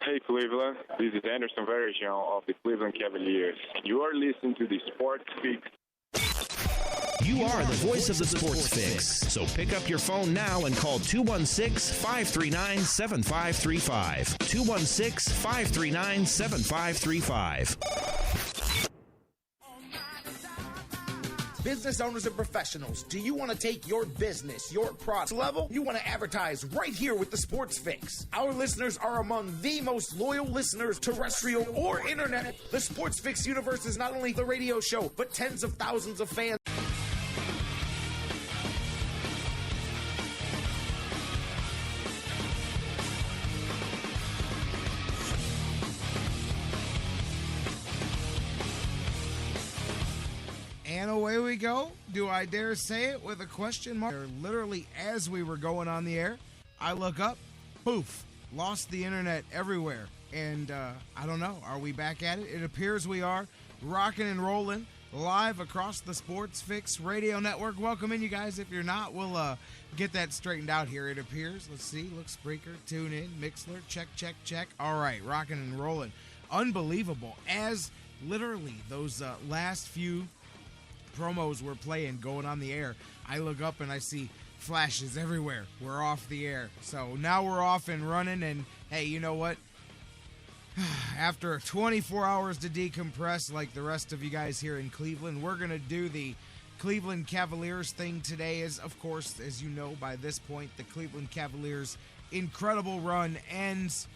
Hey Cleveland, this is Anderson Varejão of the Cleveland Cavaliers. You are listening to the Sports Fix. You are the voice of the Sports Fix. So pick up your phone now and call 216-539-7535. 216-539-7535. Business owners and professionals, do you want to take your business, your product level? You want to advertise right here with the Sports Fix. Our listeners are among the most loyal listeners, terrestrial or internet. The Sports Fix universe is not only the radio show, but tens of thousands of fans. And away we go. Do I dare say it with a question mark? Literally, as we were going on the air, I look up, poof, lost the internet everywhere. And I don't know, are we back at it? It appears we are. Rocking and rolling live across the Sports Fix radio network. Welcome in, you guys. If you're not, we'll get that straightened out here. It appears. Let's see. Look, Spreaker, tune in, Mixler, check. All right, rocking and rolling. Unbelievable. As literally those last few promos we're playing going on the air, I look up and I see flashes everywhere. We're off the air. So now we're off and running, and hey, you know what? After 24 hours to decompress like the rest of you guys here in Cleveland, we're going to do the Cleveland Cavaliers thing today. As of course, as you know by this point, the Cleveland Cavaliers' incredible run ends.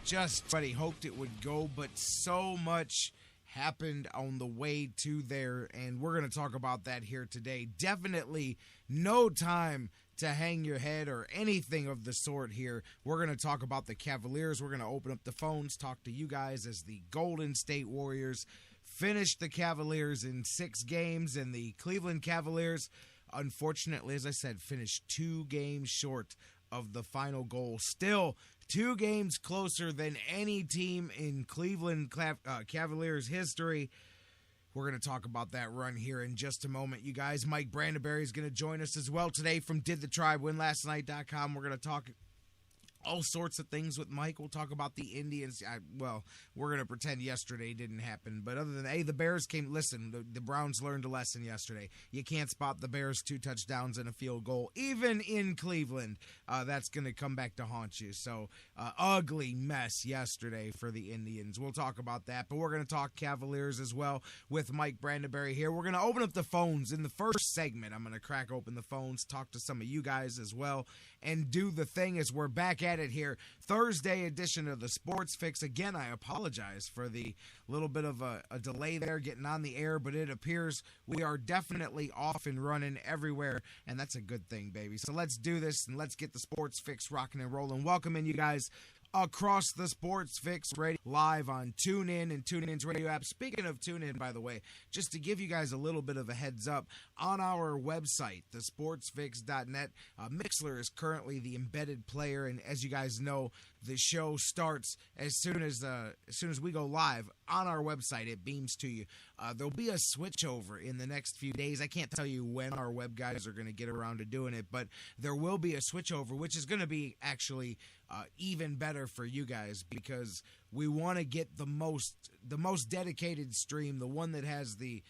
Just everybody hoped it would go, but so much happened on the way to there, and we're going to talk about that here today. Definitely no time to hang your head or anything of the sort here. We're going to talk about the Cavaliers. We're going to open up the phones, talk to you guys as the Golden State Warriors finished the Cavaliers in 6 games, and the Cleveland Cavaliers, unfortunately, as I said, finished 2 games short of the final goal. Still 2 games closer than any team in Cleveland Cavaliers history. We're going to talk about that run here in just a moment, you guys. Mike Brandenberry is going to join us as well today from DidTheTribeWinLastNight.com. We're going to talk all sorts of things with Mike. We'll talk about the Indians. We're going to pretend yesterday didn't happen. But other than that, hey, the Bears came. Listen, the Browns learned a lesson yesterday. You can't spot the Bears 2 touchdowns and a field goal, even in Cleveland. That's going to come back to haunt you. So, ugly mess yesterday for the Indians. We'll talk about that. But we're going to talk Cavaliers as well with Mike Brandenberry here. We're going to open up the phones in the first segment. I'm going to crack open the phones, talk to some of you guys as well, and do the thing as we're back at it here. Thursday edition of the Sports Fix. Again, I apologize for the little bit of a delay there getting on the air, but it appears we are definitely off and running everywhere, and that's a good thing, baby. So let's do this, and let's get the Sports Fix rocking and rolling. Welcome in, you guys, across the Sports Fix radio, live on TuneIn and TuneIn's radio app. Speaking of TuneIn, by the way, just to give you guys a little bit of a heads up, on our website, thesportsfix.net, Mixler is currently the embedded player, and as you guys know, the show starts as soon as we go live on our website. It beams to you. There'll be a switchover in the next few days. I can't tell you when our web guys are going to get around to doing it, but there will be a switchover, which is going to be actually even better for you guys, because we want to get the most dedicated stream, the one that has the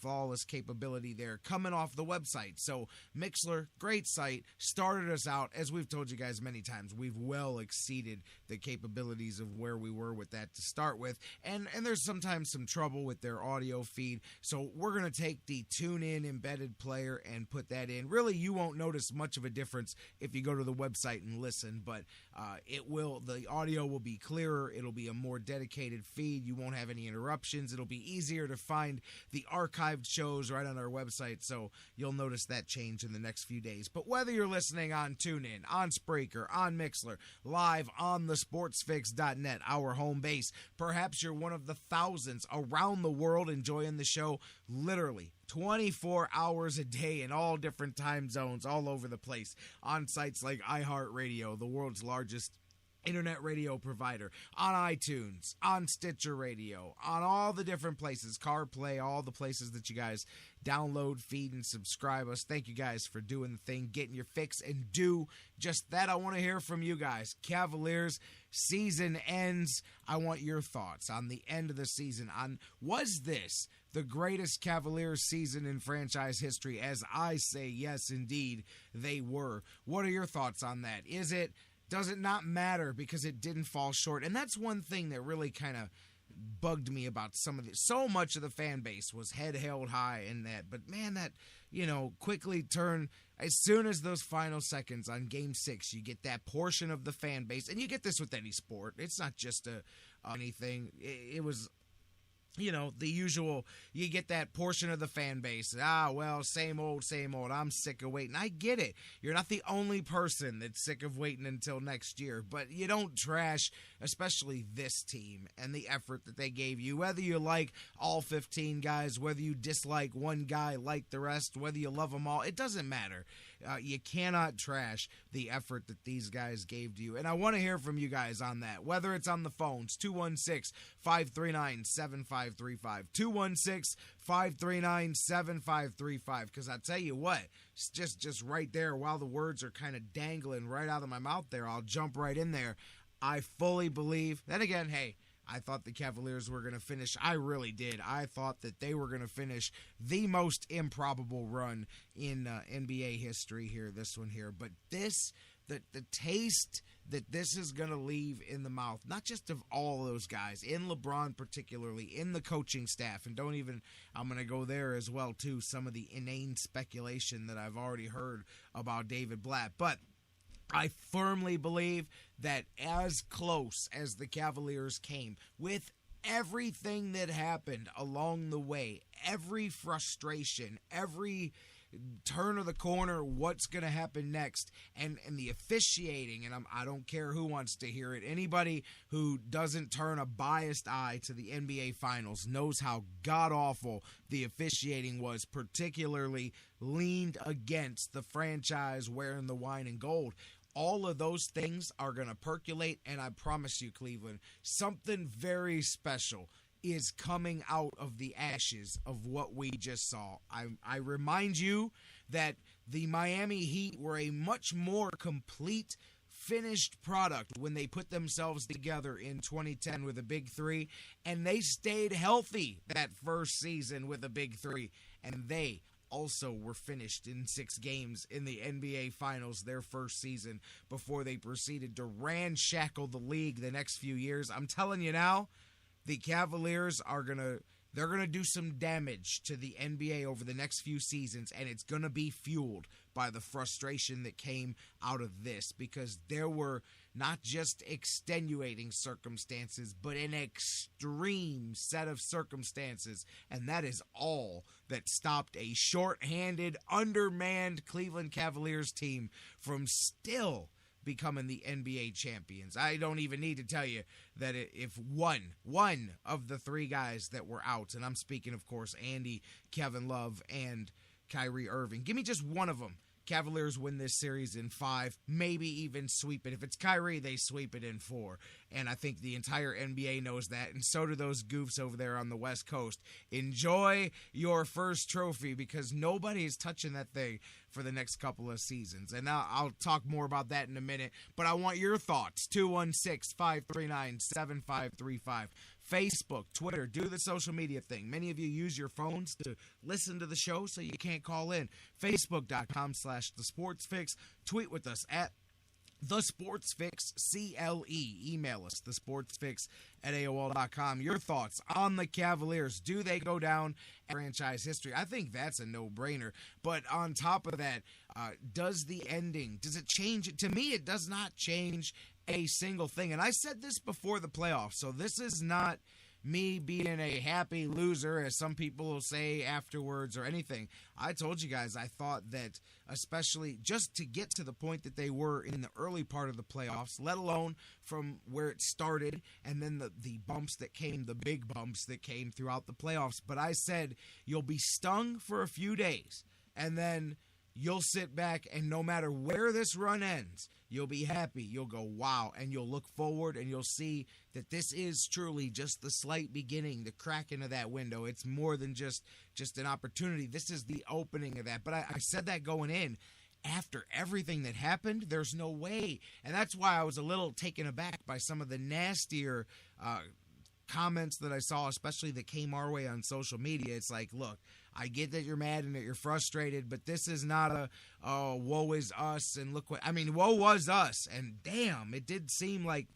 flawless capability there, coming off the website. So Mixler, great site, started us out. As we've told you guys many times, we've well exceeded the capabilities of where we were with that to start with, and there's sometimes some trouble with their audio feed. So we're going to take the TuneIn embedded player and put that in. Really, you won't notice much of a difference if you go to the website and listen, but the audio will be clearer. It'll be a more dedicated feed. You won't have any interruptions. It'll be easier to find the archived shows right on our website, so you'll notice that change in the next few days. But whether you're listening on TuneIn, on Spreaker, on Mixler, live on the sportsfix.net, our home base, perhaps you're one of the thousands around the world enjoying the show literally 24 hours a day in all different time zones all over the place on sites like iHeartRadio, the world's largest internet radio provider, on iTunes, on Stitcher Radio, on all the different places, CarPlay, all the places that you guys download, feed, and subscribe us. Thank you guys for doing the thing, getting your fix, and do just that. I want to hear from you guys. Cavaliers season ends. I want your thoughts on the end of the season. On, was this the greatest Cavaliers season in franchise history? As I say, yes, indeed, they were. What are your thoughts on that? Does it not matter because it didn't fall short? And that's one thing that really kind of bugged me about so much of the fan base was head held high in that. But man, that, quickly turned as soon as those final seconds on Game 6, you get that portion of the fan base, and you get this with any sport. It's not just anything. It was, the usual, you get that portion of the fan base. Same old, I'm sick of waiting. I get it. You're not the only person that's sick of waiting until next year, but you don't trash, especially this team and the effort that they gave you, whether you like all 15 guys, whether you dislike one guy like the rest, whether you love them all, it doesn't matter. You cannot trash the effort that these guys gave to you. And I want to hear from you guys on that, whether it's on the phones, 216-539-7535, 216-539-7535, because I tell you what, it's just right there while the words are kind of dangling right out of my mouth there, I'll jump right in there. I fully believe, then again, hey, I thought the Cavaliers were going to finish. I really did. I thought that they were going to finish the most improbable run in NBA history here, this one here. But the taste that this is going to leave in the mouth, not just of all those guys, in LeBron particularly, in the coaching staff, and I'm going to go there as well, too, some of the inane speculation that I've already heard about David Blatt. But I firmly believe that as close as the Cavaliers came, with everything that happened along the way, every frustration, every turn of the corner, what's going to happen next, and the officiating, and I don't care who wants to hear it. Anybody who doesn't turn a biased eye to the NBA Finals knows how god-awful the officiating was, particularly leaned against the franchise wearing the wine and gold. All of those things are going to percolate, and I promise you, Cleveland, something very special is coming out of the ashes of what we just saw. I remind you that the Miami Heat were a much more complete, finished product when they put themselves together in 2010 with a big three, and they stayed healthy that first season with a big three, and they also were finished in 6 games in the NBA Finals their first season before they proceeded to ramshackle the league the next few years. I'm telling you now, the Cavaliers they're going to do some damage to the NBA over the next few seasons, and it's going to be fueled by the frustration that came out of this, because there were not just extenuating circumstances, but an extreme set of circumstances, and that is all that stopped a short-handed, undermanned Cleveland Cavaliers team from still becoming the NBA champions. I don't even need to tell you that if one of the 3 guys that were out, and I'm speaking, of course, Andy, Kevin Love, and Kyrie Irving, give me just one of them, Cavaliers win this series in 5, maybe even sweep it. If it's Kyrie, they sweep it in 4. And I think the entire NBA knows that, and so do those goofs over there on the West Coast. Enjoy your first trophy, because nobody is touching that thing for the next couple of seasons. And I'll talk more about that in a minute, but I want your thoughts. 216-539-7535. Facebook, Twitter, do the social media thing. Many of you use your phones to listen to the show, so you can't call in. Facebook.com/TheSportsFix. Tweet with us at TheSportsFixCLE. Email us, TheSportsFix@AOL.com. Your thoughts on the Cavaliers. Do they go down in franchise history? I think that's a no-brainer. But on top of that, does it change it? To me, it does not change a single thing. And I said this before the playoffs, so this is not me being a happy loser, as some people will say afterwards, or anything. I told you guys I thought that, especially just to get to the point that they were in the early part of the playoffs, let alone from where it started, and then the bumps that came, the big bumps that came throughout the playoffs. But I said, you'll be stung for a few days, and then you'll sit back, and no matter where this run ends, You'll be happy. You'll go, wow, and you'll look forward and you'll see that this is truly just the slight beginning, the crack into that window. It's more than just an opportunity. This is the opening of that. But I said that going in. After everything that happened, there's no way. And that's why I was a little taken aback by some of the nastier comments that I saw, especially that came our way on social media. It's like, look, I get that you're mad and that you're frustrated, but this is not a woe is us and look what – I mean, woe was us. And damn, it did seem like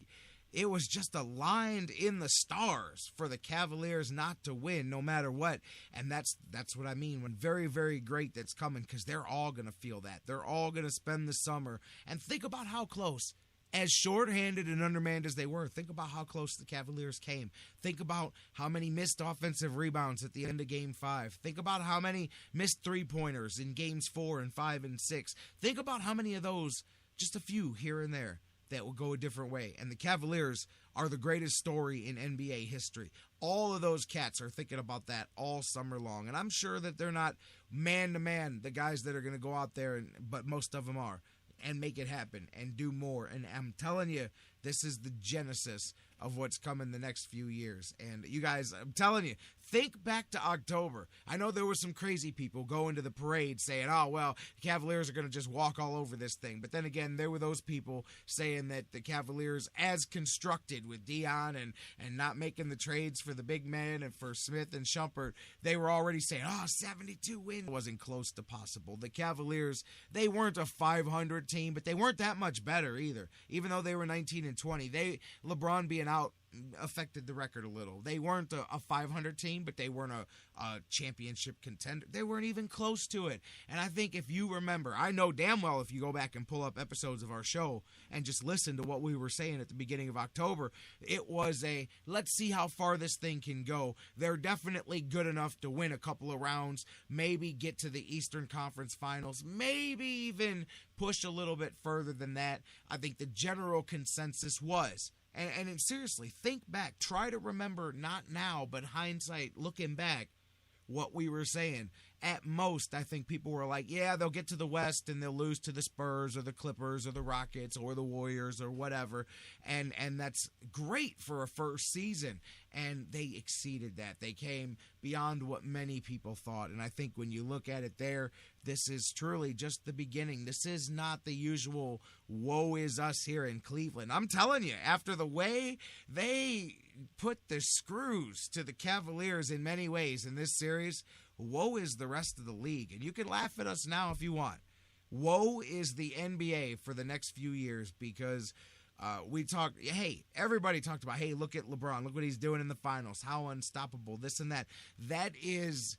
it was just aligned in the stars for the Cavaliers not to win no matter what. And that's what I mean when very, very great that's coming, because they're all going to feel that. They're all going to spend the summer. And think about how close – as shorthanded and undermanned as they were, think about how close the Cavaliers came. Think about how many missed offensive rebounds at the end of Game 5. Think about how many missed three-pointers in Games 4 and 5 and 6. Think about how many of those, just a few here and there, that will go a different way. And the Cavaliers are the greatest story in NBA history. All of those cats are thinking about that all summer long. And I'm sure that they're not man-to-man, the guys that are going to go out there, but most of them are, and make it happen and do more. And I'm telling you, this is the genesis of what's coming the next few years. And you guys, I'm telling you, think back to October. I know there were some crazy people going to the parade saying, oh, well, the Cavaliers are going to just walk all over this thing. But then again, there were those people saying that the Cavaliers, as constructed with Dion and not making the trades for the big men and for Smith and Shumpert, they were already saying, 72 wins wasn't close to possible. The Cavaliers, they weren't a 500 team, but they weren't that much better either. Even though they were 19 and 20, LeBron being out affected the record a little. They weren't a 500 team, but they weren't a championship contender. They weren't even close to it. And I think if you remember, I know damn well if you go back and pull up episodes of our show and just listen to what we were saying at the beginning of October, it was let's see how far this thing can go. They're definitely good enough to win a couple of rounds, maybe get to the Eastern Conference Finals, maybe even push a little bit further than that. I think the general consensus was, and seriously, think back. Try to remember, not now, but hindsight, looking back, what we were saying. At most, I think people were like, yeah, they'll get to the West and they'll lose to the Spurs or the Clippers or the Rockets or the Warriors or whatever. And that's great for a first season. And they exceeded that. They came beyond what many people thought. And I think when you look at it there, this is truly just the beginning. This is not the usual woe is us here in Cleveland. I'm telling you, after the way they put the screws to the Cavaliers in many ways in this series, woe is the rest of the league. And you can laugh at us now if you want. Woe is the NBA for the next few years, because everybody talked about, hey, look at LeBron, look what he's doing in the finals, how unstoppable, this and that. This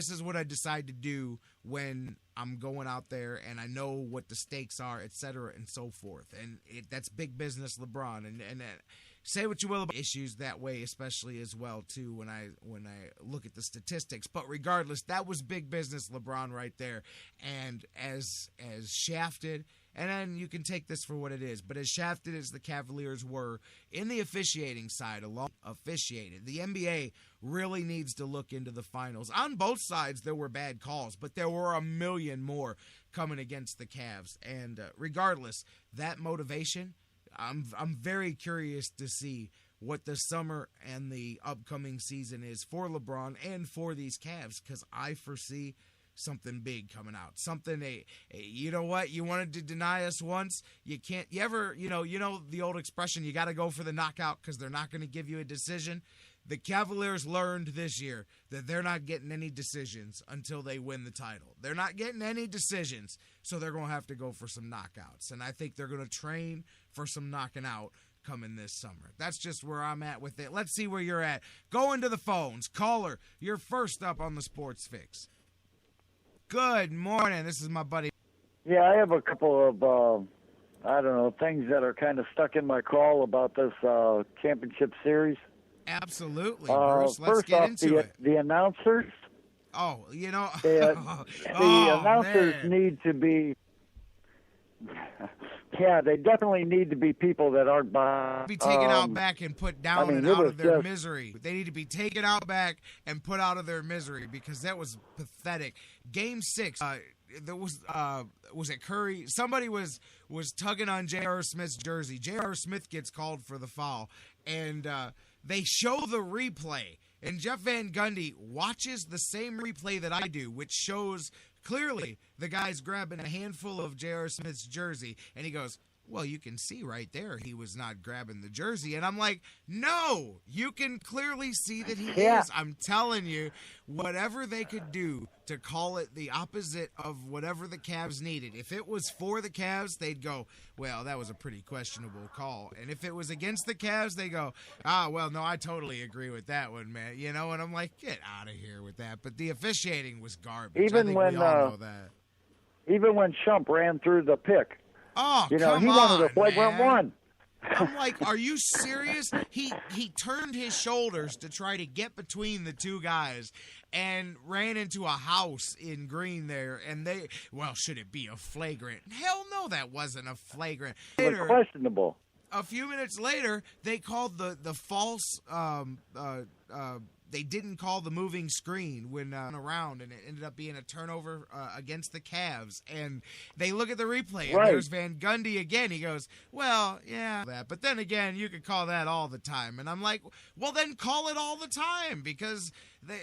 is what I decide to do when I'm going out there and I know what the stakes are, et cetera, and so forth. And that's big business LeBron. And say what you will about issues that way, especially as well, too, when I look at the statistics. But regardless, that was big business LeBron right there. And as shafted, and then you can take this for what it is, but as shafted as the Cavaliers were in the officiating side, along officiated, the NBA really needs to look into the finals. On both sides, there were bad calls, but there were a million more coming against the Cavs. And regardless, that motivation, I'm very curious to see what the summer and the upcoming season is for LeBron and for these Cavs, because I foresee something big coming out. Something, you know what? You wanted to deny us once. You can't. You ever, you know the old expression, you got to go for the knockout because they're not going to give you a decision. The Cavaliers learned this year that they're not getting any decisions until they win the title. They're not getting any decisions, so they're going to have to go for some knockouts. And I think they're going to train for some knocking out coming this summer. That's just where I'm at with it. Let's see where you're at. Go into the phones. Caller, you're first up on the Sports Fix. Good morning. This is my buddy. Yeah, I have a couple of, things that are kind of stuck in my crawl about this championship series. Absolutely, Bruce. Let's get into it. The announcers. Oh, the announcers need to be. Yeah, they definitely need to be people that aren't be taken out back and put down and out of their misery. They need to be taken out back and put out of their misery, because that was pathetic. Game 6, there was it Curry? Somebody was tugging on J.R. Smith's jersey. J.R. Smith gets called for the foul, and they show the replay. And Jeff Van Gundy watches the same replay that I do, which shows clearly the guy's grabbing a handful of J.R. Smith's jersey, and he goes, well, you can see right there he was not grabbing the jersey. And I'm like, no, you can clearly see that he is. I'm telling you, whatever they could do to call it the opposite of whatever the Cavs needed. If it was for the Cavs, they'd go, well, that was a pretty questionable call. And if it was against the Cavs, they go, well, no, I totally agree with that one, man. You know, and I'm like, get out of here with that. But the officiating was garbage. Even we all know that. Even when Shump ran through the pick. Oh, you know, come he on, wanted a flagrant man. one. I'm like, are you serious? He turned his shoulders to try to get between the two guys and ran into a house in green there. And should it be a flagrant? Hell no, that wasn't a flagrant. It was questionable. A few minutes later, they called the false. They didn't call the moving screen when around, and it ended up being a turnover against the Cavs. And they look at the replay, and there's Van Gundy again. He goes, well, yeah, that. But then again, you could call that all the time. And I'm like, well, then call it all the time, because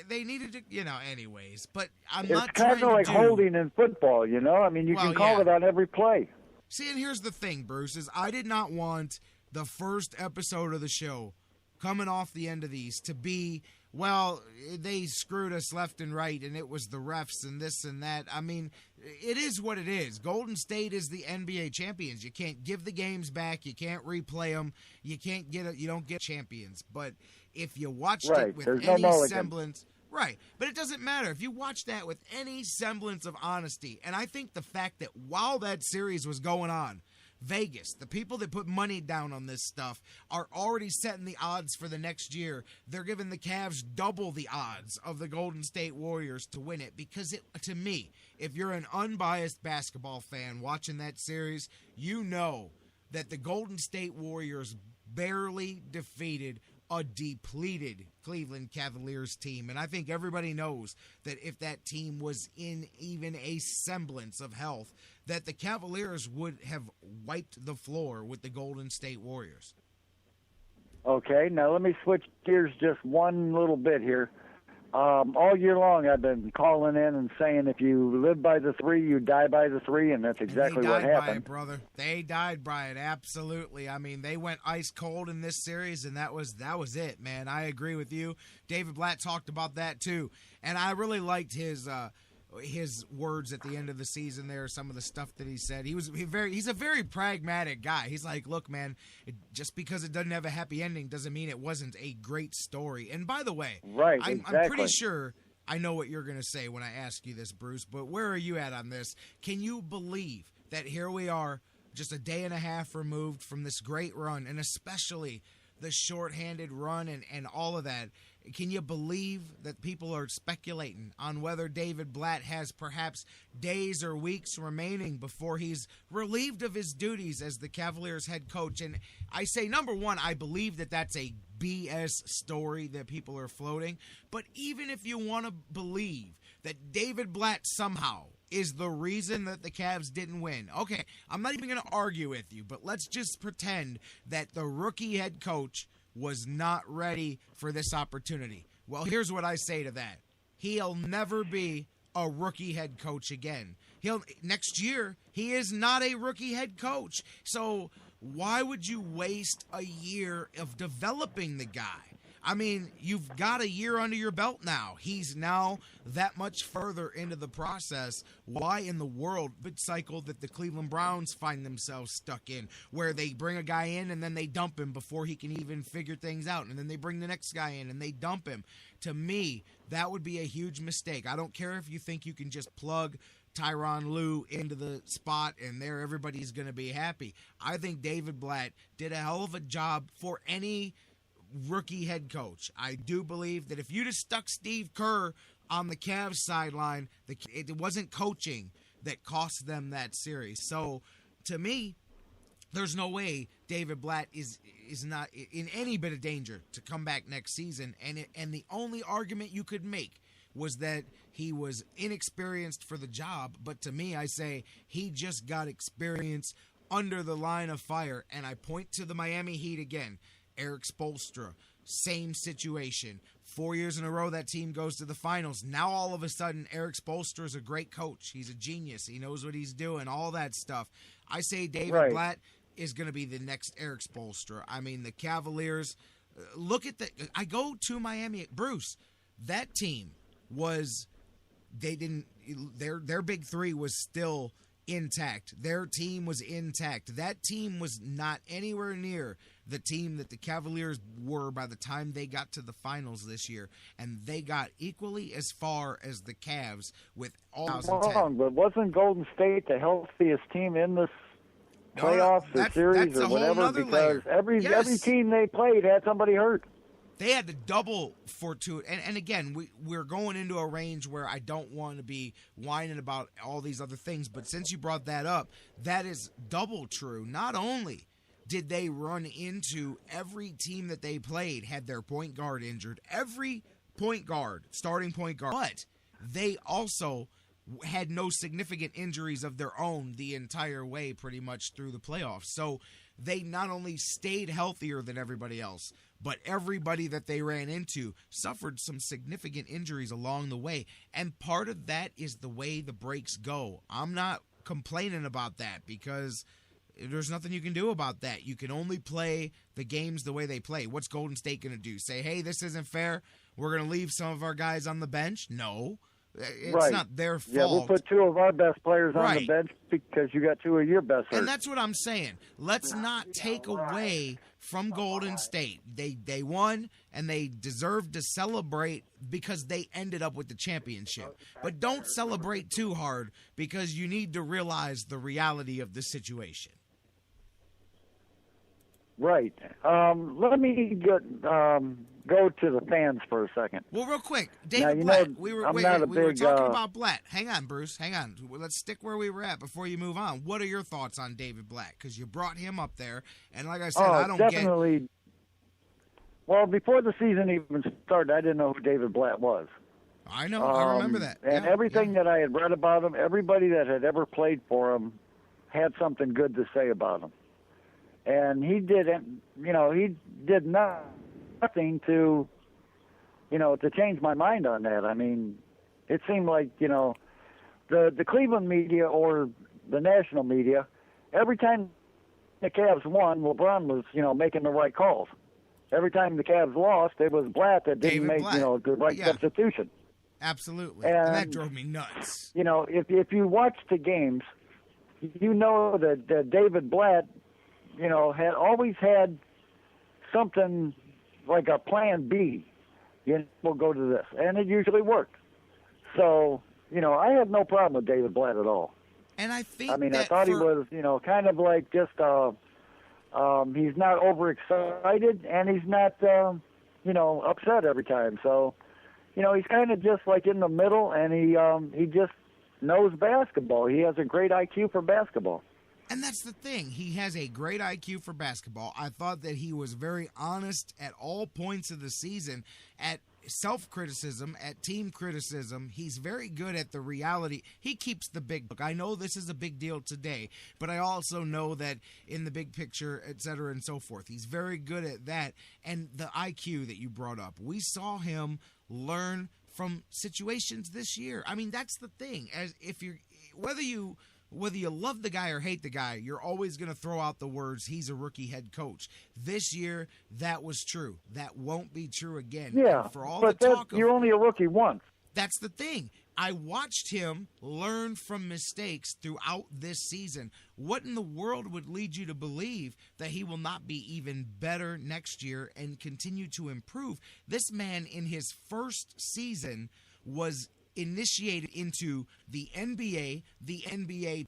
they needed to, you know, anyways. But it's kind of like holding in football, you know? I mean, you can call it on every play. See, and here's the thing, Bruce, is I did not want the first episode of the show coming off the end of these to be, well, they screwed us left and right, and it was the refs and this and that. I mean, it is what it is. Golden State is the NBA champions. You can't give the games back. You can't replay them. You can't get it. You don't get champions. But if you watched it with any semblance, right? But it doesn't matter if you watch that with any semblance of honesty. And I think the fact that while that series was going on, Vegas, the people that put money down on this stuff, are already setting the odds for the next year. They're giving the Cavs double the odds of the Golden State Warriors to win it, because to me, if you're an unbiased basketball fan watching that series, you know that the Golden State Warriors barely defeated a depleted Cleveland Cavaliers team. And I think everybody knows that if that team was in even a semblance of health, that the Cavaliers would have wiped the floor with the Golden State Warriors. Okay, now let me switch gears just one little bit here. All year long I've been calling in and saying if you live by the three, you die by the three, and that's exactly what happened. They died by it, brother. They died by it, absolutely. I mean, they went ice cold in this series, and that was it, man. I agree with you. David Blatt talked about that too, and I really liked his words at the end of the season there, some of the stuff that he said. He's a very pragmatic guy. He's like, look, man, just because it doesn't have a happy ending doesn't mean it wasn't a great story. And by the way, I'm pretty sure I know what you're going to say when I ask you this, Bruce, but where are you at on this? Can you believe that here we are just a day and a half removed from this great run, and especially the shorthanded run and all of that? Can you believe that people are speculating on whether David Blatt has perhaps days or weeks remaining before he's relieved of his duties as the Cavaliers head coach? And I say, number one, I believe that that's a BS story that people are floating. But even if you want to believe that David Blatt somehow is the reason that the Cavs didn't win, okay, I'm not even going to argue with you, but let's just pretend that the rookie head coach was not ready for this opportunity. Well, here's what I say to that. He'll never be a rookie head coach again. Next year, he is not a rookie head coach. So why would you waste a year of developing the guy? I mean, you've got a year under your belt now. He's now that much further into the process. Why in the world the cycle that the Cleveland Browns find themselves stuck in, where they bring a guy in and then they dump him before he can even figure things out, and then they bring the next guy in and they dump him? To me, that would be a huge mistake. I don't care if you think you can just plug Tyronn Lue into the spot and there everybody's going to be happy. I think David Blatt did a hell of a job for any rookie head coach. I do believe that if you just stuck Steve Kerr on the Cavs sideline, it wasn't coaching that cost them that series. So to me, there's no way David Blatt is not in any bit of danger to come back next season. And the only argument you could make was that he was inexperienced for the job. But to me, I say he just got experience under the line of fire. And I point to the Miami Heat again. Eric Spoelstra, same situation. 4 years in a row, that team goes to the finals. Now, all of a sudden, Eric Spoelstra is a great coach. He's a genius. He knows what he's doing, all that stuff. I say David Blatt is going to be the next Eric Spoelstra. I mean, the Cavaliers, look at I go to Miami. Bruce, that team was, their big three was still intact. Their team was intact. That team was not anywhere near the team that the Cavaliers were by the time they got to the finals this year, and they got equally as far as the Cavs with all. Wrong, but wasn't Golden State the healthiest team in this playoffs or series or whatever? Because every team they played had somebody hurt. They had to double for two. And again, we're going into a range where I don't want to be whining about all these other things. But since you brought that up, that is double true. Not only did they run into every team that they played had their point guard injured, every point guard, starting point guard, but they also had no significant injuries of their own the entire way pretty much through the playoffs. So they not only stayed healthier than everybody else, but everybody that they ran into suffered some significant injuries along the way. And part of that is the way the breaks go. I'm not complaining about that because there's nothing you can do about that. You can only play the games the way they play. What's Golden State going to do? Say, hey, this isn't fair. We're going to leave some of our guys on the bench? No. It's not their fault. Yeah, we'll put two of our best players on the bench because you got two of your best hurt. And that's what I'm saying. Let's not take away from Golden State. They won, and they deserve to celebrate because they ended up with the championship. But don't celebrate too hard because you need to realize the reality of the situation. Right. Let me go to the fans for a second. Well, real quick, David Blatt. We were talking about Blatt. Hang on, Bruce. Hang on. Let's stick where we were at before you move on. What are your thoughts on David Blatt? Because you brought him up there, and like I said, I don't definitely. Well, before the season even started, I didn't know who David Blatt was. I know. I remember that. And everything that I had read about him, everybody that had ever played for him had something good to say about him. And he didn't, he did nothing to, to change my mind on that. I mean, it seemed like, the Cleveland media or the national media, every time the Cavs won, LeBron was, making the right calls. Every time the Cavs lost, it was Blatt that didn't make, the right substitution. Absolutely. And that drove me nuts. If you watch the games, that David Blatt, had always had something like a plan B. We'll go to this. And it usually worked. So, I have no problem with David Blatt at all. And I think I thought he was, kind of like just, he's not overexcited and he's not, upset every time. So, he's kind of just like in the middle and he just knows basketball. He has a great IQ for basketball. And that's the thing. He has a great IQ for basketball. I thought that he was very honest at all points of the season, at self-criticism, at team criticism. He's very good at the reality. He keeps the big book. I know this is a big deal today, but I also know that in the big picture, et cetera, and so forth, he's very good at that. And the IQ that you brought up, we saw him learn from situations this year. I mean, that's the thing. As if you're, whether you love the guy or hate the guy, you're always going to throw out the words, he's a rookie head coach. This year, that was true. That won't be true again. Yeah, for all but the talk you're only a rookie once. That's the thing. I watched him learn from mistakes throughout this season. What in the world would lead you to believe that he will not be even better next year and continue to improve? This man, in his first season, was initiated into the NBA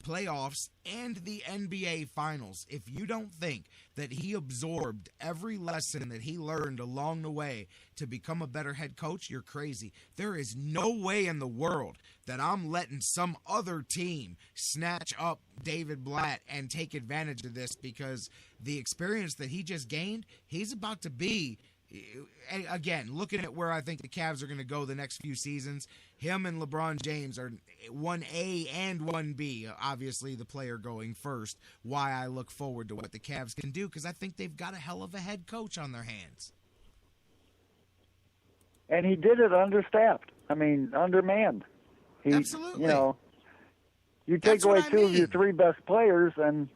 playoffs, and the NBA Finals. If you don't think that he absorbed every lesson that he learned along the way to become a better head coach, you're crazy. There is no way in the world that I'm letting some other team snatch up David Blatt and take advantage of this, because the experience that he just gained, he's about to be again, looking at where I think the Cavs are going to go the next few seasons, him and LeBron James are 1A and 1B. Obviously, the player going first. Why I look forward to what the Cavs can do, because I think they've got a hell of a head coach on their hands. And he did it understaffed. I mean, undermanned. Absolutely. You know, you take away two of your three best players, and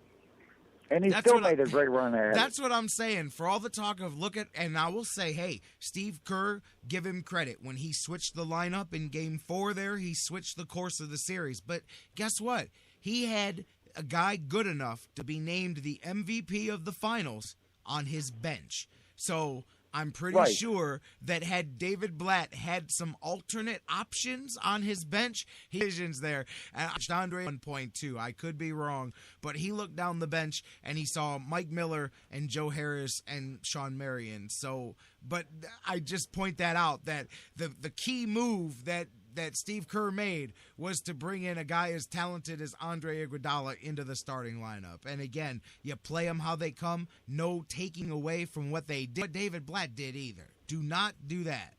he still made a great run at it. That's what I'm saying. For all the talk of and I will say, hey, Steve Kerr, give him credit. When he switched the lineup in Game 4 there, he switched the course of the series. But guess what? He had a guy good enough to be named the MVP of the finals on his bench. So I'm pretty sure that had David Blatt had some alternate options on his bench, he visions there. And Andre 1.2, I could be wrong, but he looked down the bench and he saw Mike Miller and Joe Harris and Sean Marion. So, but I just point that out, that the key move that Steve Kerr made was to bring in a guy as talented as Andre Iguodala into the starting lineup. And again, you play them how they come, no taking away from what they did. What David Blatt did either. Do not do that.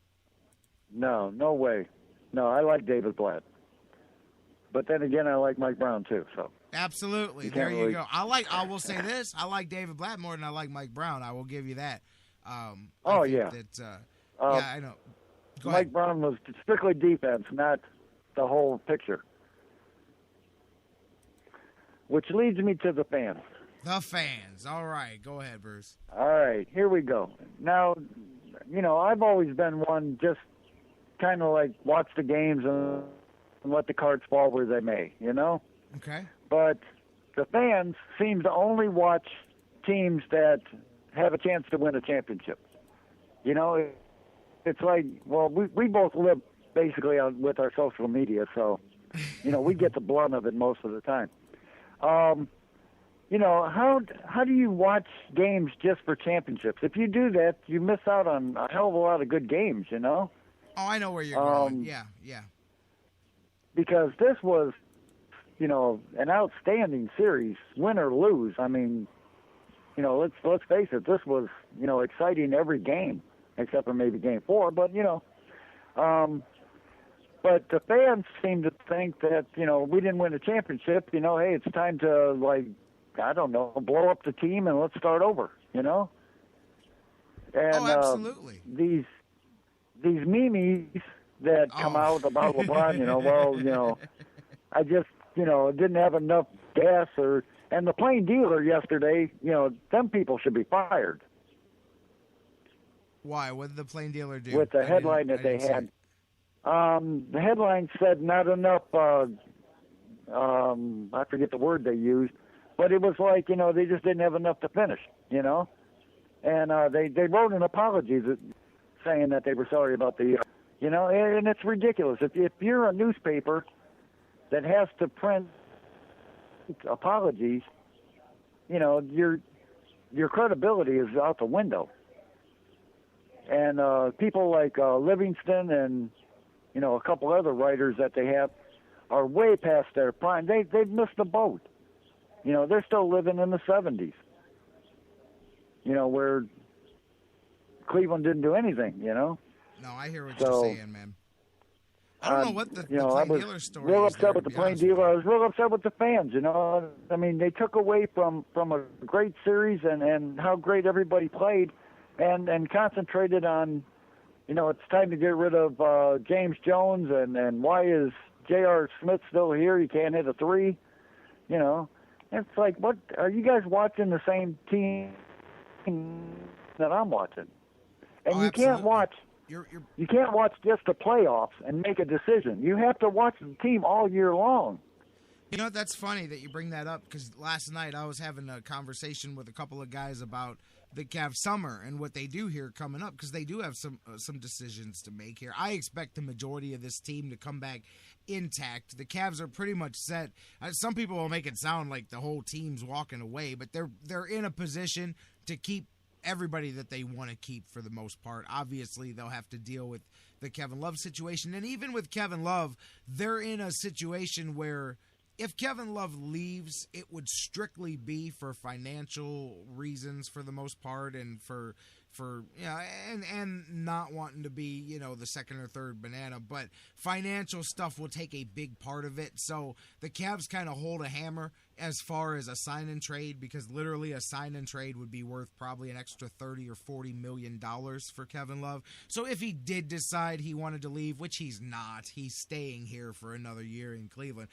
No way. No, I like David Blatt. But then again, I like Mike Brown too. So absolutely, there you go. I will say this: I like David Blatt more than I like Mike Brown. I will give you that. I know. Mike Brown was strictly defense, not the whole picture. Which leads me to the fans. The fans. All right. Go ahead, Bruce. All right. Here we go. Now, you know, I've always been one just kind of like watch the games and let the cards fall where they may, you know? Okay. But the fans seem to only watch teams that have a chance to win a championship. You know, it's like, well, we both live basically with our social media, so, you know, we get the blunt of it most of the time. You know, how do you watch games just for championships? If you do that, you miss out on a hell of a lot of good games, you know? Oh, I know where you're going. Yeah. Because this was, you know, an outstanding series, win or lose. I mean, you know, let's face it, this was, you know, exciting every game. Except for maybe Game 4, but, you know. But the fans seem to think that, you know, we didn't win a championship. You know, hey, it's time to, like, I don't know, blow up the team and let's start over, you know? And, absolutely. These memes that come out about LeBron, you know, well, you know, I just, you know, didn't have enough gas and the plain dealer yesterday, you know, them people should be fired. Why? What did the plain dealer do? With the headline that they had. The headline said not enough, I forget the word they used, but it was like, you know, they just didn't have enough to finish, you know? And they wrote an apology saying that they were sorry about the, you know, and it's ridiculous. If you're a newspaper that has to print apologies, you know, your credibility is out the window. And people like Livingston and, you know, a couple other writers that they have are way past their prime. They've missed the boat. You know, they're still living in the 70s. You know, where Cleveland didn't do anything, you know? No, I hear what you're saying, man. I don't know what the plain dealer story is. I was real upset with the plain dealer. I was real upset with the fans, you know? I mean, they took away from a great series and how great everybody played. And concentrated on, you know, it's time to get rid of James Jones, and why is J.R. Smith still here? He can't hit a three, you know. It's like, what are you guys watching the same team that I'm watching? And you can't watch. You can't watch just the playoffs and make a decision. You have to watch the team all year long. You know, that's funny that you bring that up, because last night I was having a conversation with a couple of guys about the Cavs summer and what they do here coming up, because they do have some decisions to make here. I expect the majority of this team to come back intact. The Cavs are pretty much set. Some people will make it sound like the whole team's walking away, but they're in a position to keep everybody that they want to keep for the most part. Obviously, they'll have to deal with the Kevin Love situation, and even with Kevin Love, they're in a situation where if Kevin Love leaves, it would strictly be for financial reasons for the most part, and for for, and not wanting to be, the second or third banana, but financial stuff will take a big part of it. So the Cavs kind of hold a hammer as far as a sign and trade, because literally a sign and trade would be worth probably an extra $30 or $40 million for Kevin Love. So if he did decide he wanted to leave, which he's not, he's staying here for another year in Cleveland.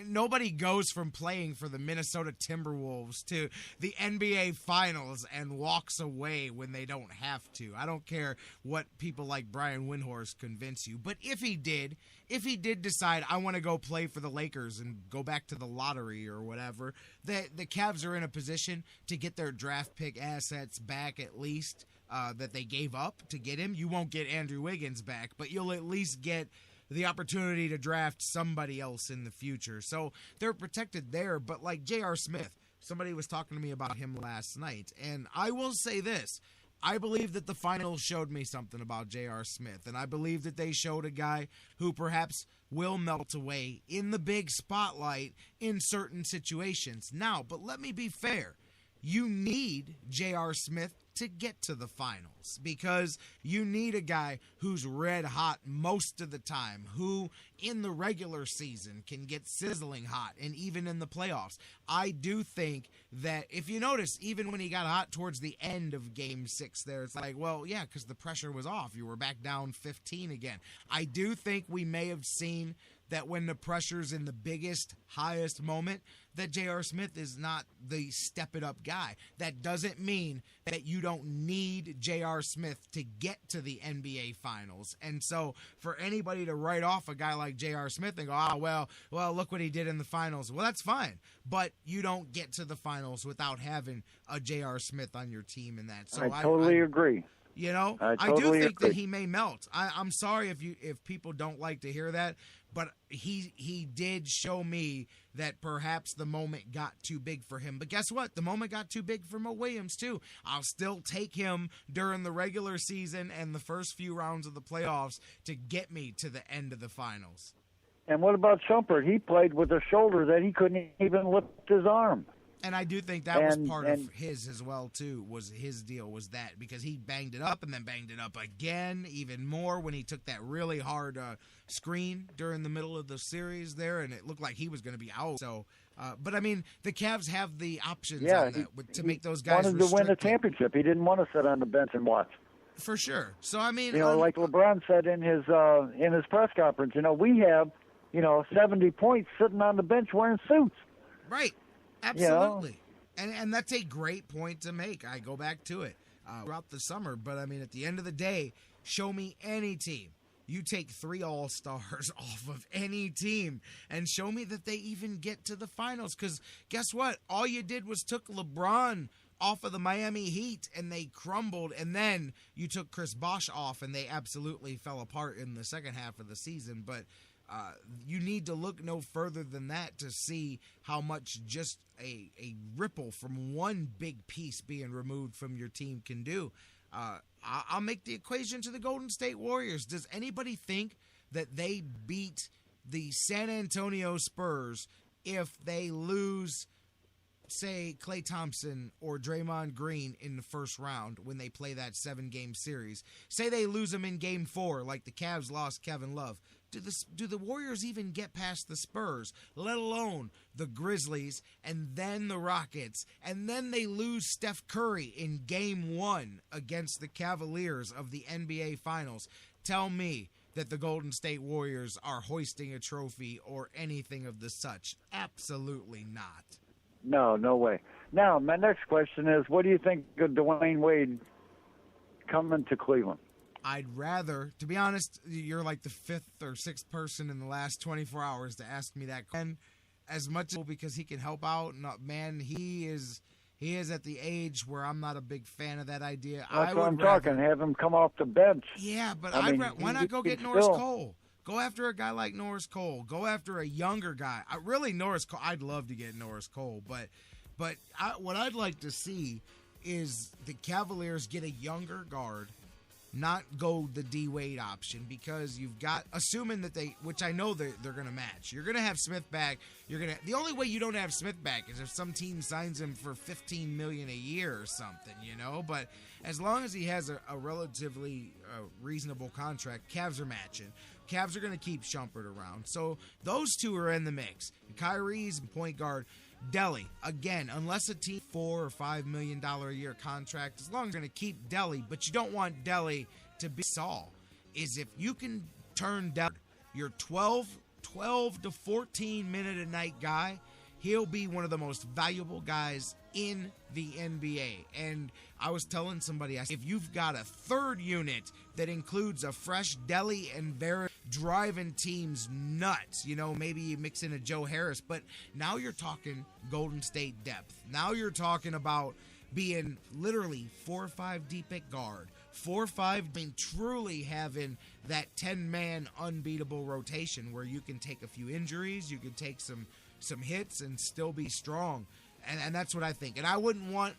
Nobody goes from playing for the Minnesota Timberwolves to the NBA Finals and walks away when they don't have to. I don't care what people like Brian Windhorst convince you, but if he did decide, I want to go play for the Lakers and go back to the lottery or whatever, the Cavs are in a position to get their draft pick assets back, at least, that they gave up to get him. You won't get Andrew Wiggins back, but you'll at least get the opportunity to draft somebody else in the future. So they're protected there. But like J.R. Smith, somebody was talking to me about him last night, and I will say this. I believe that the finals showed me something about J.R. Smith, and I believe that they showed a guy who perhaps will melt away in the big spotlight in certain situations. Now, but let me be fair. You need J.R. Smith to get to the finals, because you need a guy who's red hot most of the time, who in the regular season can get sizzling hot, and even in the playoffs. I do think that if you notice, even when he got hot towards the end of Game 6 there, it's like, well, yeah, because the pressure was off. You were back down 15 again. I do think we may have seen that when the pressure's in the biggest, highest moment, that J.R. Smith is not the step-it-up guy. That doesn't mean that you don't need J.R. Smith to get to the NBA Finals. And so for anybody to write off a guy like J.R. Smith and go, well, look what he did in the finals. Well, that's fine. But you don't get to the finals without having a J.R. Smith on your team in that. So I totally agree. I do think that he may melt. I'm sorry if people don't like to hear that, but he did show me that perhaps the moment got too big for him. But guess what? The moment got too big for Mo Williams, too. I'll still take him during the regular season and the first few rounds of the playoffs to get me to the end of the finals. And what about Shumpert? He played with a shoulder that he couldn't even lift his arm. And I do think that was part of his as well, too, was his deal was that, because he banged it up and then banged it up again even more when he took that really hard screen during the middle of the series there, and it looked like he was going to be out. So, but, I mean, the Cavs have the options on that to make those guys wanted to win a championship. He didn't want to sit on the bench and watch. For sure. So, I mean, like LeBron said in his press conference, we have, 70 points sitting on the bench wearing suits. Right. Absolutely. And that's a great point to make. I go back to it throughout the summer. But, I mean, at the end of the day, show me any team. You take 3 All-Stars off of any team and show me that they even get to the finals. Because guess what? All you did was took LeBron off of the Miami Heat and they crumbled. And then you took Chris Bosh off and they absolutely fell apart in the second half of the season. But you need to look no further than that to see how much just a ripple from one big piece being removed from your team can do. I'll make the equation to the Golden State Warriors. Does anybody think that they beat the San Antonio Spurs if they lose, say, Klay Thompson or Draymond Green in the first round when they play that 7-game series? Say they lose them in Game 4 like the Cavs lost Kevin Love. Do the Warriors even get past the Spurs, let alone the Grizzlies and then the Rockets, and then they lose Steph Curry in Game 1 against the Cavaliers of the NBA Finals? Tell me that the Golden State Warriors are hoisting a trophy or anything of the such. Absolutely not. No way. Now, my next question is, what do you think of Dwayne Wade coming to Cleveland? I'd rather, to be honest, you're like the 5th or 6th person in the last 24 hours to ask me that question. As much because he can help out, man, he is at the age where I'm not a big fan of that idea. That's what I'm talking. Have him come off the bench. Yeah, but why not go get Norris Cole? Go after a guy like Norris Cole. Go after a younger guy. Norris Cole. I'd love to get Norris Cole, but what I'd like to see is the Cavaliers get a younger guard not go the D-Wade option because you've got, assuming that which I know they're going to match. You're going to have Smith back. The only way you don't have Smith back is if some team signs him for $15 million a year or something, But as long as he has a relatively reasonable contract, Cavs are matching. Cavs are going to keep Shumpert around. So those two are in the mix. Kyrie's point guard. Delly, again, unless a team $4 or $5 million a year contract, as long as you're going to keep Delly, but you don't want Delly to be Saul, is if you can turn down your 12 to 14 minute a night guy, he'll be one of the most valuable guys in the NBA. And I was telling somebody, I said, if you've got a third unit that includes a fresh Delly and Vera driving teams nuts, maybe you mix in a Joe Harris, but now you're talking Golden State depth. Now you're talking about being literally 4 or 5 deep at guard, 4 or 5, being truly having that 10-man unbeatable rotation where you can take a few injuries, you can take some hits and still be strong. And that's what I think. And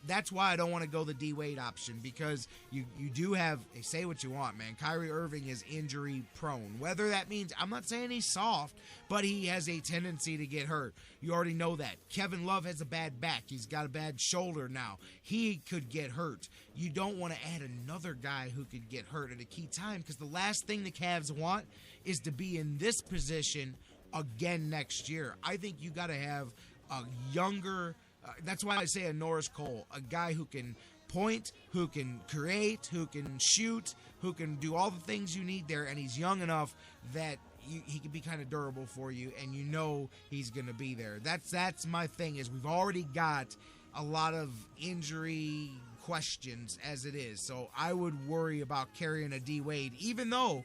that's why I don't want to go the D-Wade option, because you do have, say what you want, man, Kyrie Irving is injury prone. Whether that means, I'm not saying he's soft, but he has a tendency to get hurt. You already know that. Kevin Love has a bad back. He's got a bad shoulder now. He could get hurt. You don't want to add another guy who could get hurt at a key time, because the last thing the Cavs want is to be in this position again next year. I think you got to have a younger, that's why I say a Norris Cole, a guy who can point, who can create, who can shoot, who can do all the things you need there, and he's young enough that he can be kind of durable for you, and he's going to be there. That's my thing, is we've already got a lot of injury questions as it is, so I would worry about carrying a D-Wade, even though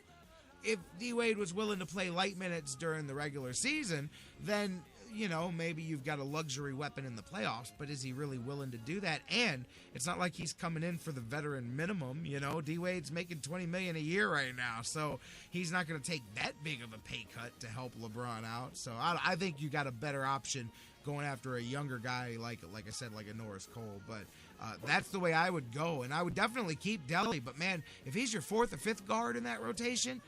if D-Wade was willing to play light minutes during the regular season, then maybe you've got a luxury weapon in the playoffs, but is he really willing to do that? And it's not like he's coming in for the veteran minimum, D-Wade's making $20 million a year right now, so he's not going to take that big of a pay cut to help LeBron out. So I think you got a better option going after a younger guy, like I said, like a Norris Cole. But that's the way I would go, and I would definitely keep Delly. But, man, if he's your 4th or 5th guard in that rotation,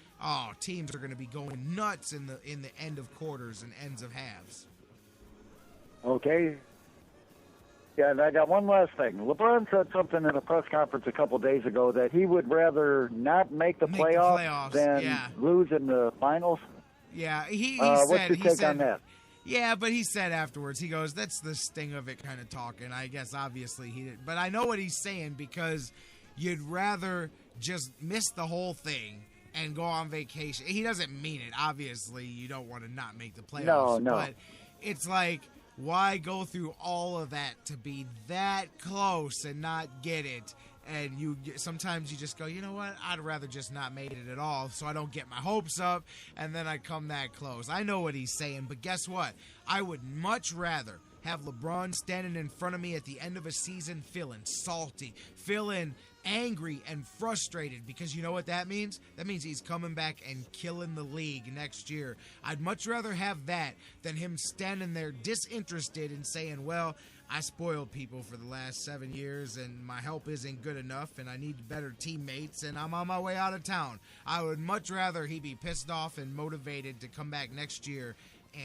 teams are going to be going nuts in the end of quarters and ends of halves. Okay. Yeah, and I got one last thing. LeBron said something in a press conference a couple days ago that he would rather not make the playoffs than lose in the finals. Yeah, he what's said. Your take on that? Yeah, but he said afterwards, he goes, that's the sting of it kind of talking. I guess obviously he did. But I know what he's saying, because you'd rather just miss the whole thing and go on vacation. He doesn't mean it. Obviously, you don't want to not make the playoffs. No. But it's like, why go through all of that to be that close and not get it? And sometimes you just go, you know what? I'd rather just not make it at all, so I don't get my hopes up, and then I come that close. I know what he's saying, but guess what? I would much rather have LeBron standing in front of me at the end of a season feeling salty, feeling angry and frustrated, because you know what that means? That means he's coming back and killing the league next year. I'd much rather have that than him standing there disinterested and saying, well, I spoiled people for the last 7 years and my help isn't good enough and I need better teammates and I'm on my way out of town. I would much rather he be pissed off and motivated to come back next year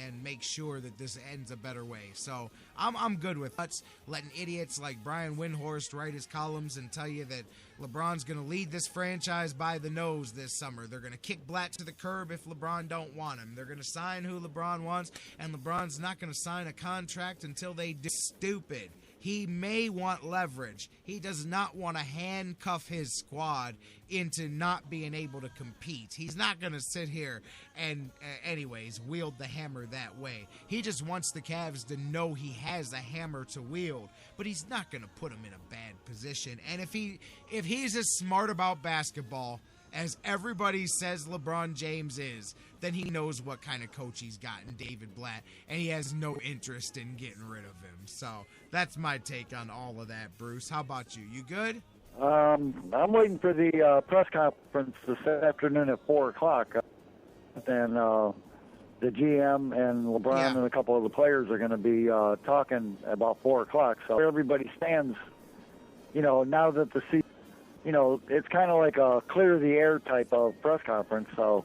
and make sure that this ends a better way. So I'm good with us letting idiots like Brian Windhorst write his columns and tell you that LeBron's going to lead this franchise by the nose this summer. They're going to kick Blatt to the curb if LeBron don't want him. They're going to sign who LeBron wants, and LeBron's not going to sign a contract until they do. Stupid. He may want leverage. He does not want to handcuff his squad into not being able to compete. He's not going to sit here and, anyways, wield the hammer that way. He just wants the Cavs to know he has a hammer to wield, but he's not going to put them in a bad position. And if he's as smart about basketball as everybody says LeBron James is, then he knows what kind of coach he's got in David Blatt, and he has no interest in getting rid of him. So that's my take on all of that, Bruce. How about you? You good? I'm waiting for the press conference this afternoon at 4 o'clock. And the GM and LeBron and a couple of the players are going to be talking about 4 o'clock. So everybody stands, now that the season it's kind of like a clear the air type of press conference. So,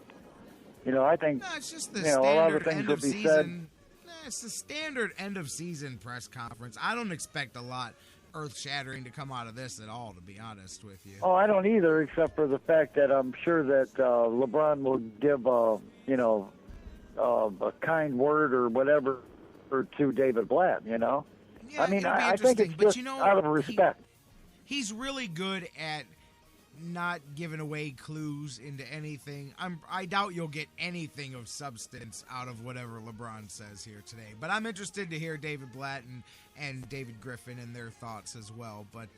I think No, it's just the a lot of standard things end would of be season. said. It's the standard end of season press conference. I don't expect a lot earth-shattering to come out of this at all, to be honest with you. Oh, I don't either, except for the fact that I'm sure that LeBron will give a kind word or whatever to David Blatt. Yeah, I mean, it'll be I think it's interesting, just but out of respect. He's really good at not giving away clues into anything. I doubt you'll get anything of substance out of whatever LeBron says here today. But I'm interested to hear David Blatt and David Griffin and their thoughts as well. But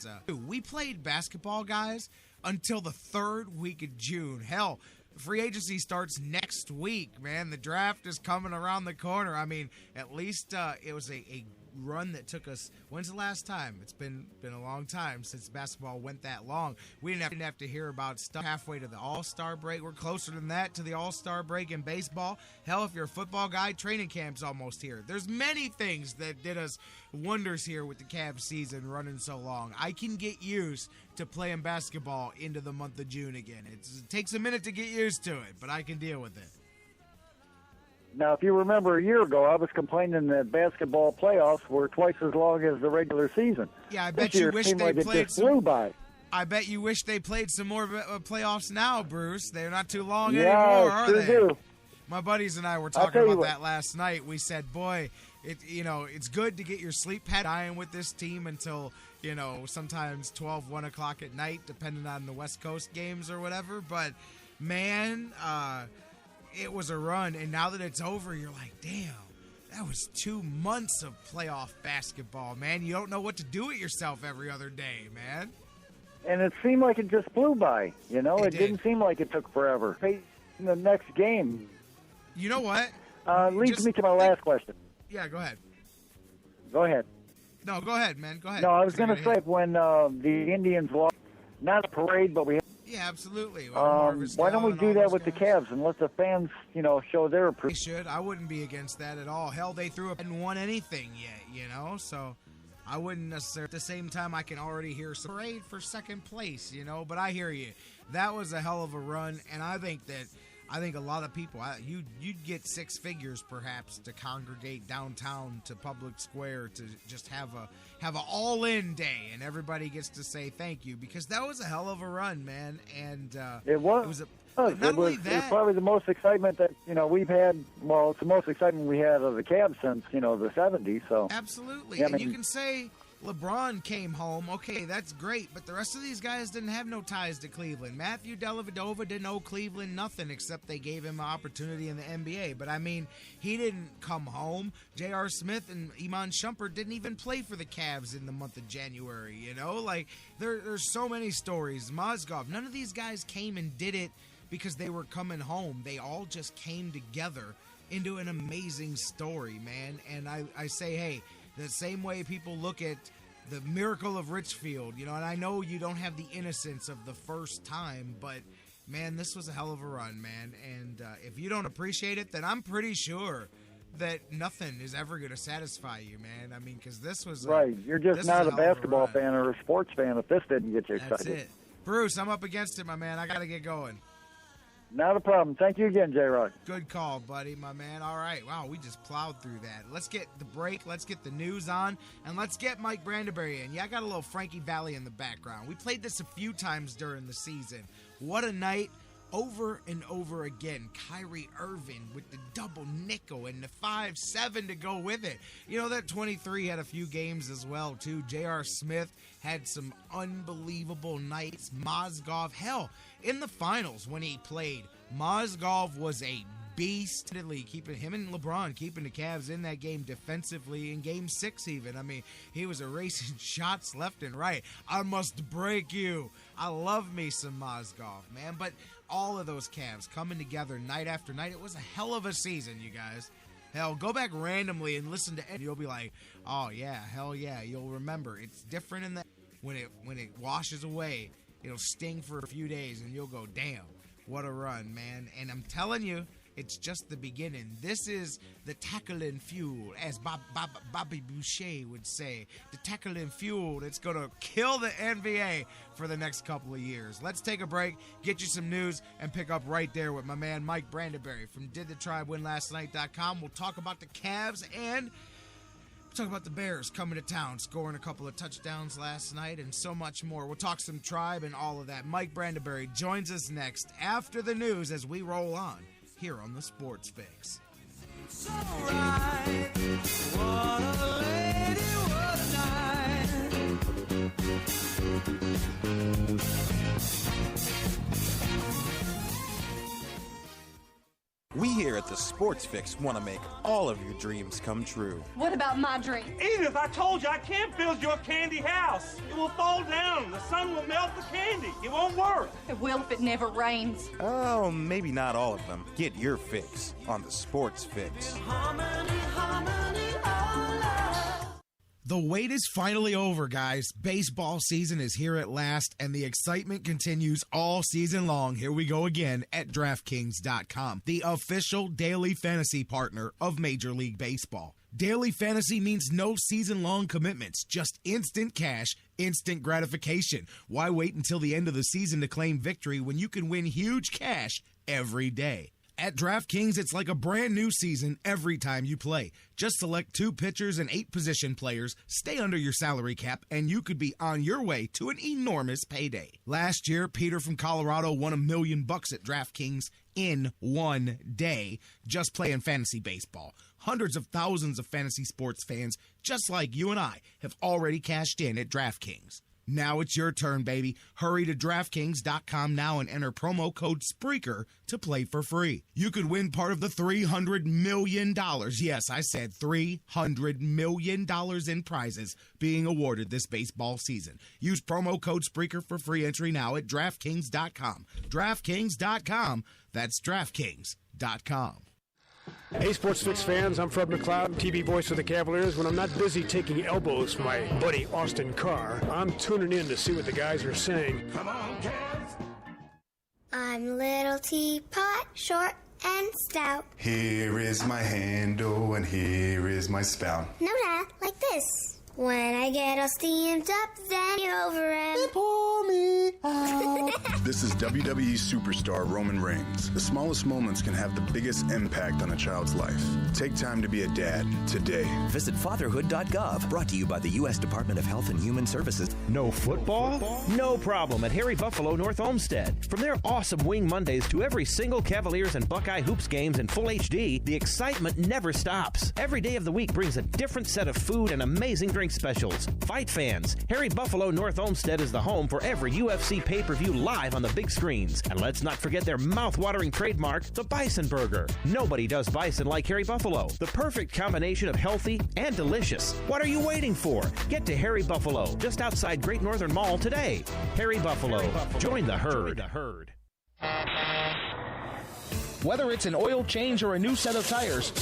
we played basketball, guys, until the third week of June. Hell, free agency starts next week, man. The draft is coming around the corner. I mean, at least it was a run that took us. When's the last time? It's been a long time since basketball went that long. We didn't have to hear about stuff halfway to the All-Star break. We're closer than that to the All-Star break in baseball. Hell, if you're a football guy, training camp's almost here. There's many things that did us wonders here with the Cavs season running so long. I can get used to playing basketball into the month of June again. It takes a minute to get used to it, but I can deal with it. Now, if you remember a year ago, I was complaining that basketball playoffs were twice as long as the regular season. Yeah, I This bet you year wish seemed they like it played just flew by. I bet you wish they played some more playoffs now, Bruce. They're not too long Yeah, anymore, are sure they? do. My buddies and I were I'll talking tell you about what. that last night. We said, boy, it's good to get your sleep pad dying with this team until, sometimes 12, 1 o'clock at night, depending on the West Coast games or whatever. But, man, it was a run. And now that it's over, you're like, damn, that was 2 months of playoff basketball, man. You don't know what to do with yourself every other day, man. And it seemed like it just flew by. It did. didn't seem like it took forever. In the next game. You know what? Leads me to my last question. Yeah, go ahead. Go ahead. No, go ahead, man. Go ahead. No, I was 'Cause going to say when the Indians lost, not a parade, but we. Yeah, absolutely. Well, Why don't we do that with the Cavs and let the fans, show their They appreciation? should. I wouldn't be against that at all. Hell, they threw up and won anything yet, so I wouldn't necessarily. At the same time, I can already hear some parade for second place, but I hear you. That was a hell of a run, and I think a lot of people, you'd get six figures perhaps to congregate downtown to Public Square to just have a all-in day, and everybody gets to say thank you, because that was a hell of a run, man. And It was. It was It was probably the most excitement that we've had. Well, it's the most excitement we had of the Cavs since the '70s. So absolutely, yeah, and you can say LeBron came home. Okay, that's great, but the rest of these guys didn't have no ties to Cleveland. Matthew Dellavedova didn't owe Cleveland nothing except they gave him an opportunity in the NBA. But I mean, he didn't come home. J.R. Smith and Iman Shumpert didn't even play for the Cavs in the month of January. Like there's so many stories. Mozgov, none of these guys came and did it because they were coming home. They all just came together into an amazing story, man. And I say, hey, the same way people look at the miracle of Richfield, and I know you don't have the innocence of the first time, but man, this was a hell of a run, man. And if you don't appreciate it, then I'm pretty sure that nothing is ever going to satisfy you, man. I mean, because this was right. You're just not a basketball fan or a sports fan if this didn't get you excited. That's it. Bruce, I'm up against it, my man. I got to get going. Not a problem. Thank you again, J-Rocc. Good call, buddy, my man. All right. Wow, we just plowed through that. Let's get the break. Let's get the news on. And let's get Mike Brandenberry in. Yeah, I got a little Frankie Valli in the background. We played this a few times during the season. What a night. Over and over again. Kyrie Irving with the double nickel and the 5-7 to go with it. That 23 had a few games as well, too. J.R. Smith had some unbelievable nights. Mozgov, hell, in the finals when he played, Mozgov was a beast. Keeping him and LeBron keeping the Cavs in that game defensively in Game 6 even. I mean, he was erasing shots left and right. I must break you. I love me some Mozgov, man. But all of those Cavs coming together night after night. It was a hell of a season, you guys. Hell, go back randomly and listen to it. You'll be like, oh yeah, hell yeah. You'll remember. It's different in that when it washes away. It'll sting for a few days, and you'll go, damn, what a run, man. And I'm telling you, it's just the beginning. This is the tackling fuel, as Bobby Boucher would say. The tackling fuel that's going to kill the NBA for the next couple of years. Let's take a break, get you some news, and pick up right there with my man Mike Brandenberry from DidTheTribeWinLastNight.com. We'll talk about the Cavs and talk about the Bears coming to town, scoring a couple of touchdowns last night, and so much more. We'll talk some Tribe and all of that. Mike Brandenberry joins us next after the news as we roll on here on the Sports Fix. It's all right. What a lady, what a night. We here at the Sports Fix want to make all of your dreams come true. What about my dream? Edith, I told you I can't build your candy house. It will fall down. The sun will melt the candy. It won't work. It will if it never rains. Oh, maybe not all of them. Get your fix on the Sports Fix. Harmony, harmony, all love. The wait is finally over, guys. Baseball season is here at last, and the excitement continues all season long. Here we go again at DraftKings.com, the official daily fantasy partner of Major League Baseball. Daily fantasy means no season-long commitments, just instant cash, instant gratification. Why wait until the end of the season to claim victory when you can win huge cash every day? At DraftKings, it's like a brand new season every time you play. Just select 2 pitchers and 8 position players, stay under your salary cap, and you could be on your way to an enormous payday. Last year, Peter from Colorado won $1 million at DraftKings in one day just playing fantasy baseball. Hundreds of thousands of fantasy sports fans, just like you and I, have already cashed in at DraftKings. Now it's your turn, baby. Hurry to DraftKings.com now and enter promo code SPREAKER to play for free. You could win part of the $300 million. Yes, I said $300 million in prizes being awarded this baseball season. Use promo code SPREAKER for free entry now at DraftKings.com. DraftKings.com. That's DraftKings.com. Hey, Sports Fix fans, I'm Fred McLeod, TV voice for the Cavaliers. When I'm not busy taking elbows from my buddy Austin Carr, I'm tuning in to see what the guys are saying. Come on, Cavs. I'm Little Teapot, short and stout. Here is my handle and here is my spout. No, Dad, like this. When I get all steamed up, then you're over and pour me out. This is WWE superstar Roman Reigns. The smallest moments can have the biggest impact on a child's life. Take time to be a dad today. Visit fatherhood.gov. Brought to you by the U.S. Department of Health and Human Services. No football? No problem at Harry Buffalo North Olmsted. From their awesome Wing Mondays to every single Cavaliers and Buckeye Hoops games in full HD, the excitement never stops. Every day of the week brings a different set of food and amazing drink specials. Fight fans, Harry Buffalo North Olmsted is the home for every UFC pay-per-view live on the big screens. And let's not forget their mouth-watering trademark, the Bison Burger. Nobody does bison like Harry Buffalo. The perfect combination of healthy and delicious. What are you waiting for? Get to Harry Buffalo, just outside Great Northern Mall today. Harry Buffalo. Join the herd. Whether it's an oil change or a new set of tires,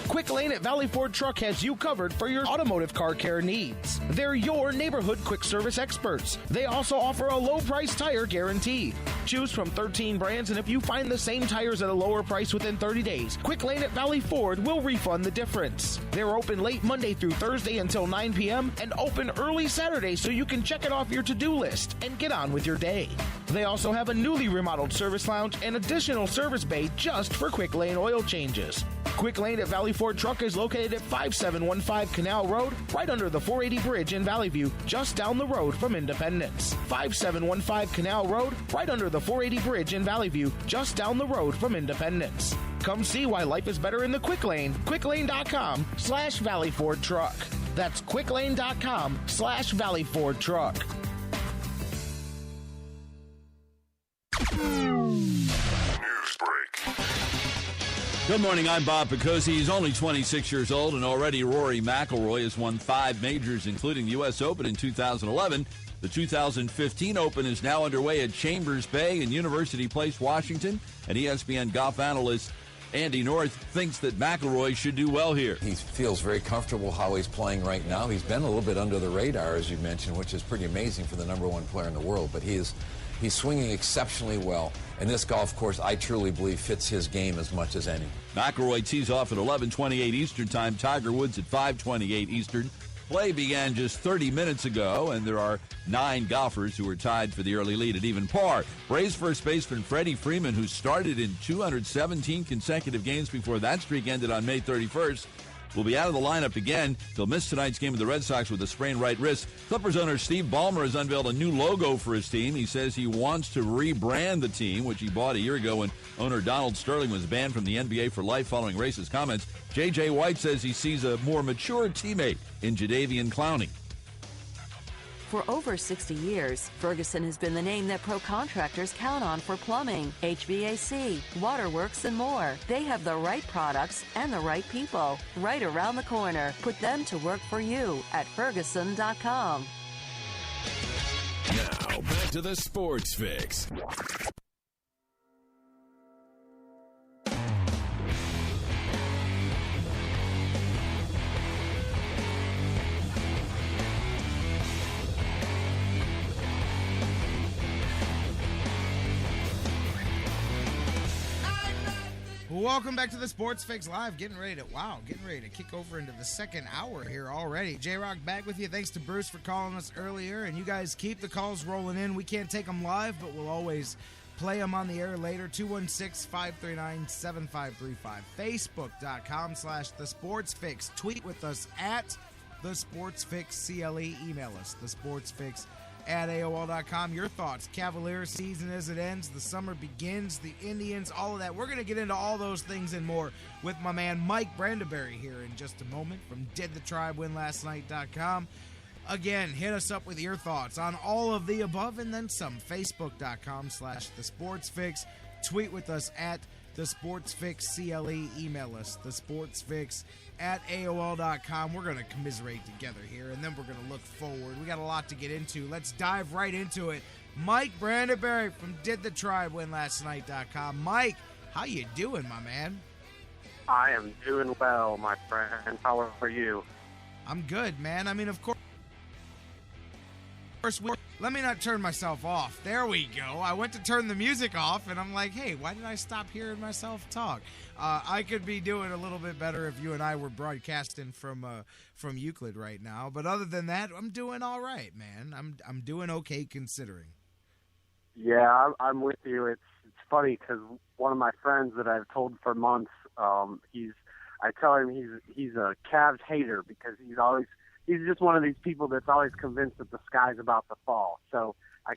Quick Lane at Valley Ford Truck has you covered for your automotive car care needs. They're your neighborhood quick service experts. They also offer a low price tire guarantee. Choose from 13 brands, and if you find the same tires at a lower price within 30 days, Quick Lane at Valley Ford will refund the difference. They're open late Monday through Thursday until 9 p.m. and open early Saturday so you can check it off your to-do list and get on with your day. They also have a newly remodeled service lounge and additional service bay just for Quick Lane oil changes. Quick Lane at Valley Ford Truck is located at 5715 Canal Road, right under the 480 Bridge in Valley View, just down the road from Independence. 5715 Canal Road, right under the 480 Bridge in Valley View, just down the road from Independence. Come see why life is better in the Quick Lane. QuickLane.com/Valley Ford Truck. That's QuickLane.com/Valley Ford Truck. News break. Good morning, I'm Bob Picosi. He's only 26 years old, and already Rory McIlroy has won 5 majors, including the U.S. Open in 2011. The 2015 Open is now underway at Chambers Bay in University Place, Washington, and ESPN golf analyst Andy North thinks that McIlroy should do well here. He feels very comfortable how he's playing right now. He's been a little bit under the radar, as you mentioned, which is pretty amazing for the number one player in the world, but he's swinging exceptionally well. And this golf course, I truly believe, fits his game as much as any. McIlroy tees off at 11:28 Eastern Time. Tiger Woods at 5:28 Eastern. Play began just 30 minutes ago, and there are 9 golfers who are tied for the early lead at even par. Braves first baseman Freddie Freeman, who started in 217 consecutive games before that streak ended on May 31st, will be out of the lineup again. He'll miss tonight's game with the Red Sox with a sprained right wrist. Clippers owner Steve Ballmer has unveiled a new logo for his team. He says he wants to rebrand the team, which he bought a year ago when owner Donald Sterling was banned from the NBA for life following racist comments. J.J. White says he sees a more mature teammate in Jadeveon Clowney. For over 60 years, Ferguson has been the name that pro contractors count on for plumbing, HVAC, waterworks, and more. They have the right products and the right people right around the corner. Put them to work for you at Ferguson.com. Now, back to the Sports Fix. Welcome back to the Sports Fix Live. Getting ready to kick over into the second hour here already. J-Rocc back with you. Thanks to Bruce for calling us earlier. And you guys keep the calls rolling in. We can't take them live, but we'll always play them on the air later. 216-539-7535. Facebook.com/The Sports Fix. Tweet with us at The Sports Fix CLE. Email us, The Sports Fix at AOL.com. Your thoughts. Cavaliers season as it ends. The summer begins. The Indians, all of that. We're going to get into all those things and more with my man Mike Brandeberry here in just a moment from DidTheTribeWinLastNight.com. Again, hit us up with your thoughts on all of the above and then some. Facebook.com/The Sports Fix. Tweet with us at The Sports Fix CLE. Email us, The Sports Fix at AOL.com. We're going to commiserate together here, and then we're going to look forward. We got a lot to get into. Let's dive right into it. Mike Brandeberry from DidTheTribeWinLastNight.com. Mike, how you doing, my man? I am doing well, my friend. How are you? I'm good, man. I mean, of course, let me not turn myself off. There we go. I went to turn the music off, and I'm like, hey, why did I stop hearing myself talk? I could be doing a little bit better if you and I were broadcasting from Euclid right now. But other than that, I'm doing all right, man. I'm doing okay considering. Yeah, I'm with you. It's funny because one of my friends that I've told for months, I tell him he's a Cavs hater because he's just one of these people that's always convinced that the sky's about to fall. So I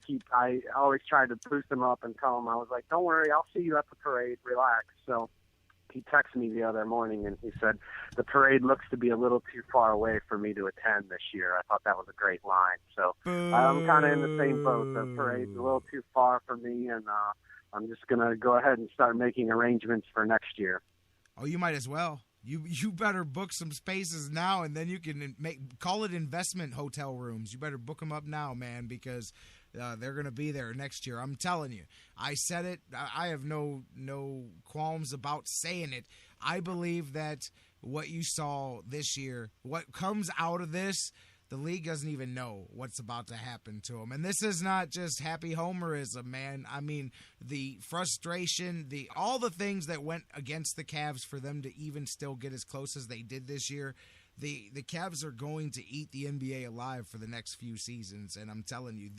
always try to boost him up and tell him, I was like, don't worry, I'll see you at the parade, relax. So he texted me the other morning and he said, the parade looks to be a little too far away for me to attend this year. I thought that was a great line. So I'm kind of in the same boat. The parade's a little too far for me, and I'm just going to go ahead and start making arrangements for next year. Oh, you might as well. You better book some spaces now, and then you can call it investment hotel rooms. You better book them up now, man, because they're going to be there next year. I'm telling you. I said it. I have no qualms about saying it. I believe that what you saw this year, what comes out of this, the league doesn't even know what's about to happen to them. And this is not just happy homerism, man. I mean, the frustration, all the things that went against the Cavs for them to even still get as close as they did this year, the Cavs are going to eat the NBA alive for the next few seasons. And I'm telling you,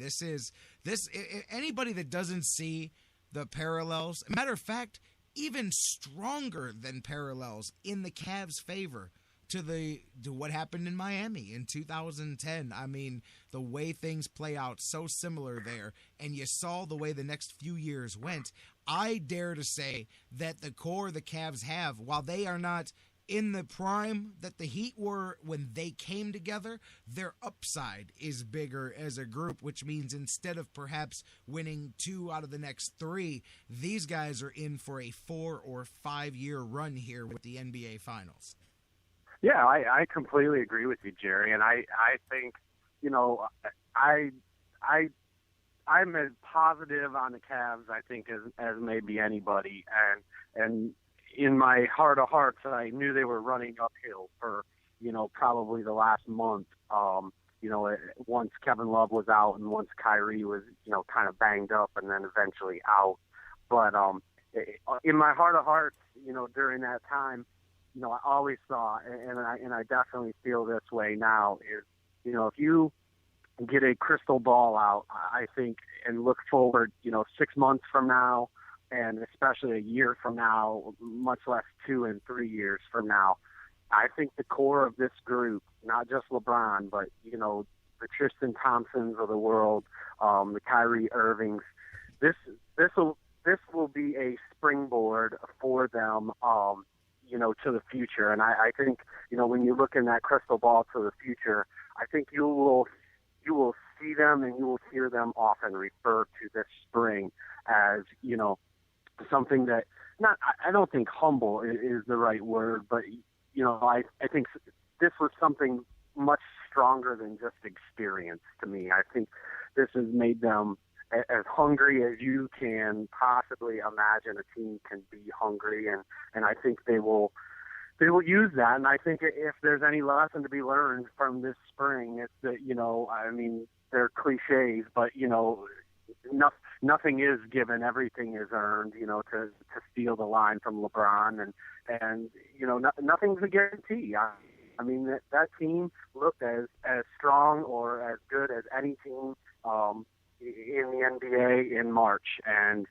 anybody that doesn't see the parallels, matter of fact, even stronger than parallels in the Cavs' favor to what happened in Miami in 2010. I mean, the way things play out, so similar there, and you saw the way the next few years went. I dare to say that the core the Cavs have, while they are not in the prime that the Heat were when they came together, their upside is bigger as a group, which means instead of perhaps winning 2 out of the next 3, these guys are in for a 4 or 5 year run here with the NBA Finals. Yeah, I completely agree with you, Jerry, and I think, I'm as positive on the Cavs, I think, as maybe anybody, and in my heart of hearts, I knew they were running uphill for, probably the last month. Once Kevin Love was out and once Kyrie was, kind of banged up and then eventually out. But in my heart of hearts, during that time, I always saw, and I definitely feel this way now, is, if you get a crystal ball out, I think, and look forward, 6 months from now, and especially a year from now, much less 2 and 3 years from now, I think the core of this group, not just LeBron, but, the Tristan Thompsons of the world, the Kyrie Irvings, this will be a springboard for them, to the future. And I think, when you look in that crystal ball to the future, I think you will see them and you will hear them often refer to this spring as, something that I don't think humble is the right word, but, I think this was something much stronger than just experience to me. I think this has made them as hungry as you can possibly imagine a team can be hungry, and I think they will use that. And I think if there's any lesson to be learned from this spring, it's that, they're cliches, but, nothing is given, everything is earned, to steal the line from LeBron, and nothing's a guarantee. I mean, that team looked as strong or as good as any team in the NBA in March, and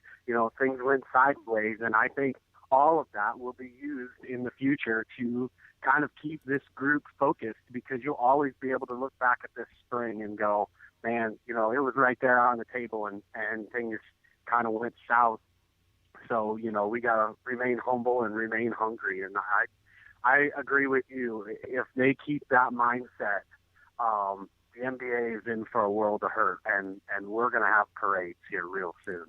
things went sideways, and I think all of that will be used in the future to kind of keep this group focused, because you'll always be able to look back at this spring and go, man, it was right there on the table, and things kind of went south. So, we got to remain humble and remain hungry, and I agree with you. If they keep that mindset, the NBA is in for a world of hurt, and we're going to have parades here real soon.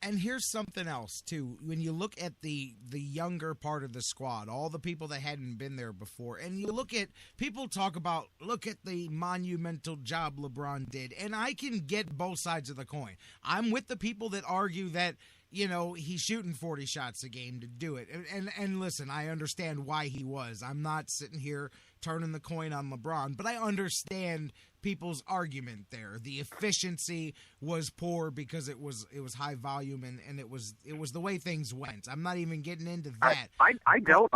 And here's something else, too. When you look at the younger part of the squad, all the people that hadn't been there before, and you look at, people talk about, look at the monumental job LeBron did, and I can get both sides of the coin. I'm with the people that argue that, he's shooting 40 shots a game to do it. And listen, I understand why he was. I'm not sitting here turning the coin on LeBron, but I understand people's argument there. The efficiency was poor because it was high volume and it was the way things went. I'm not even getting into that. I don't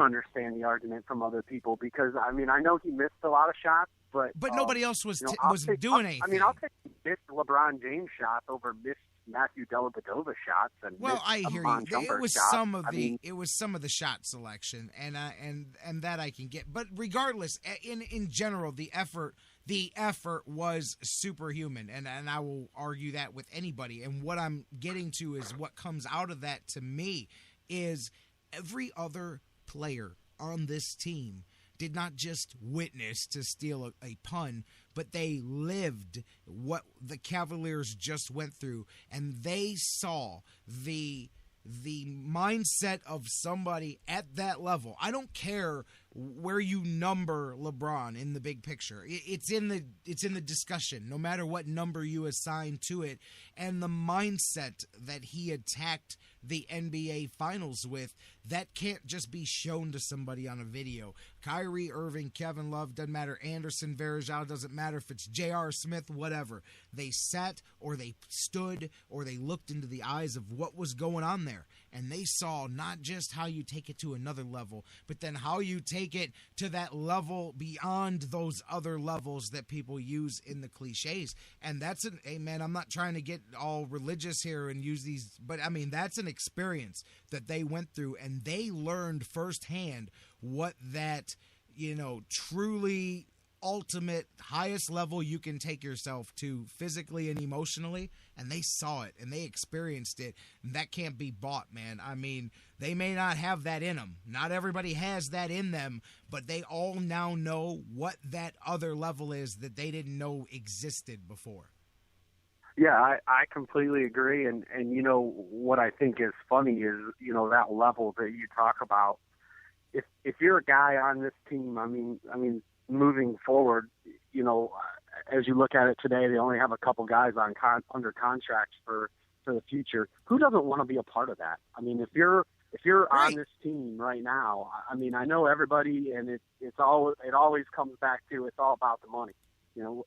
understand the argument from other people, because I know he missed a lot of shots, but nobody else was doing anything. I'll take missed LeBron James shots over missed Matthew Dellavedova shots, and I hear you. It was shots. It was some of the shot selection, and that I can get. But regardless, in general, the effort was superhuman, and I will argue that with anybody. And what I'm getting to is what comes out of that to me is every other player on this team did not just witness, to steal a pun, but they lived what the Cavaliers just went through, and they saw the mindset of somebody at that level. I don't care where you number LeBron in the big picture. It's in the discussion, no matter what number you assign to it, and the mindset that he attacked the NBA Finals with, that can't just be shown to somebody on a video. Kyrie Irving, Kevin Love, doesn't matter. Anderson, Varejao, doesn't matter if it's J.R. Smith, whatever. They sat or they stood or they looked into the eyes of what was going on there, and they saw not just how you take it to another level, but then how you take it to that level beyond those other levels that people use in the cliches. And that's hey man, I'm not trying to get all religious here and use these, but I mean, that's an experience that they went through, and they learned firsthand what that, truly ultimate highest level you can take yourself to physically and emotionally, and they saw it and they experienced it, and that can't be bought, man. I mean, they may not have that in them. Not everybody has that in them, but they all now know what that other level is that they didn't know existed before. Yeah, I completely agree, and what I think is funny is, that level that you talk about. If you're a guy on this team, I mean, moving forward, as you look at it today, they only have a couple guys under contracts for the future. Who doesn't want to be a part of that? I mean, if you're if you're on this team right now, I mean, I know everybody, and it always comes back to it's all about the money.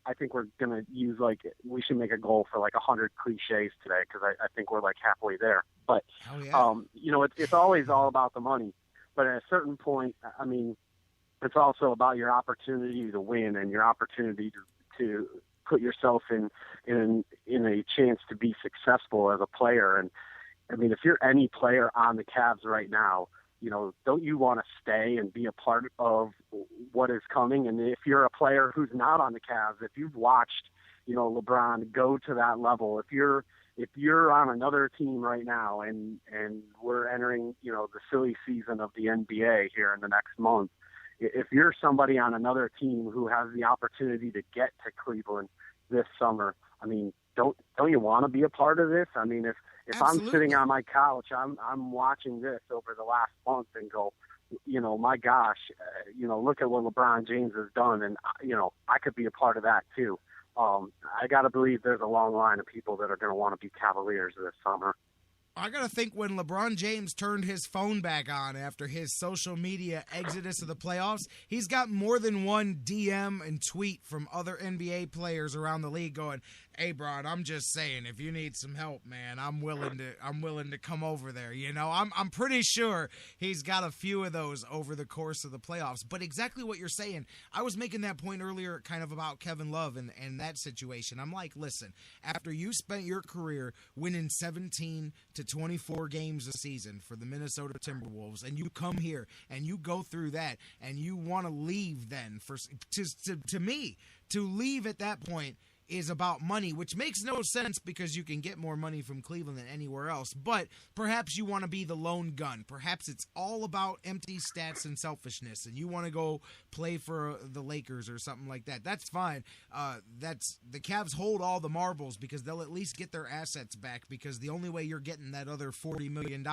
I think we're gonna use we should make a goal for 100 cliches today because I think we're halfway there. But it's always all about the money. But at a certain point, I mean, it's also about your opportunity to win and your opportunity to put yourself in a chance to be successful as a player. And I mean, if you're any player on the Cavs right now, don't you want to stay and be a part of what is coming? And if you're a player who's not on the Cavs, if you've watched, LeBron go to that level, if you're on another team right now and we're entering, the silly season of the NBA here in the next month, if you're somebody on another team who has the opportunity to get to Cleveland this summer, I mean, don't you want to be a part of this? I mean, if I'm sitting on my couch, I'm watching this over the last month and go, my gosh, look at what LeBron James has done, and I could be a part of that too. I got to believe there's a long line of people that are going to want to be Cavaliers this summer. I got to think when LeBron James turned his phone back on after his social media exodus of the playoffs, he's got more than one DM and tweet from other NBA players around the league going, "Hey, Bron, I'm just saying, if you need some help, man, I'm willing to come over there." I'm pretty sure he's got a few of those over the course of the playoffs. But exactly what you're saying, I was making that point earlier kind of about Kevin Love and that situation. I'm like, listen, after you spent your career winning 17 to 24 games a season for the Minnesota Timberwolves, and you come here and you go through that and you want to leave then, to me, to leave at that point is about money, which makes no sense because you can get more money from Cleveland than anywhere else. But perhaps you want to be the lone gun. Perhaps it's all about empty stats and selfishness, and you want to go play for the Lakers or something like that. That's fine. That's the Cavs hold all the marbles because they'll at least get their assets back, because the only way you're getting that other $40 million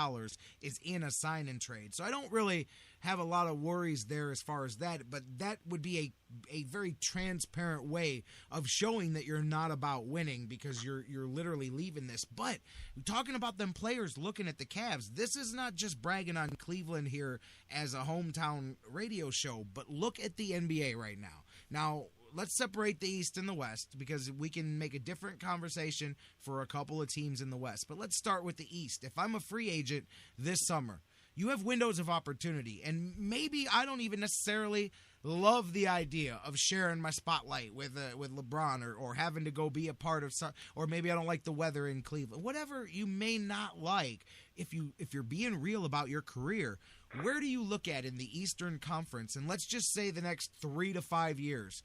is in a sign and trade. So I don't really have a lot of worries there as far as that, but that would be a very transparent way of showing that you're not about winning, because you're literally leaving this. But talking about them players looking at the Cavs, this is not just bragging on Cleveland here as a hometown radio show, but look at the NBA right now. Now, let's separate the East and the West, because we can make a different conversation for a couple of teams in the West. But let's start with the East. If I'm a free agent this summer, you have windows of opportunity, and maybe I don't even necessarily love the idea of sharing my spotlight with LeBron or having to go be a part of some, or maybe I don't like the weather in Cleveland. Whatever you may not like, if you're being real about your career, where do you look at in the Eastern Conference? And let's just say the next 3 to 5 years,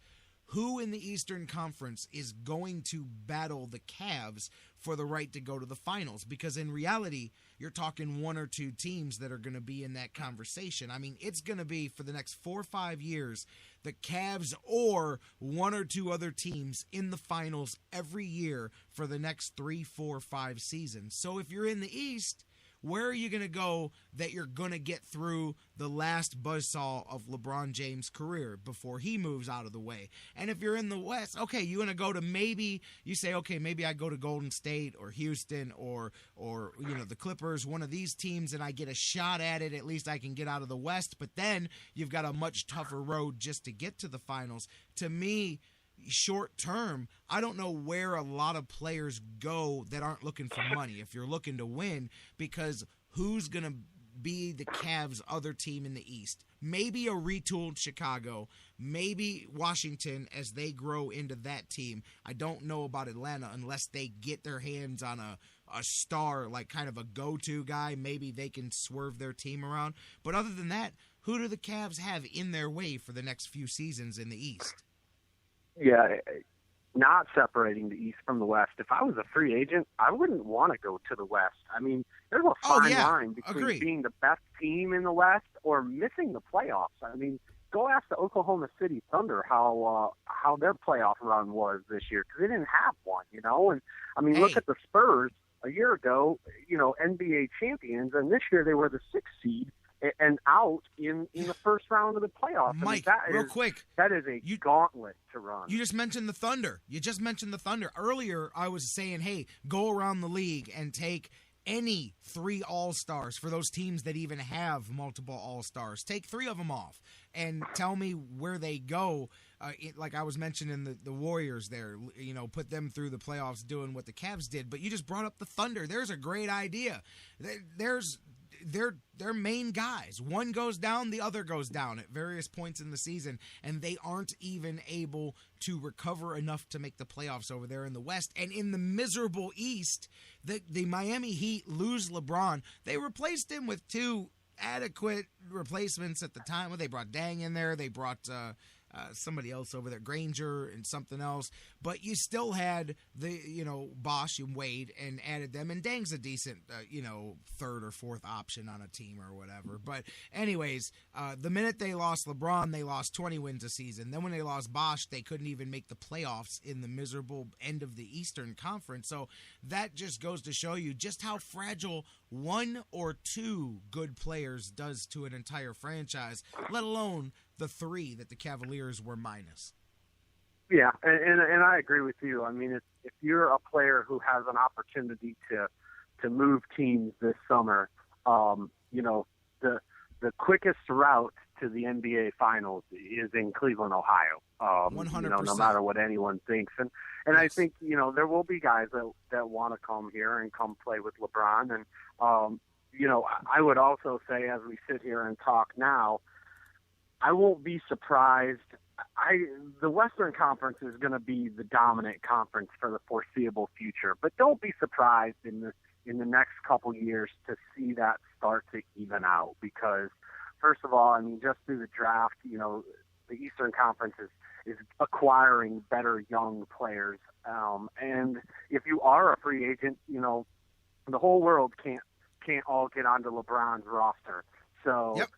who in the Eastern Conference is going to battle the Cavs for the right to go to the finals? Because in reality, you're talking 1 or 2 teams that are going to be in that conversation. I mean, it's going to be for the next 4 or 5 years, the Cavs or 1 or 2 other teams in the finals every year for the next 3, 4, 5 seasons. So if you're in the East, where are you going to go that you're going to get through the last buzzsaw of LeBron James' career before he moves out of the way? And if you're in the West, okay, you're going to go to maybe I go to Golden State or Houston or the Clippers, one of these teams, and I get a shot at it. At least I can get out of the West. But then you've got a much tougher road just to get to the finals. To me, short term, I don't know where a lot of players go that aren't looking for money if you're looking to win, because who's going to be the Cavs' other team in the East? Maybe a retooled Chicago, maybe Washington as they grow into that team. I don't know about Atlanta unless they get their hands on a star, like kind of a go-to guy. Maybe they can swerve their team around. But other than that, who do the Cavs have in their way for the next few seasons in the East? Yeah, not separating the East from the West. If I was a free agent, I wouldn't want to go to the West. I mean, there's a fine line between being the best team in the West or missing the playoffs. I mean, go ask the Oklahoma City Thunder how their playoff run was this year, because they didn't have one, And I mean, look at the Spurs a year ago, NBA champions, and this year they were the 6th seed and out in the first round of the playoffs. Mike, real quick. That is a gauntlet to run. You just mentioned the Thunder. Earlier, I was saying, hey, go around the league and take any 3 All-Stars for those teams that even have multiple All-Stars. Take 3 of them off and tell me where they go. Like I was mentioning the Warriors there, put them through the playoffs doing what the Cavs did. But you just brought up the Thunder. There's a great idea. There's their main guys. One goes down, the other goes down at various points in the season, and they aren't even able to recover enough to make the playoffs over there in the West. And in the miserable East, the Miami Heat lose LeBron. They replaced him with 2 adequate replacements at the time. Well, they brought Dang in there. They brought somebody else over there, Granger and something else. But you still had Bosh and Wade and added them. And Dang's a decent, 3rd or 4th option on a team or whatever. But anyways, the minute they lost LeBron, they lost 20 wins a season. Then when they lost Bosh, they couldn't even make the playoffs in the miserable end of the Eastern Conference. So that just goes to show you just how fragile 1 or 2 good players does to an entire franchise, let alone the 3 that the Cavaliers were minus. Yeah, and I agree with you. I mean, if you're a player who has an opportunity to move teams this summer, the quickest route to the NBA Finals is in Cleveland, Ohio. 100%. No matter what anyone thinks, and yes. I think there will be guys that want to come here and come play with LeBron, and I would also say, as we sit here and talk now, I won't be surprised. The Western Conference is going to be the dominant conference for the foreseeable future, but don't be surprised in the next couple years to see that start to even out, because first of all, I mean, just through the draft, the Eastern Conference is acquiring better young players, and if you are a free agent, the whole world can't all get onto LeBron's roster. So. Yep.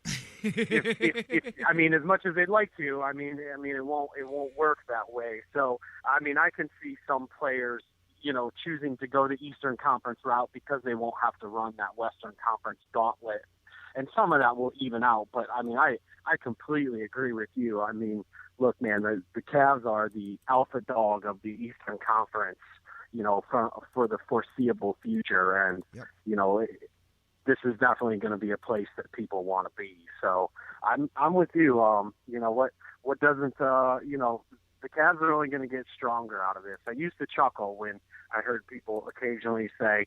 if I mean, as much as they'd like to, I mean, it won't work that way. So, I mean, I can see some players, choosing to go the Eastern Conference route because they won't have to run that Western Conference gauntlet, and some of that will even out. But I mean, I completely agree with you. I mean, look, man, the Cavs are the alpha dog of the Eastern Conference, for the foreseeable future, and yep. This is definitely going to be a place that people want to be. So I'm with you. What doesn't the Cavs are only going to get stronger out of this. I used to chuckle when I heard people occasionally say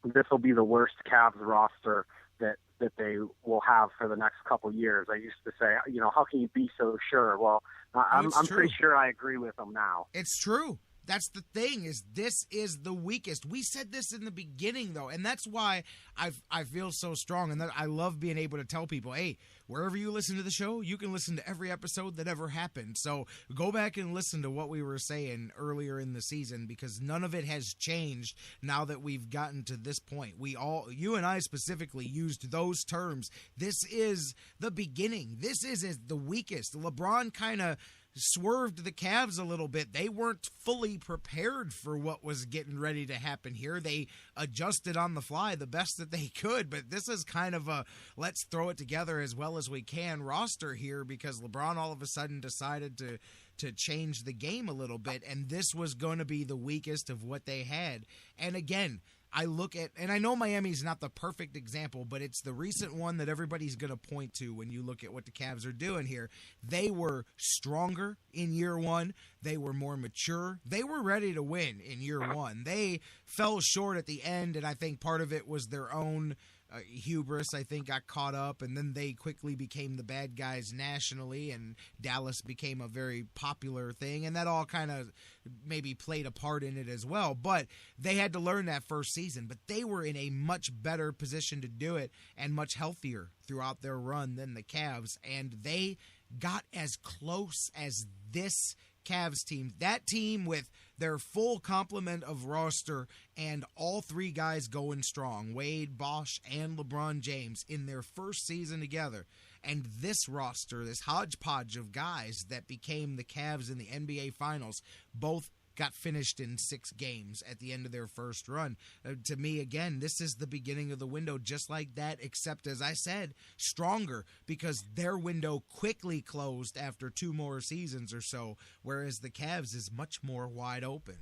this will be the worst Cavs roster that they will have for the next couple years. I used to say, how can you be so sure? Well, I'm pretty sure I agree with them now. It's true. That's the thing, is this is the weakest. We said this in the beginning, though, and that's why I feel so strong, and that I love being able to tell people, hey, wherever you listen to the show, you can listen to every episode that ever happened. So go back and listen to what we were saying earlier in the season, because none of it has changed now that we've gotten to this point. You and I specifically, used those terms. This is the beginning. This is the weakest. LeBron kind of swerved the Cavs a little bit. They weren't fully prepared for what was getting ready to happen here. They adjusted on the fly the best that they could, but this is kind of a let's throw it together as well as we can roster here, because LeBron all of a sudden decided to change the game a little bit, and this was going to be the weakest of what they had. And again, I look at, and I know Miami's not the perfect example, but it's the recent one that everybody's going to point to when you look at what the Cavs are doing here. They were stronger in year one. They were more mature. They were ready to win in year one. They fell short at the end, and I think part of it was their own hubris, I think, got caught up, and then they quickly became the bad guys nationally, and Dallas became a very popular thing, and that all kind of maybe played a part in it as well. But they had to learn that first season, but they were in a much better position to do it and much healthier throughout their run than the Cavs, and they got as close as this Cavs team. That team with their full complement of roster and all 3 guys going strong, Wade, Bosh, and LeBron James, in their first season together. And this roster, this hodgepodge of guys that became the Cavs in the NBA Finals, both got finished in 6 games at the end of their first run. To me, again, this is the beginning of the window just like that, except, as I said, stronger, because their window quickly closed after 2 more seasons or so, whereas the Cavs is much more wide open.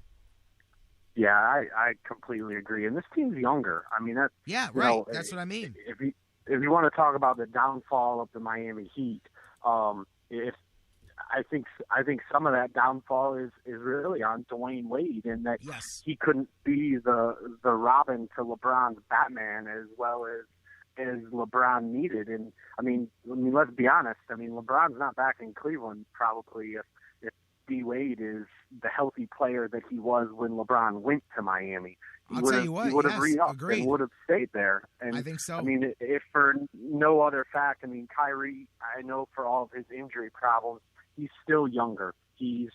Yeah, I completely agree. And this team's younger. I mean, that's That's what I mean. If you want to talk about the downfall of the Miami Heat, if I think some of that downfall is really on Dwayne Wade, in that he couldn't be the Robin to LeBron's Batman as well as LeBron needed. And I mean, let's be honest. I mean, LeBron's not back in Cleveland probably if D Wade is the healthy player that he was when LeBron went to Miami. He would have re-upped and would have stayed there. And I think so. I mean, if for no other fact, I mean, Kyrie, I know for all of his injury problems, he's still younger. He's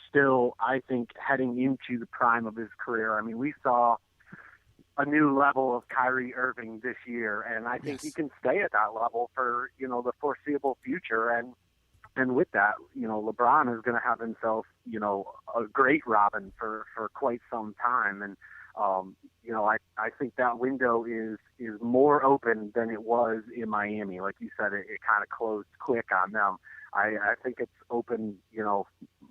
still, I think, heading into the prime of his career. I mean, we saw a new level of Kyrie Irving this year, and I think he can stay at that level for, the foreseeable future. And with that, LeBron is going to have himself, a great Robin for quite some time. And, I think that window is more open than it was in Miami. Like you said, it kind of closed quick on them. I think it's open,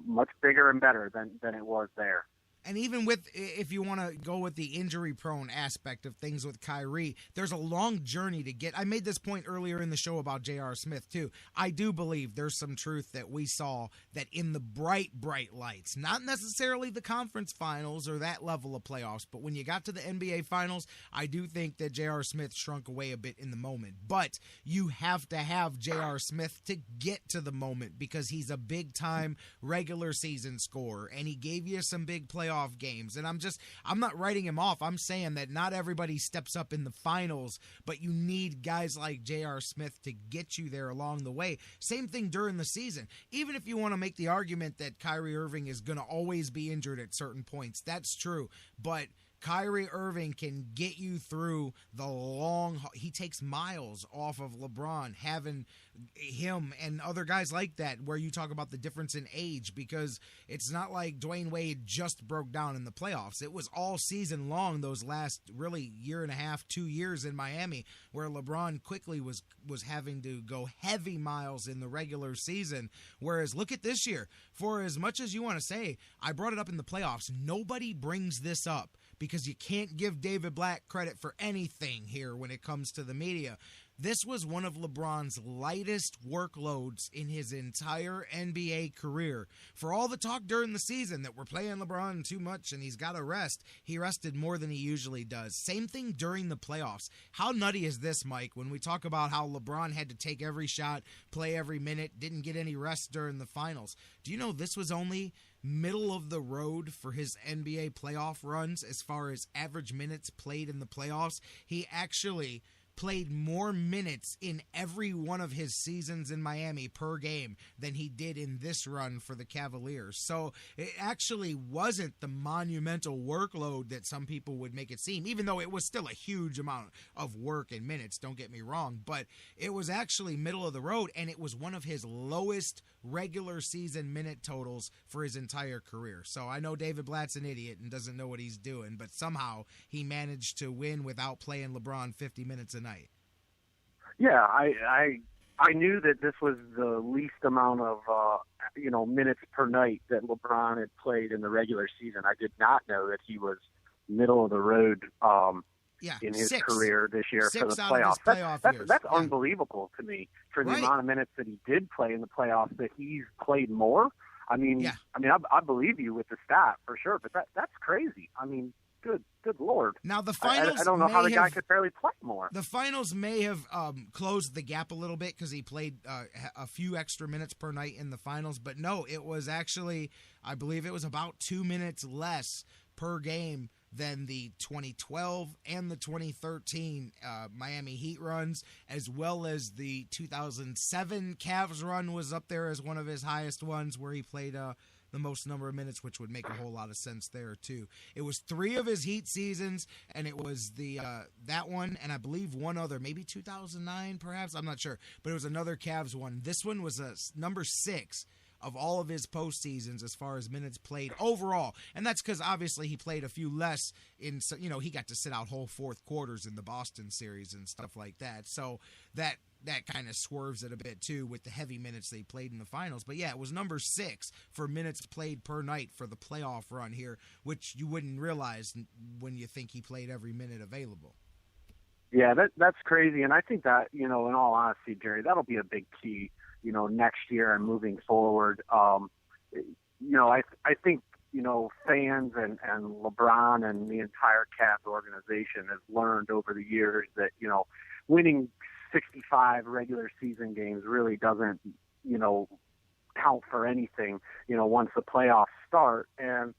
much bigger and better than it was there. And even if you want to go with the injury-prone aspect of things with Kyrie, there's a long journey to get. I made this point earlier in the show about J.R. Smith, too. I do believe there's some truth that we saw that in the bright lights, not necessarily the conference finals or that level of playoffs, but when you got to the NBA finals, I do think that J.R. Smith shrunk away a bit in the moment. But you have to have J.R. Smith to get to the moment because he's a big-time regular season scorer, and he gave you some big playoff games. And I'm not writing him off. I'm saying that not everybody steps up in the finals, but you need guys like J.R. Smith to get you there along the way. Same thing during the season. Even if you want to make the argument that Kyrie Irving is going to always be injured at certain points, that's true. But Kyrie Irving can get you through the long – he takes miles off of LeBron, having him and other guys like that, where you talk about the difference in age, because it's not like Dwayne Wade just broke down in the playoffs. It was all season long, those last really year and a half, 2 years in Miami, where LeBron quickly was having to go heavy miles in the regular season. Whereas look at this year. For as much as you want to say, I brought it up in the playoffs, nobody brings this up, because you can't give David Blatt credit for anything here when it comes to the media. This was one of LeBron's lightest workloads in his entire NBA career. For all the talk during the season that we're playing LeBron too much and he's got to rest, he rested more than he usually does. Same thing during the playoffs. How nutty is this, Mike, when we talk about how LeBron had to take every shot, play every minute, didn't get any rest during the finals? Do you know this was only middle of the road for his NBA playoff runs as far as average minutes played in the playoffs? He actually played more minutes in every one of his seasons in Miami per game than he did in this run for the Cavaliers. So it actually wasn't the monumental workload that some people would make it seem, even though it was still a huge amount of work and minutes, don't get me wrong, but it was actually middle of the road, and it was one of his lowest regular season minute totals for his entire career. So I know David Blatt's an idiot and doesn't know what he's doing, but somehow he managed to win without playing LeBron 50 minutes a night. Yeah, I knew that this was the least amount of minutes per night that LeBron had played in the regular season. I did not know that he was middle of the road in his career this year for the playoffs. That's unbelievable to me for the amount of minutes that he did play in the playoffs, that he's played more. I believe you with the stat for sure, but that's crazy. I mean, good Lord. Now the finals, I don't know how the guy could barely play more. The finals may have closed the gap a little bit because he played a few extra minutes per night in the finals, but no, it was actually, I believe it was about 2 minutes less per game than the 2012 and the 2013 Miami Heat runs, as well as the 2007 Cavs run was up there as one of his highest ones, where he played the most number of minutes, which would make a whole lot of sense there too. It was 3 of his Heat seasons, and it was the that one, and I believe one other, maybe 2009 perhaps, I'm not sure, but it was another Cavs one. This one was number 6 of all of his postseasons as far as minutes played overall. And that's because obviously he played a few less in, he got to sit out whole fourth quarters in the Boston series and stuff like that. So that that kind of swerves it a bit too with the heavy minutes they played in the finals. But yeah, it was number 6 for minutes played per night for the playoff run here, which you wouldn't realize when you think he played every minute available. Yeah, that's crazy. And I think that, in all honesty, Jerry, that'll be a big key, next year and moving forward. I think, fans and LeBron and the entire Cavs organization has learned over the years that, winning 65 regular season games really doesn't, count for anything, once the playoffs start. And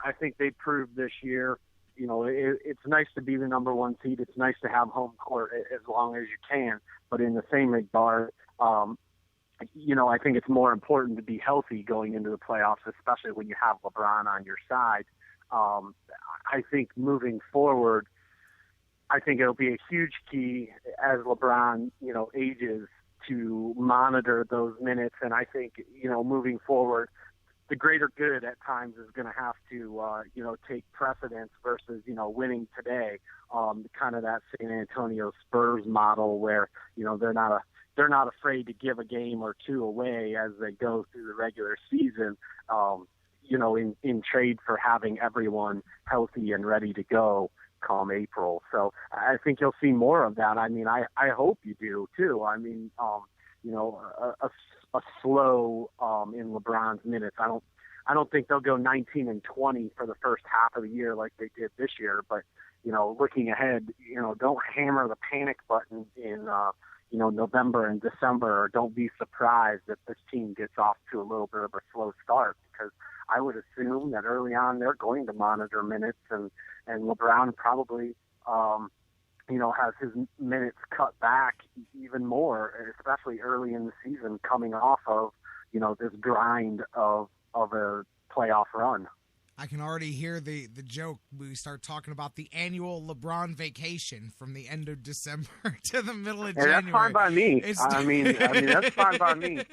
I think they proved this year, it's nice to be the number 1 seed. It's nice to have home court as long as you can. But in the same regard, I think it's more important to be healthy going into the playoffs, especially when you have LeBron on your side. I think moving forward, I think it'll be a huge key as LeBron, ages to monitor those minutes. And I think, moving forward, the greater good at times is going to have to, take precedence versus, winning today. Kind of that San Antonio Spurs model where, they're not afraid to give a game or two away as they go through the regular season, in trade for having everyone healthy and ready to go come April. So I think you'll see more of that. I mean, I hope you do too. I mean, a slow in LeBron's minutes. I don't think they'll go 19 and 20 for the first half of the year like they did this year. But looking ahead, don't hammer the panic button in November and December, or don't be surprised that this team gets off to a little bit of a slow start, because I would assume that early on they're going to monitor minutes, and LeBron probably has his minutes cut back even more, especially early in the season, coming off of this grind of a playoff run. I can already hear the joke. We start talking about the annual LeBron vacation from the end of December to the middle of January. That's fine by me. I mean, that's fine by me.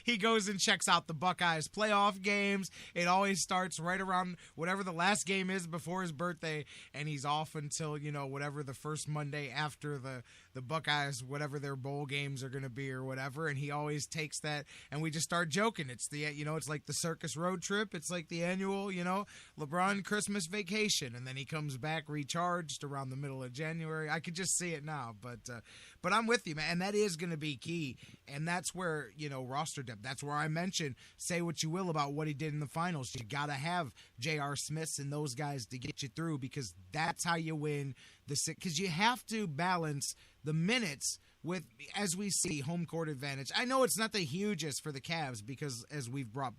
He goes and checks out the Buckeyes playoff games. It always starts right around whatever the last game is before his birthday, and he's off until, whatever the first Monday after the Buckeyes, whatever their bowl games are going to be or whatever, and he always takes that, and we just start joking. It's the, it's like the circus road trip. It's like the annual, LeBron Christmas vacation, and then he comes back recharged around the middle of January. I could just see it now, but I'm with you, man, and that is going to be key, and that's where, roster depth, that's where I mentioned, say what you will about what he did in the finals. You got to have J.R. Smiths and those guys to get you through, because that's how you win because you have to balance the minutes with, as we see, home court advantage. I know it's not the hugest for the Cavs because, as we've brought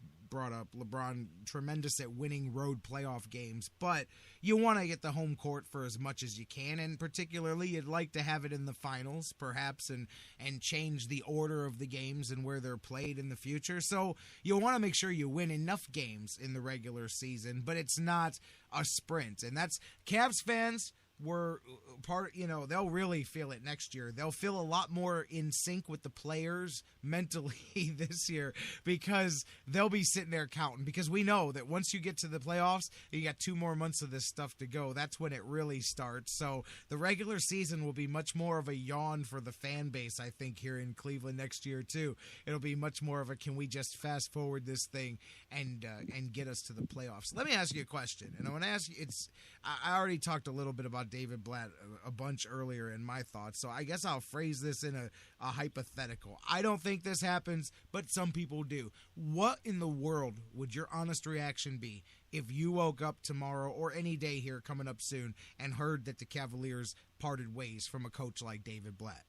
up, LeBron tremendous at winning road playoff games, but you want to get the home court for as much as you can, and particularly you'd like to have it in the finals perhaps, and change the order of the games and where they're played in the future. So you'll want to make sure you win enough games in the regular season, but it's not a sprint. And that's Cavs fans were part, they'll really feel it next year. They'll feel a lot more in sync with the players mentally this year, because they'll be sitting there counting, because we know that once you get to the playoffs, you got 2 more months of this stuff to go. That's when it really starts. So the regular season will be much more of a yawn for the fan base, I think, here in Cleveland next year too. It'll be much more of a, can we just fast forward this thing and get us to the playoffs? Let me ask you a question, and I want to ask you, I already talked a little bit about David Blatt a bunch earlier in my thoughts, so I guess I'll phrase this in a hypothetical. I don't think this happens, but some people do. What in the world would your honest reaction be if you woke up tomorrow or any day here coming up soon and heard that the Cavaliers parted ways from a coach like David Blatt?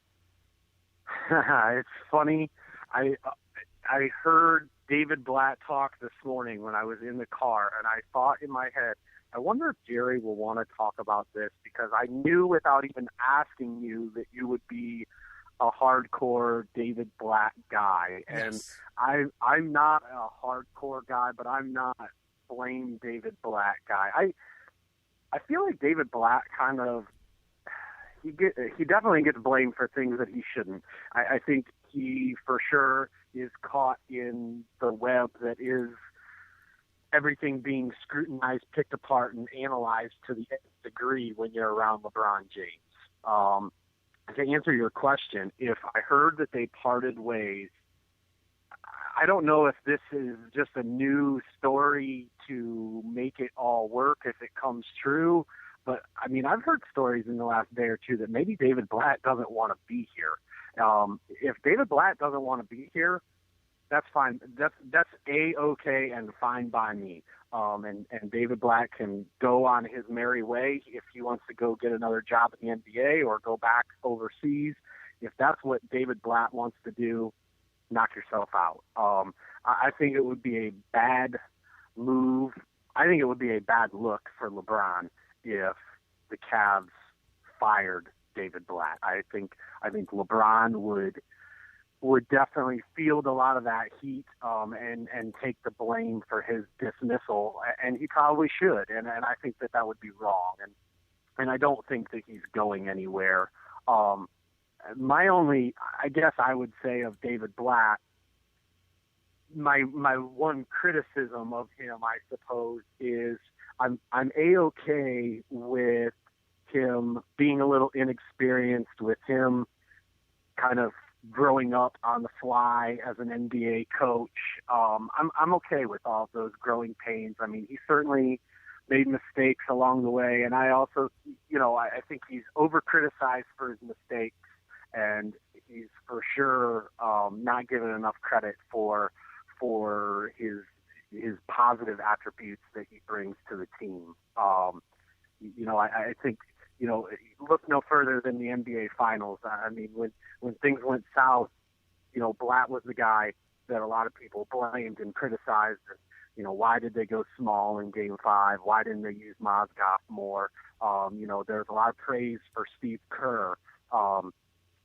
It's funny. I heard David Blatt talk this morning when I was in the car, and I thought in my head, I wonder if Jerry will want to talk about this, because I knew without even asking you that you would be a hardcore David Blatt guy. Yes. And I'm not a hardcore guy, but I'm not blame David Blatt guy. I feel like David Blatt kind of, he definitely gets blamed for things that he shouldn't. I think he for sure is caught in the web that is everything being scrutinized, picked apart, and analyzed to the nth degree when you're around LeBron James. to answer your question, if I heard that they parted ways, I don't know if this is just a new story to make it all work, if it comes true. But, I mean, I've heard stories in the last day or two that maybe David Blatt doesn't want to be here. If David Blatt doesn't want to be here, that's fine. That's A-okay and fine by me. And David Blatt can go on his merry way if he wants to go get another job in the NBA or go back overseas. If that's what David Blatt wants to do, knock yourself out. I think it would be a bad move. I think it would be a bad look for LeBron if the Cavs fired David Blatt. I think LeBron would definitely field a lot of that heat and take the blame for his dismissal, and he probably should. And I think that would be wrong. And I don't think that he's going anywhere. My only, I guess I would say, of David Blatt, my one criticism of him, I suppose, is I'm A-okay with him being a little inexperienced, with him kind of growing up on the fly as an NBA coach. I'm okay with all of those growing pains. I mean, he certainly made mistakes along the way, and I also, I think he's over-criticized for his mistakes, and he's for sure not given enough credit for his positive attributes that he brings to the team. I think, look no further than the NBA Finals. I mean, when things went south, Blatt was the guy that a lot of people blamed and criticized. Why did they go small in Game 5? Why didn't they use Mozgov more? There's a lot of praise for Steve Kerr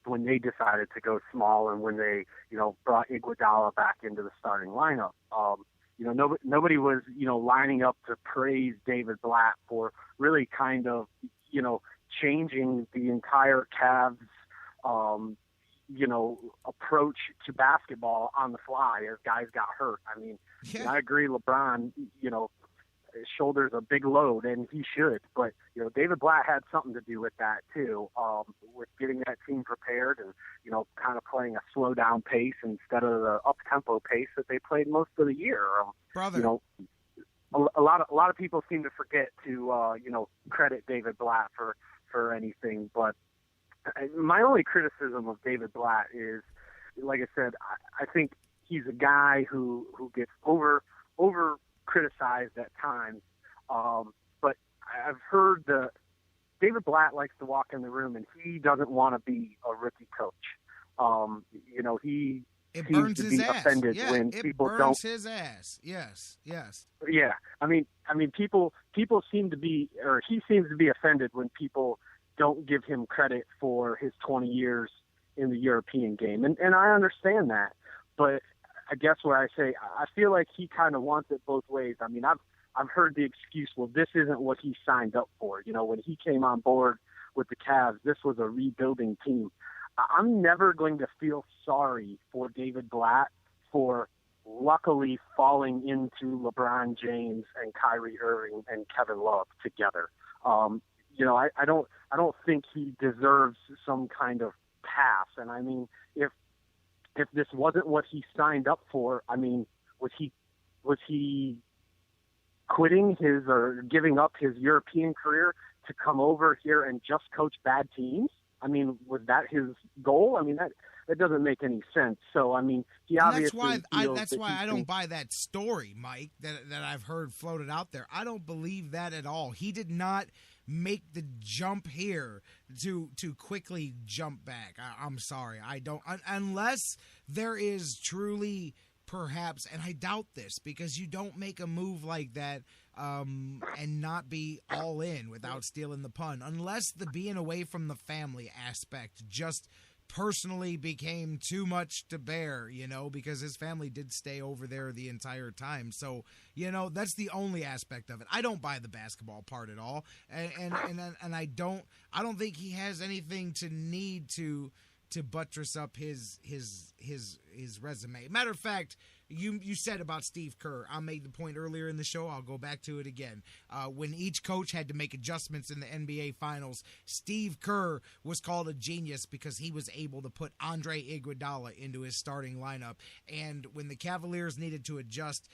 when they decided to go small and when they, brought Iguodala back into the starting lineup. Nobody was, lining up to praise David Blatt for really kind of, changing the entire Cavs, approach to basketball on the fly as guys got hurt. I mean, I agree, LeBron, his shoulders a big load, and he should. But, David Blatt had something to do with that, too, with getting that team prepared and, kind of playing a slow-down pace instead of the up-tempo pace that they played most of the year. Brother. A lot of people seem to forget to, credit David Blatt for anything. But my only criticism of David Blatt is, like I said, I think he's a guy who gets over criticized at times. But I've heard David Blatt likes to walk in the room and he doesn't want to be a rookie coach. He it seems burns to his be ass. offended Yeah, when it people burns don't. his ass. Yes. Yeah, I mean, people seem to be, or he seems to be offended when people don't give him credit for his 20 years in the European game, and I understand that. But I guess where I say I feel like he kind of wants it both ways. I mean, I've heard the excuse, well, this isn't what he signed up for. When he came on board with the Cavs, this was a rebuilding team. I'm never going to feel sorry for David Blatt for luckily falling into LeBron James and Kyrie Irving and Kevin Love together. I don't think he deserves some kind of pass. And I mean, if this wasn't what he signed up for, I mean, was he quitting his or giving up his European career to come over here and just coach bad teams? I mean, was that his goal? I mean, that doesn't make any sense. So, I mean, he obviously that's why I don't buy that story, Mike, that I've heard floated out there. I don't believe that at all. He did not make the jump here to quickly jump back. I'm sorry. I don't, unless there is truly perhaps, and I doubt this, because you don't make a move like that and not be all in, without stealing the pun, unless the being away from the family aspect just personally became too much to bear, because his family did stay over there the entire time. So, that's the only aspect of it. I don't buy the basketball part at all, and I don't think he has anything to need to buttress up his resume. Matter of fact, You said about Steve Kerr. I made the point earlier in the show. I'll go back to it again. When each coach had to make adjustments in the NBA Finals, Steve Kerr was called a genius because he was able to put Andre Iguodala into his starting lineup. And when the Cavaliers needed to adjust,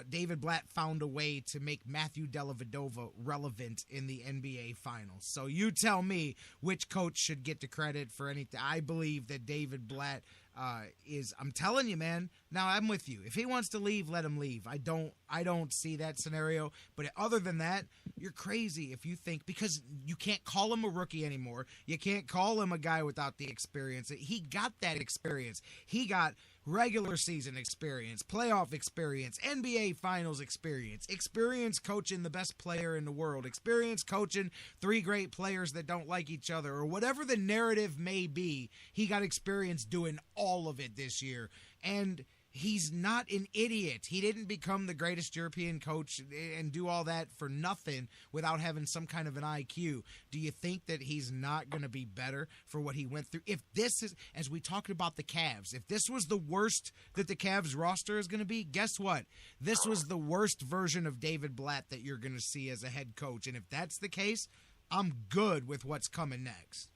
David Blatt found a way to make Matthew Dellavedova relevant in the NBA Finals. So you tell me which coach should get the credit for anything. I believe that David Blatt I'm telling you, man. Now I'm with you. If he wants to leave, let him leave. I don't see that scenario. But other than that, you're crazy if you think, because you can't call him a rookie anymore. You can't call him a guy without the experience. He got that experience. He got regular season experience, playoff experience, NBA Finals experience coaching the best player in the world, experience coaching 3 great players that don't like each other, or whatever the narrative may be. He got experience doing all of it this year. And he's not an idiot. He didn't become the greatest European coach and do all that for nothing without having some kind of an IQ. Do you think that he's not going to be better for what he went through? If this is, as we talked about the Cavs, if this was the worst that the Cavs roster is going to be, guess what? This was the worst version of David Blatt that you're going to see as a head coach. And if that's the case, I'm good with what's coming next.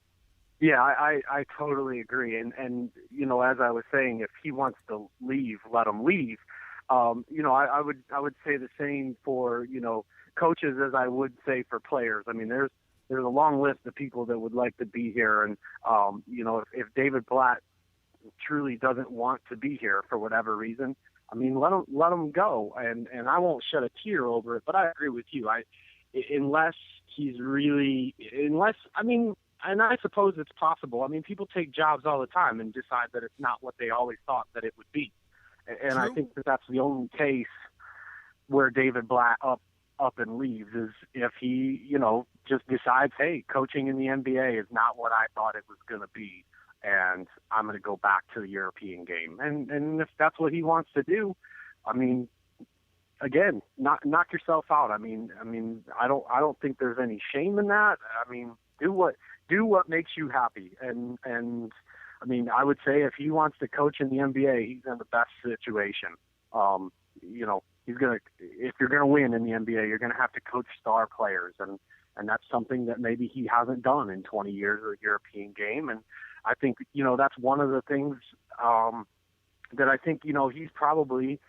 Yeah, I totally agree. And, you know, as I was saying, if he wants to leave, let him leave. You know, I would say the same for, you know, coaches as I would say for players. I mean, there's a long list of people that would like to be here. And, you know, if David Blatt truly doesn't want to be here for whatever reason, I mean, let him go. And I won't shed a tear over it, but I agree with you. Unless, I mean, and I suppose it's possible. I mean, people take jobs all the time and decide that it's not what they always thought that it would be. And I think that that's the only case where David Blatt up and leaves is if he, you know, just decides, hey, coaching in the NBA is not what I thought it was going to be, and I'm going to go back to the European game. And if that's what he wants to do, I mean, again, knock yourself out. I mean, I don't think there's any shame in that. I mean, do what makes you happy. And I mean, I would say if he wants to coach in the NBA, he's in the best situation. You know, if you're gonna win in the NBA, you're gonna have to coach star players, and that's something that maybe he hasn't done in 20 years of the European game. And I think, you know, that's one of the things that I think, you know, he's probably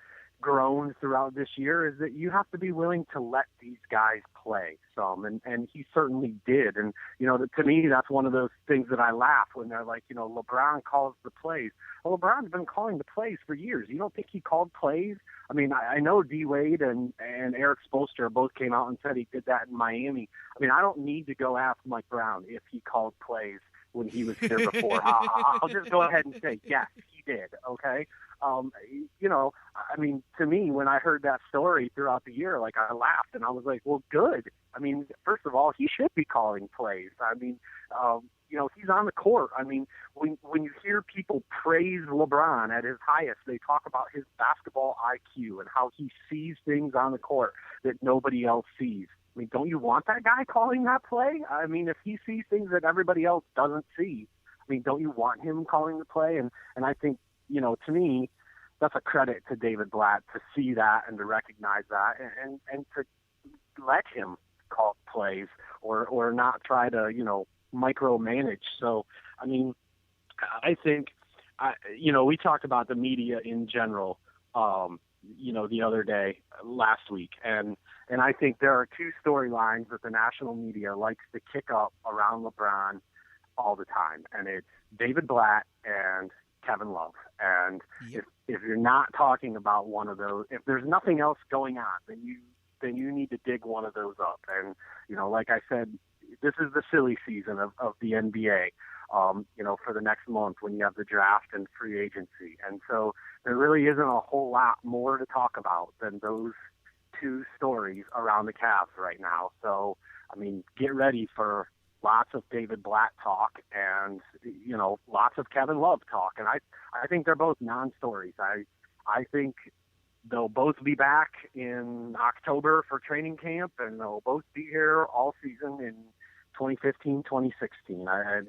grown throughout this year, is that you have to be willing to let these guys play some, and he certainly did. And, you know, to me, that's one of those things that I laugh when they're like, you know, LeBron calls the plays. Well, LeBron's been calling the plays for years. You don't think he called plays? I mean, I know D. Wade and Eric Spoelstra both came out and said he did that in Miami. I mean, I don't need to go ask Mike Brown if he called plays when he was here before. I'll just go ahead and say, yes, he did, okay? You know, I mean, to me, when I heard that story throughout the year, like, I laughed and I was like, well, good. I mean, first of all, he should be calling plays. I mean, you know, he's on the court. I mean, when you hear people praise LeBron at his highest, they talk about his basketball IQ and how he sees things on the court that nobody else sees. I mean, don't you want that guy calling that play? I mean, if he sees things that everybody else doesn't see, I mean, don't you want him calling the play? And I think, you know, to me, that's a credit to David Blatt to see that and to recognize that and to let him call plays or not try to, you know, micromanage. So, I mean, I think, you know, we talked about the media in general, you know, the other day, last week. And I think there are 2 storylines that the national media likes to kick up around LeBron all the time. And it's David Blatt and Kevin Love. And if you're not talking about one of those, if there's nothing else going on, then you need to dig one of those up. And, you know, like I said, this is the silly season of the NBA, you know, for the next month when you have the draft and free agency. And so there really isn't a whole lot more to talk about than those 2 stories around the Cavs right now. So, I mean, get ready for lots of David Blatt talk and, you know, lots of Kevin Love talk. And I think they're both non-stories. I think they'll both be back in October for training camp, and they'll both be here all season in 2015, 2016. I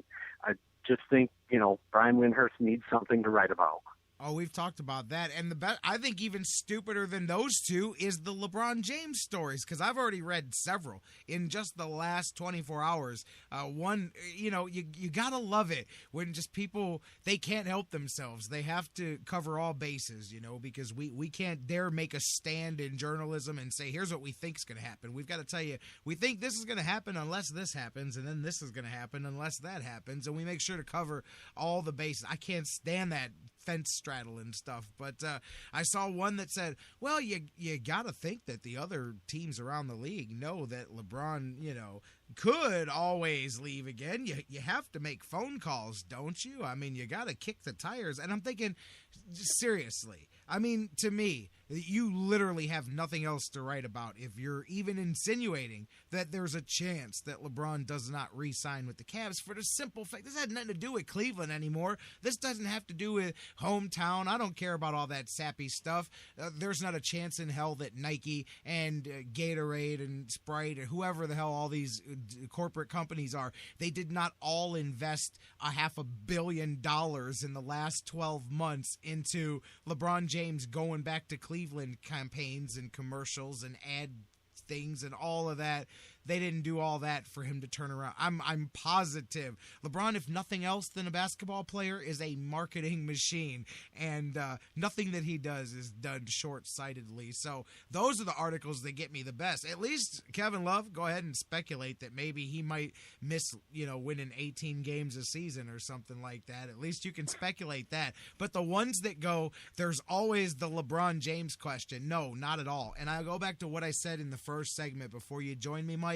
just think, you know, Brian Windhorst needs something to write about. Oh, we've talked about that. And I think even stupider than those two is the LeBron James stories, because I've already read several in just the last 24 hours. One, you got to love it when just people, they can't help themselves. They have to cover all bases, because we can't dare make a stand in journalism and say, here's what we think is going to happen. We've got to tell you, we think this is going to happen unless this happens, and then this is going to happen unless that happens. And we make sure to cover all the bases. I can't stand that fence straddling stuff, but I saw one that said, well, you got to think that the other teams around the league know that LeBron, could always leave again. You have to make phone calls, don't you? I mean, you got to kick the tires. And I'm thinking, seriously, I mean, to me, you literally have nothing else to write about if you're even insinuating that there's a chance that LeBron does not re-sign with the Cavs, for the simple fact this had nothing to do with Cleveland anymore. This doesn't have to do with hometown. I don't care about all that sappy stuff. There's not a chance in hell that Nike and Gatorade and Sprite and whoever the hell all these corporate companies are, they did not all invest $500 million in the last 12 months into LeBron James going back to Cleveland campaigns and commercials and ad things and all of that. They didn't do all that for him to turn around. I'm positive LeBron, if nothing else than a basketball player, is a marketing machine, and nothing that he does is done short-sightedly. So those are the articles that get me the best. At least Kevin Love, go ahead and speculate that maybe he might miss, winning 18 games a season or something like that. At least you can speculate that. But the ones that go, there's always the LeBron James question. No, not at all. And I go back to what I said in the first segment before you joined me, Mike.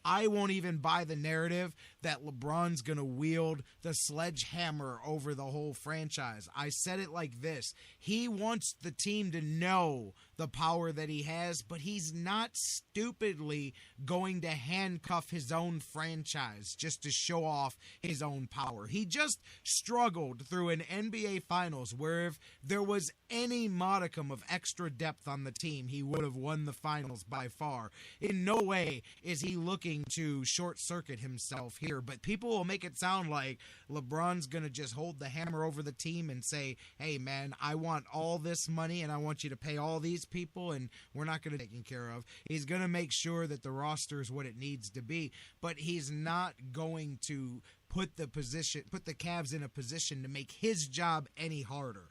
I won't even buy the narrative that LeBron's going to wield the sledgehammer over the whole franchise. I said it like this. He wants the team to know the power that he has, but he's not stupidly going to handcuff his own franchise just to show off his own power. He just struggled through an NBA Finals where if there was any modicum of extra depth on the team, he would have won the finals by far. In no way is he looking to short-circuit himself here, but people will make it sound like LeBron's going to just hold the hammer over the team and say, hey, man, I want all this money and I want you to pay all these people and we're not going to take care of. He's going to make sure that the roster is what it needs to be, but he's not going to put the Cavs in a position to make his job any harder.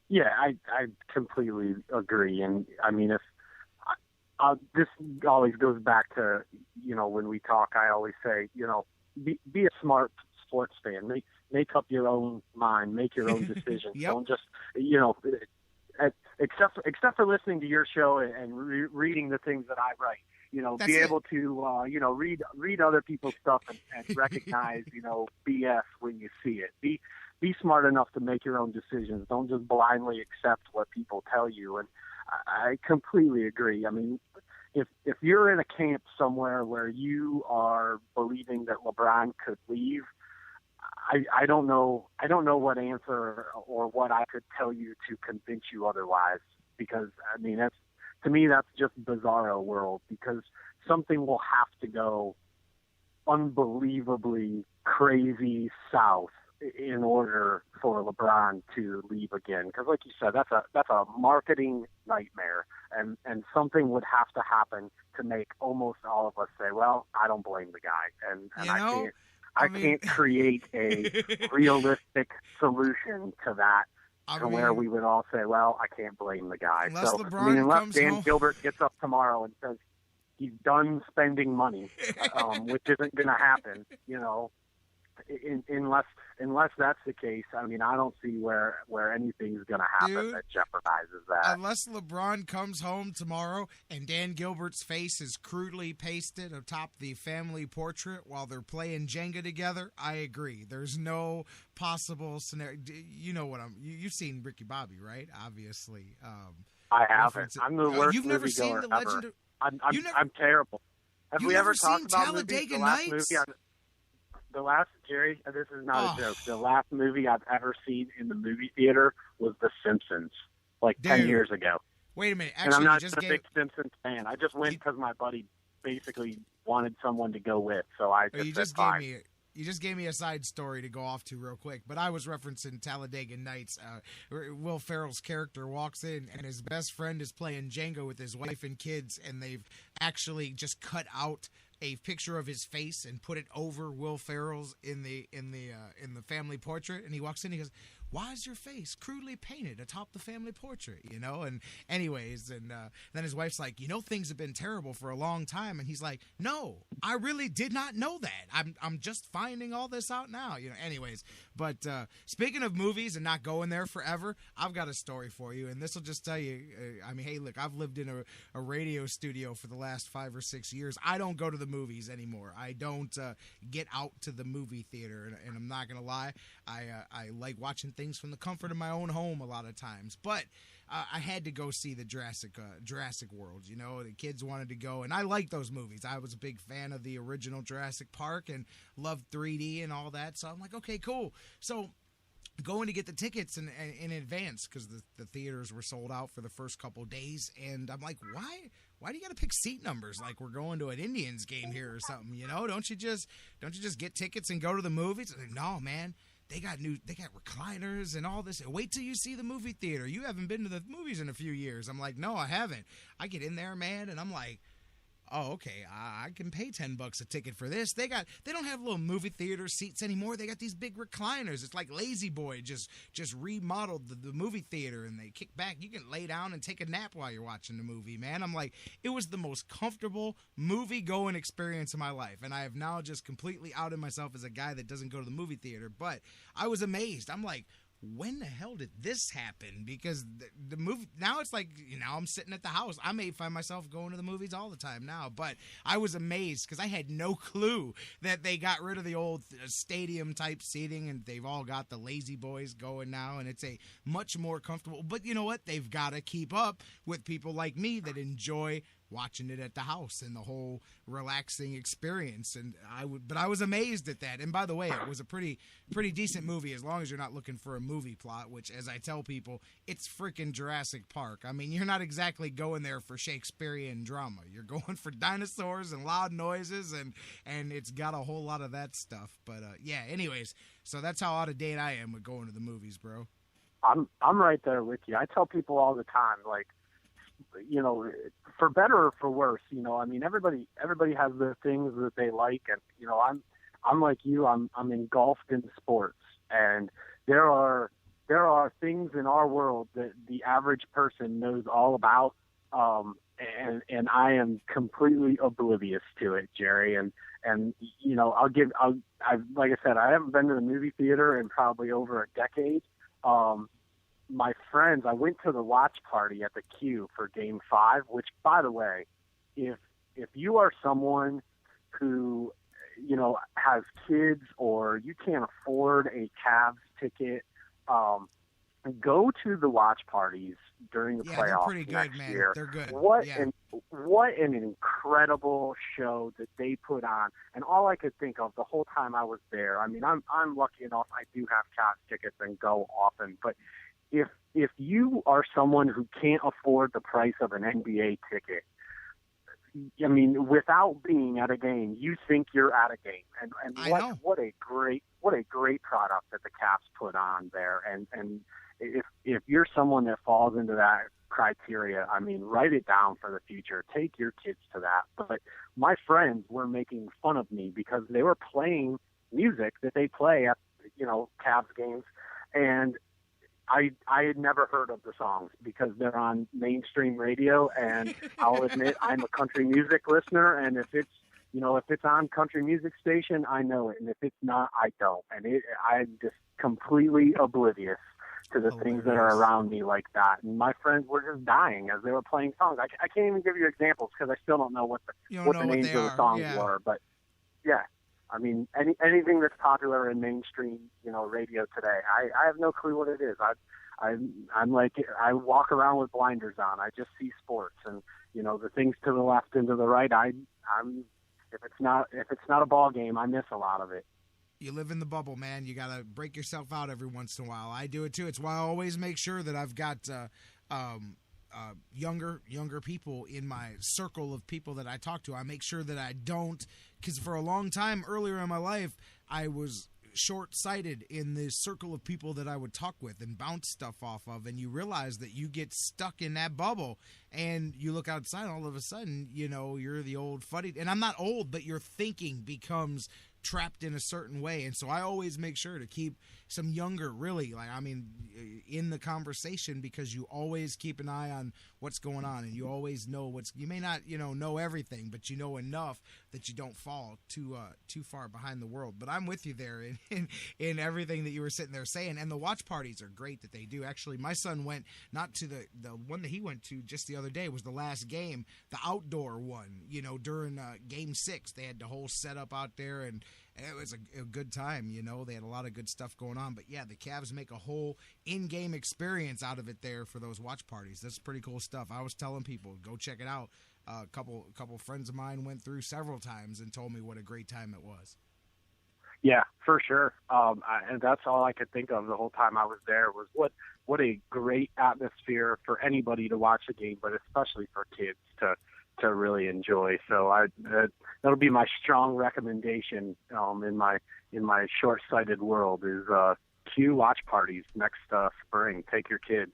Yeah, I completely agree. And I mean, if this always goes back to, when we talk, I always say, be a smart sports fan. Make up your own mind. Make your own decisions. Yep. Don't just, except for listening to your show and reading the things that I write. That's be it. able to, read other people's stuff and recognize, BS when you see it. Be smart enough to make your own decisions. Don't just blindly accept what people tell you. And I completely agree. I mean, if you're in a camp somewhere where you are believing that LeBron could leave, I don't know what answer or what I could tell you to convince you otherwise. Because I mean, that's just bizarro world. Because something will have to go unbelievably crazy south in order for LeBron to leave again. Because like you said, that's a marketing nightmare, and something would have to happen to make almost all of us say, well, I don't blame the guy, and I can't create a realistic solution to that where we would all say, well, I can't blame the guy. Unless So LeBron unless comes Dan home. Gilbert gets up tomorrow and says he's done spending money, which isn't going to happen, unless that's the case, I mean, I don't see where anything's going to happen that jeopardizes that. Unless LeBron comes home tomorrow and Dan Gilbert's face is crudely pasted atop the family portrait while they're playing Jenga together, I agree. There's no possible scenario. You know what you've seen Ricky Bobby, right? Obviously. I haven't. I'm the worst You've never seen the Legend ever. of... I'm terrible. Have You've we never ever talked seen about Talladega movies? The last Nights? Jerry, this is not a joke. The last movie I've ever seen in the movie theater was The Simpsons, 10 years ago. Wait a minute. And Actually, I'm not you a big Simpsons fan. I just went because my buddy basically wanted someone to go with, so I just said fine. You just gave me a side story to go off to real quick, but I was referencing Talladega Nights. Will Ferrell's character walks in, and his best friend is playing Jenga with his wife and kids, and they've actually just cut out a picture of his face and put it over Will Ferrell's in the family portrait. And he walks in, he goes, "Why is your face crudely painted atop the family portrait?" And anyways, then his wife's like, "Things have been terrible for a long time." And he's like, "No, I really did not know that. I'm just finding all this out now." Anyways, but speaking of movies and not going there forever, I've got a story for you, and this will just tell you. Hey, look, I've lived in a radio studio for the last 5 or 6 years. I don't go to the movies anymore. I don't get out to the movie theater, and I'm not gonna lie, I like watching things from the comfort of my own home a lot of times. But I had to go see the Jurassic World. The kids wanted to go, and I like those movies. I was a big fan of the original Jurassic Park and loved 3D and all that. So I'm like, okay, cool. So going to get the tickets in advance because the theaters were sold out for the first couple days, and I'm like, why do you got to pick seat numbers like we're going to an Indians game here or something? Don't you just get tickets and go to the movies? Like, no, man. They got recliners and all this. Wait till you see the movie theater. You haven't been to the movies in a few years. I'm like, no, I haven't. I get in there, man, and I'm like, oh, okay, I can pay $10 a ticket for this. They don't have little movie theater seats anymore. They got these big recliners. It's like Lazy Boy just remodeled the movie theater, and they kick back. You can lay down and take a nap while you're watching the movie, man. I'm like, it was the most comfortable movie-going experience of my life, and I have now just completely outed myself as a guy that doesn't go to the movie theater, but I was amazed. I'm like, when the hell did this happen? Because the movie, now it's like, I'm sitting at the house. I may find myself going to the movies all the time now, but I was amazed because I had no clue that they got rid of the old stadium type seating, and they've all got the Lazy Boys going now, and it's a much more comfortable, but you know what? They've got to keep up with people like me that enjoy watching it at the house and the whole relaxing experience. And I was amazed at that. And by the way, it was a pretty decent movie as long as you're not looking for a movie plot, which, as I tell people, it's freaking Jurassic Park. I mean, you're not exactly going there for Shakespearean drama. You're going for dinosaurs and loud noises, and it's got a whole lot of that stuff. But yeah, anyways, so that's how out of date I am with going to the movies, bro. I'm right there with you. I tell people all the time, like, for better or for worse, everybody has their things that they like, and I'm like you. I'm engulfed in sports, and there are things in our world that the average person knows all about, and I am completely oblivious to it, Jerry. And like I said, I haven't been to the movie theater in probably over a decade. My friends, I went to the watch party at the Q for Game 5, which, by the way, if you are someone who, has kids or you can't afford a Cavs ticket, go to the watch parties during the playoffs they're pretty good, next man. year. They're good. What an incredible show that they put on. And all I could think of the whole time I was there, I mean, I'm lucky enough I do have Cavs tickets and go often, but if you are someone who can't afford the price of an NBA ticket, I mean, without being at a game, you think you're at a game. And what a great product that the Caps put on there. And if you're someone that falls into that criteria, I mean, write it down for the future. Take your kids to that. But my friends were making fun of me because they were playing music that they play at, Cavs games, and I had never heard of the songs because they're on mainstream radio, and I'll admit I'm a country music listener, and if it's on country music station, I know it, and if it's not, I don't. And I'm just completely oblivious to the things that are around me like that. And my friends were just dying as they were playing songs. I can't even give you examples because I still don't know what the names of the songs were. But yeah. I mean, anything that's popular in mainstream, radio today, I have no clue what it is. I'm like, I walk around with blinders on. I just see sports, and the things to the left and to the right. If it's not a ball game, I miss a lot of it. You live in the bubble, man. You got to break yourself out every once in a while. I do it too. It's why I always make sure that I've got younger people in my circle of people that I talk to. I make sure that I don't, because for a long time earlier in my life, I was short-sighted in the circle of people that I would talk with and bounce stuff off of, and you realize that you get stuck in that bubble, and you look outside, all of a sudden, you're the old fuddy, and I'm not old, but your thinking becomes trapped in a certain way. And so I always make sure to keep some younger, really, in the conversation, because you always keep an eye on what's going on, and you always know you may not, know everything, but you know enough that you don't fall too far behind the world. But I'm with you there in everything that you were sitting there saying. And the watch parties are great that they do. Actually, my son went, not to the one that he went to just the other day was the last game, the outdoor one, during game 6. They had the whole setup out there, and it was a good time. They had a lot of good stuff going on. But yeah, the Cavs make a whole in-game experience out of it there for those watch parties. That's pretty cool stuff. I was telling people, go check it out. A couple friends of mine went through several times and told me what a great time it was. Yeah, for sure. And that's all I could think of the whole time I was there was what a great atmosphere for anybody to watch a game, but especially for kids to really enjoy. So that'll be my strong recommendation in my short-sighted world is Q watch parties next spring. Take your kids.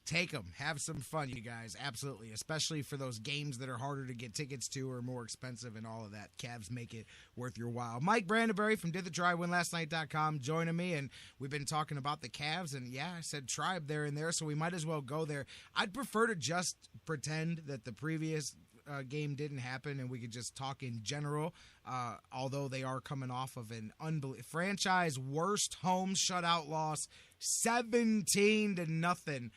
Take them. Have some fun, you guys. Absolutely. Especially for those games that are harder to get tickets to or more expensive and all of that. Cavs make it worth your while. Mike Brandenberry from didthetryWinLastNight.com joining me, and we've been talking about the Cavs, and yeah, I said Tribe there and there, so we might as well go there. I'd prefer to just pretend that the previous game didn't happen and we could just talk in general, although they are coming off of an franchise worst home shutout loss, 17-0.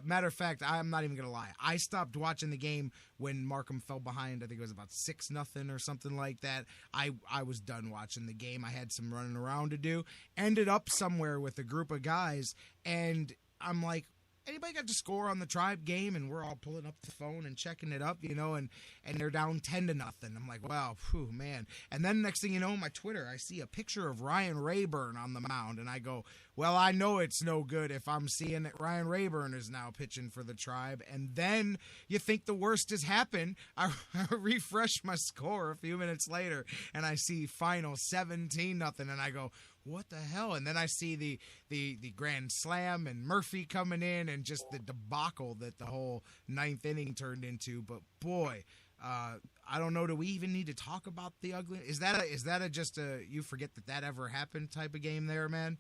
Matter of fact, I'm not even going to lie. I stopped watching the game when Markham fell behind. I think it was about 6-0 or something like that. I was done watching the game. I had some running around to do. Ended up somewhere with a group of guys, and I'm like, anybody got to score on the Tribe game? And we're all pulling up the phone and checking it up, and they're down 10-0. I'm like, wow, whew, man. And then next thing you know, on my Twitter, I see a picture of Ryan Rayburn on the mound, and I go, well, I know it's no good if I'm seeing that Ryan Rayburn is now pitching for the Tribe. And then you think the worst has happened. I refresh my score a few minutes later, and I see final 17-0, and I go, what the hell? And then I see the grand slam and Murphy coming in and just the debacle that the whole ninth inning turned into. But boy, I don't know. Do we even need to talk about the ugly? Is that just a you forget that ever happened type of game there, man?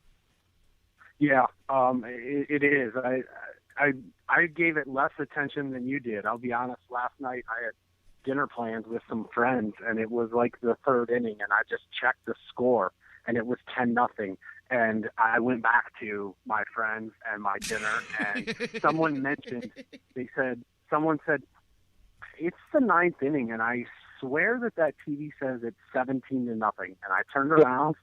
Yeah, it is. I gave it less attention than you did. I'll be honest. Last night I had dinner plans with some friends, and it was like the third inning, and I just checked the score. And it was 10-0, and I went back to my friends and my dinner, and someone said, it's the ninth inning, and I swear that TV says it's 17-0. And I turned around,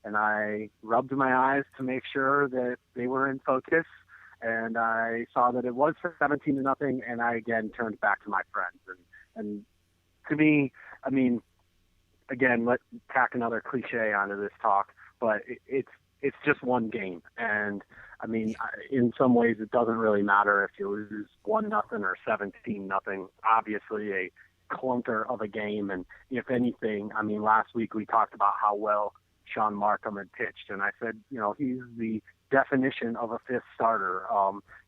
and I rubbed my eyes to make sure that they were in focus, and I saw that it was 17-0, and I again turned back to my friends. And to me, I mean, again, let's tack another cliche onto this talk, but it's just one game. And, I mean, in some ways it doesn't really matter if you lose 1-0 or 17-0. Obviously a clunker of a game. And if anything, I mean, last week we talked about how well Sean Markham had pitched. And I said, he's the definition of a fifth starter.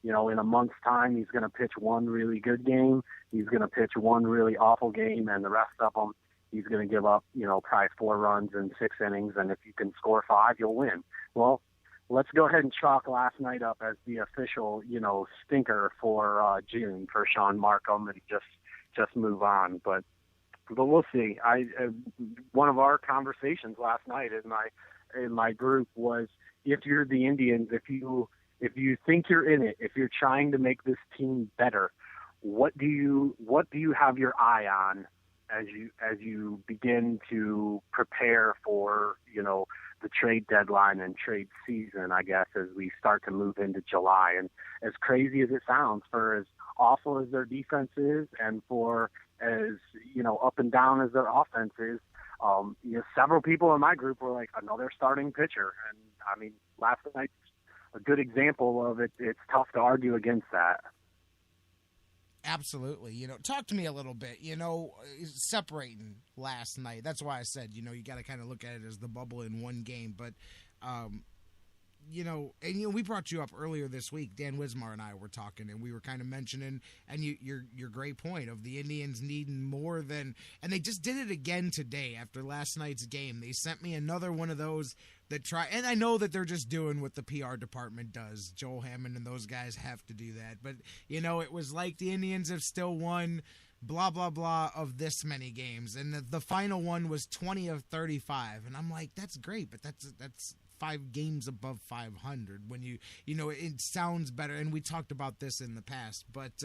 In a month's time, he's going to pitch one really good game. He's going to pitch one really awful game, and the rest of them, he's going to give up, probably 4 runs in 6 innings, and if you can score 5, you'll win. Well, let's go ahead and chalk last night up as the official, stinker for June for Sean Markham, and just move on. But we'll see. One of our conversations last night in my group was, if you're the Indians, if you think you're in it, if you're trying to make this team better, what do you have your eye on as you begin to prepare for, the trade deadline and trade season, I guess, as we start to move into July? And as crazy as it sounds, for as awful as their defense is and for as, up and down as their offense is, several people in my group were like, another starting pitcher. And I mean, last night's a good example of it. It's tough to argue against that. Absolutely. Talk to me a little bit, separating last night. That's why I said, you got to kind of look at it as the bubble in one game. But, we brought you up earlier this week. Dan Wismar and I were talking, and we were kind of mentioning, and your great point of the Indians needing more than, and they just did it again today after last night's game. They sent me another one of those that try, and I know that they're just doing what the PR department does. Joel Hammond and those guys have to do that. But, it was like the Indians have still won blah, blah, blah of this many games. And the final one was 20 of 35. And I'm like, that's great, but that's 5 games above 500 when it sounds better. And we talked about this in the past, but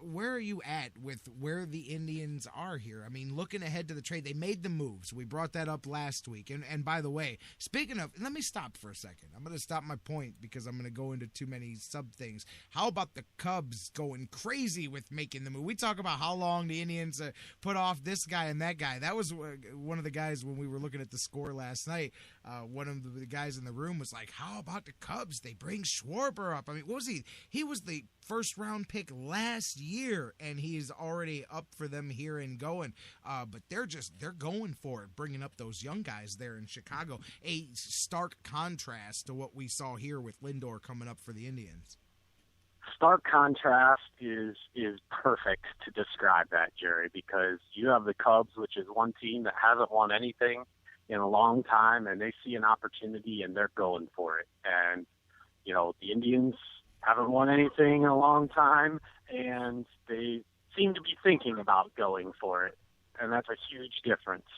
where are you at with where the Indians are here? I mean, looking ahead to the trade, they made the moves. We brought that up last week. And by the way, speaking of, let me stop for a second. I'm going to stop my point because I'm going to go into too many sub things. How about the Cubs going crazy with making the move? We talk about how long the Indians put off this guy and that guy. That was one of the guys when we were looking at the score last night. One of the guys in the room was like, how about the Cubs? They bring Schwarber up. I mean, what was he? He was the first-round pick last year, and he's already up for them here and going. But they're going for it, bringing up those young guys there in Chicago. A stark contrast to what we saw here with Lindor coming up for the Indians. Stark contrast is perfect to describe that, Jerry, because you have the Cubs, which is one team that hasn't won anything in a long time, and they see an opportunity and they're going for it. And, the Indians haven't won anything in a long time, and they seem to be thinking about going for it. And that's a huge difference.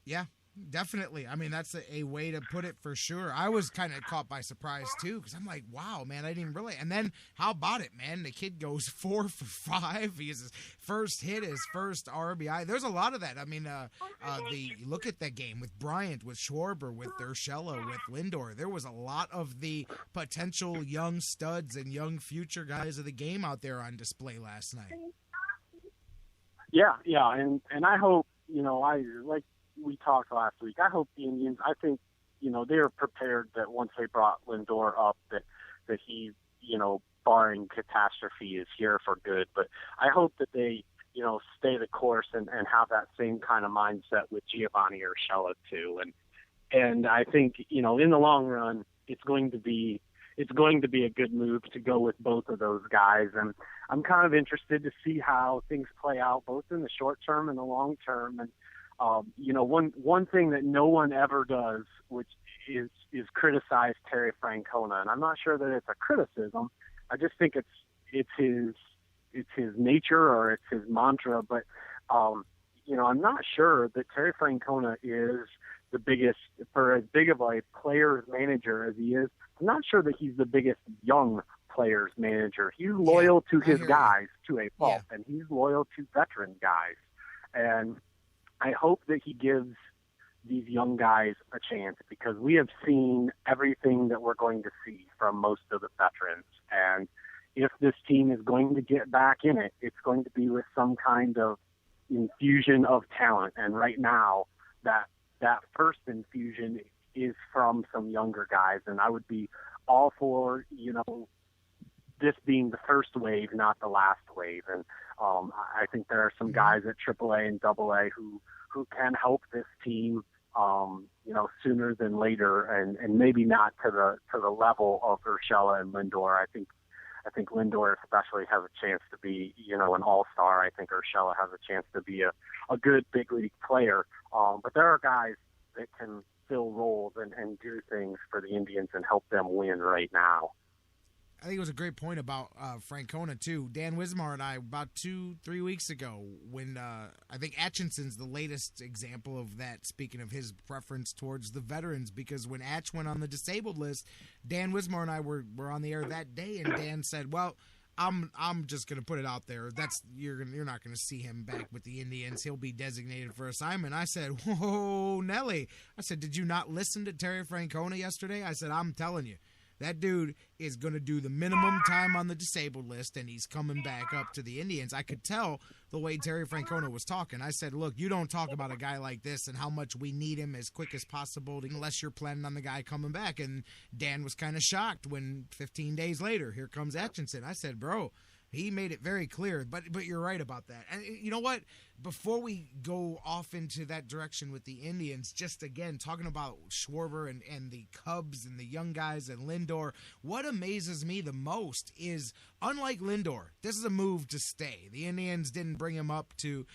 Yeah, definitely. I mean, that's a way to put it for sure. I was kind of caught by surprise, too, because I'm like, wow, man, I didn't really. And then, how about it, man? The kid goes 4 for 5. He has his first hit, his first RBI. There's a lot of that. I mean, look at that game with Bryant, with Schwarber, with Urshela, with Lindor. There was a lot of the potential young studs and young future guys of the game out there on display last night. Yeah, and I hope, like we talked last week, I hope the Indians, I think, they were prepared that once they brought Lindor up that he, barring catastrophe, is here for good. But I hope that they, stay the course and have that same kind of mindset with Giovanni Urshela too. And I think, in the long run, it's going to be a good move to go with both of those guys. And I'm kind of interested to see how things play out, both in the short term and the long term. And, one thing that no one ever does, which is criticize Terry Francona. And I'm not sure that it's a criticism. I just think it's his nature or it's his mantra. But, I'm not sure that Terry Francona is the biggest, for as big of a player's manager as he is, I'm not sure that he's the biggest young players manager. He's loyal to his guys to a fault, and he's loyal to veteran guys. And I hope that he gives these young guys a chance, because we have seen everything that we're going to see from most of the veterans. And if this team is going to get back in it, it's going to be with some kind of infusion of talent. And right now, that first infusion is from some younger guys. And I would be all for, this being the first wave, not the last wave. And I think there are some guys at AAA and AA who can help this team, sooner than later, and maybe not to the level of Urshela and Lindor. I think Lindor especially has a chance to be, an all-star. I think Urshela has a chance to be a good big league player. But there are guys that can fill roles and do things for the Indians and help them win right now. I think it was a great point about Francona, too. Dan Wismar and I, about 2-3 weeks ago, when I think Atchinson's the latest example of that, speaking of his preference towards the veterans, because when Atch went on the disabled list, Dan Wismar and I were on the air that day, and Dan said, well, I'm just going to put it out there. You're not going to see him back with the Indians. He'll be designated for assignment. I said, whoa, Nelly. I said, did you not listen to Terry Francona yesterday? I said, I'm telling you. That dude is going to do the minimum time on the disabled list, and he's coming back up to the Indians. I could tell the way Terry Francona was talking. I said, look, you don't talk about a guy like this and how much we need him as quick as possible unless you're planning on the guy coming back. And Dan was kind of shocked when 15 days later, here comes Atchison. I said, bro, He made it very clear, but you're right about that. And you know what? Before we go off into that direction with the Indians, just again, talking about Schwarber and the Cubs and the young guys and Lindor, what amazes me the most is, unlike Lindor, this is a move to stay. The Indians didn't bring him up to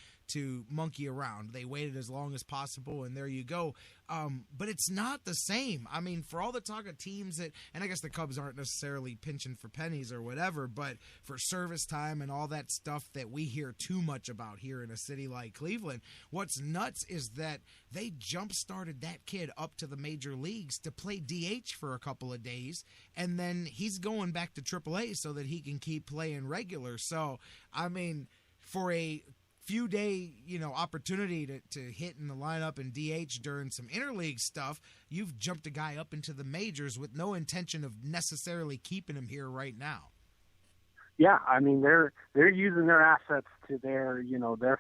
monkey around. They waited as long as possible, and there you go. But it's not the same. I mean, for all the talk of teams that, and I guess the Cubs aren't necessarily pinching for pennies or whatever, but for service time and all that stuff that we hear too much about here in a city like Cleveland, what's nuts is that they jump-started that kid up to the major leagues to play DH for a couple of days, and then he's going back to AAA so that he can keep playing regular. So, I mean, for a few day, opportunity to hit in the lineup and DH during some interleague stuff, you've jumped a guy up into the majors with no intention of necessarily keeping him here right now. Yeah, I mean they're using their assets to their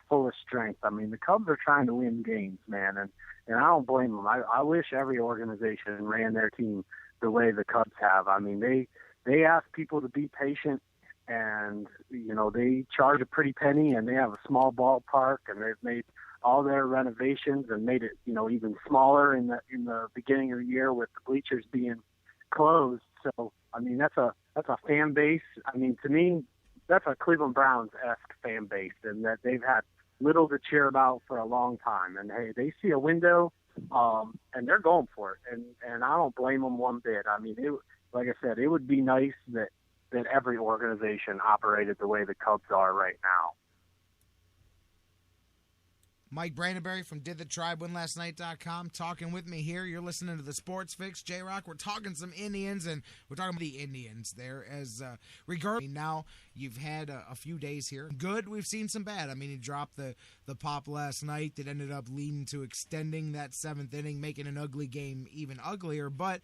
fullest strength. I mean the Cubs are trying to win games, man, and I don't blame them. I wish every organization ran their team the way the Cubs have. I mean they ask people to be patient. And, they charge a pretty penny, and they have a small ballpark, and they've made all their renovations and made it, even smaller in the beginning of the year with the bleachers being closed. So, I mean, that's a fan base. I mean, to me, that's a Cleveland Browns-esque fan base, and that they've had little to cheer about for a long time. And, hey, they see a window, and they're going for it. And I don't blame them one bit. I mean, like I said, it would be nice that every organization operated the way the Cubs are right now. Mike Brandenberry from DidTheTribeWinLastNight.com talking with me here. You're listening to the Sports Fix, J-Rocc. We're talking some Indians, and we're talking about the Indians there. As regarding now, you've had a few days here. Good, we've seen some bad. I mean, he dropped the pop last night that ended up leading to extending that seventh inning, making an ugly game even uglier. But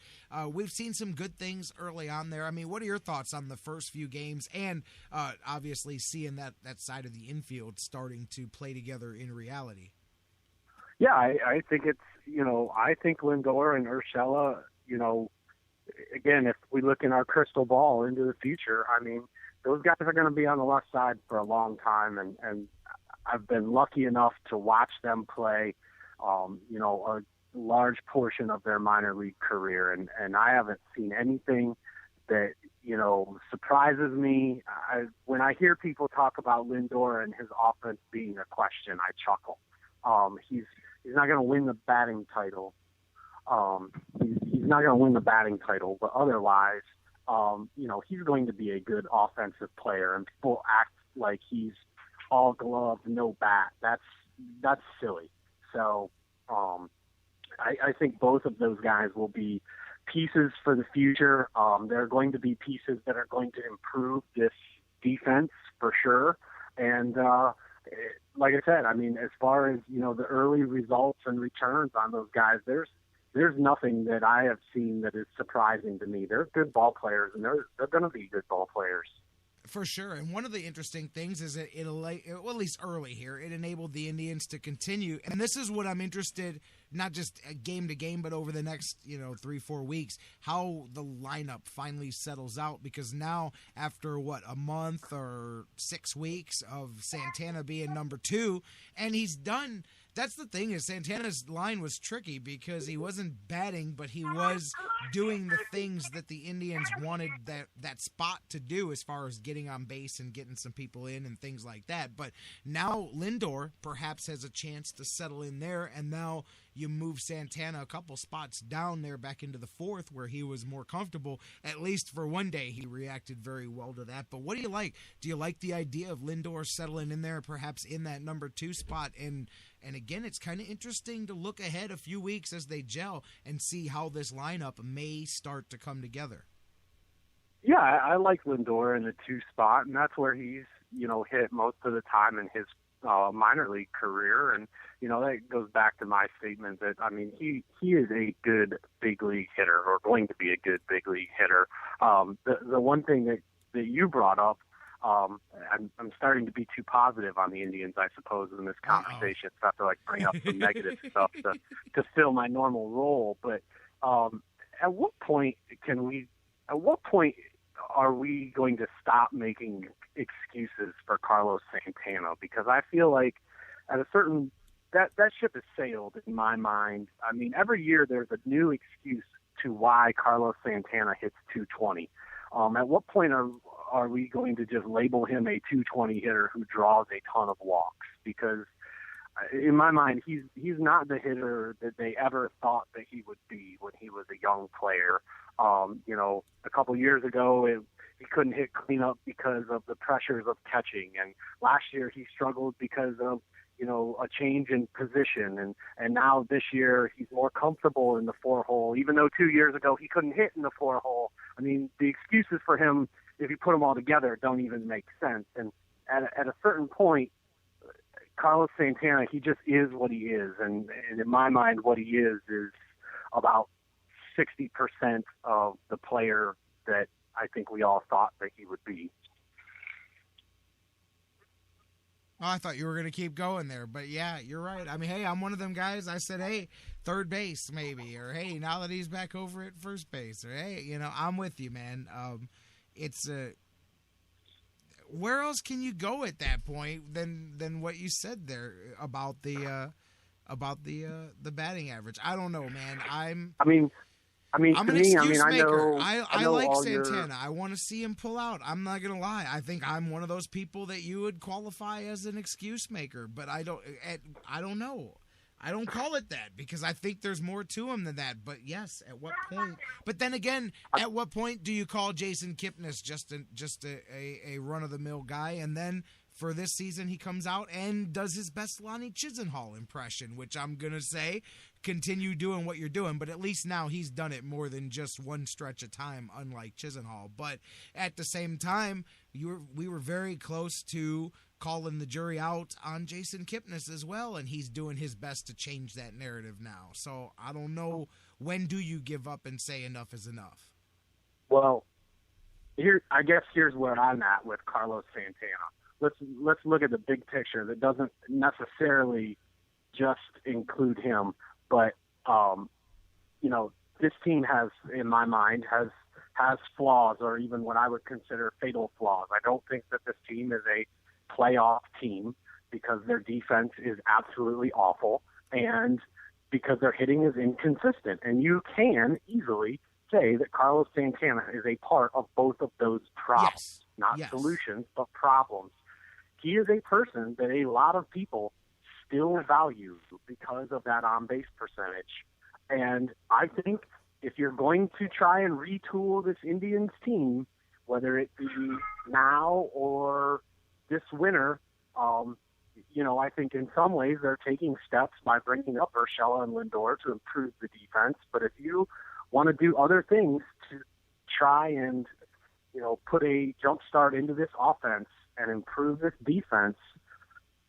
we've seen some good things early on there. I mean, what are your thoughts on the first few games and obviously seeing that side of the infield starting to play together in reality? Yeah, I think it's, I think Lindor and Urshela, again, if we look in our crystal ball into the future, I mean, those guys are going to be on the left side for a long time. And I've been lucky enough to watch them play, a large portion of their minor league career. And I haven't seen anything that, surprises me. When I hear people talk about Lindor and his offense being a question, I chuckle. He's not going to win the batting title. He's not going to win the batting title, but otherwise, he's going to be a good offensive player, and people act like he's all glove, no bat. That's silly. So, I think both of those guys will be pieces for the future. They're going to be pieces that are going to improve this defense for sure. And, like I said, I mean, as far as, the early results and returns on those guys, there's nothing that I have seen that is surprising to me. They're good ball players, and they're going to be good ball players. For sure. And one of the interesting things is that at least early here, it enabled the Indians to continue. And this is what I'm interested, not just game to game, but over the next, 3-4 weeks, how the lineup finally settles out. Because now, after a month or 6 weeks of Santana being number 2, and he's done. That's the thing, is Santana's line was tricky because he wasn't batting, but he was doing the things that the Indians wanted that spot to do as far as getting on base and getting some people in and things like that. But now Lindor perhaps has a chance to settle in there, and now you move Santana a couple spots down there back into the 4th where he was more comfortable. At least for one day, he reacted very well to that. But what do you like? Do you like the idea of Lindor settling in there perhaps in that number 2 spot? And again, it's kind of interesting to look ahead a few weeks as they gel and see how this lineup may start to come together. Yeah, I like Lindor in the 2 spot, and that's where he's, hit most of the time in his minor league career. And, that goes back to my statement that, I mean, he is a good big league hitter, or going to be a good big league hitter. The one thing that you brought up, I'm starting to be too positive on the Indians, I suppose, in this conversation. So I have to bring up some negative stuff to fill my normal role. But at what point are we going to stop making excuses for Carlos Santana, because I feel like at a certain that ship has sailed in my mind. I mean, every year there's a new excuse to why Carlos Santana hits 220. At what point are we going to just label him a 220 hitter who draws a ton of walks? Because in my mind, he's not the hitter that they ever thought that he would be when he was a young player. A couple years ago, he couldn't hit cleanup because of the pressures of catching, and last year he struggled because of a change in position, and now this year he's more comfortable in the 4-hole, even though 2 years ago he couldn't hit in the 4-hole. I mean, the excuses for him, if you put them all together, don't even make sense. And at a certain point, Carlos Santana, he just is what he is, and in my mind, what he is about 60% of the player that I think we all thought that he would be. Oh, I thought you were going to keep going there, but yeah, you're right. I mean, hey, I'm one of them guys. I said, hey, third base maybe, or hey, now that he's back over at first base, or hey, I'm with you, man. It's where else can you go at that point than what you said there about the batting average? I don't know, man. I'm an excuse maker. I like Santana. I want to see him pull out. I'm not going to lie. I think I'm one of those people that you would qualify as an excuse maker, but I don't know. I don't call it that because I think there's more to him than that. But yes, at what point? But then again, at what point do you call Jason Kipnis just a run-of-the-mill guy, and then for this season he comes out and does his best Lonnie Chisenhall impression, which I'm going to say, continue doing what you're doing, but at least now he's done it more than just one stretch of time, unlike Chisenhall. But at the same time, we were very close to calling the jury out on Jason Kipnis as well, and he's doing his best to change that narrative now. So I don't know, when do you give up and say enough is enough? Well, I guess here's where I'm at with Carlos Santana. Let's look at the big picture that doesn't necessarily just include him, but this team has, in my mind, has flaws, or even what I would consider fatal flaws. I don't think that this team is a playoff team because their defense is absolutely awful and because their hitting is inconsistent. And you can easily say that Carlos Santana is a part of both of those problems, not solutions, but problems. He is a person that a lot of people still value because of that on-base percentage. And I think if you're going to try and retool this Indians team, whether it be now or this winter, I think in some ways they're taking steps by bringing up Urshela and Lindor to improve the defense. But if you want to do other things to try and, put a jump start into this offense and improve this defense,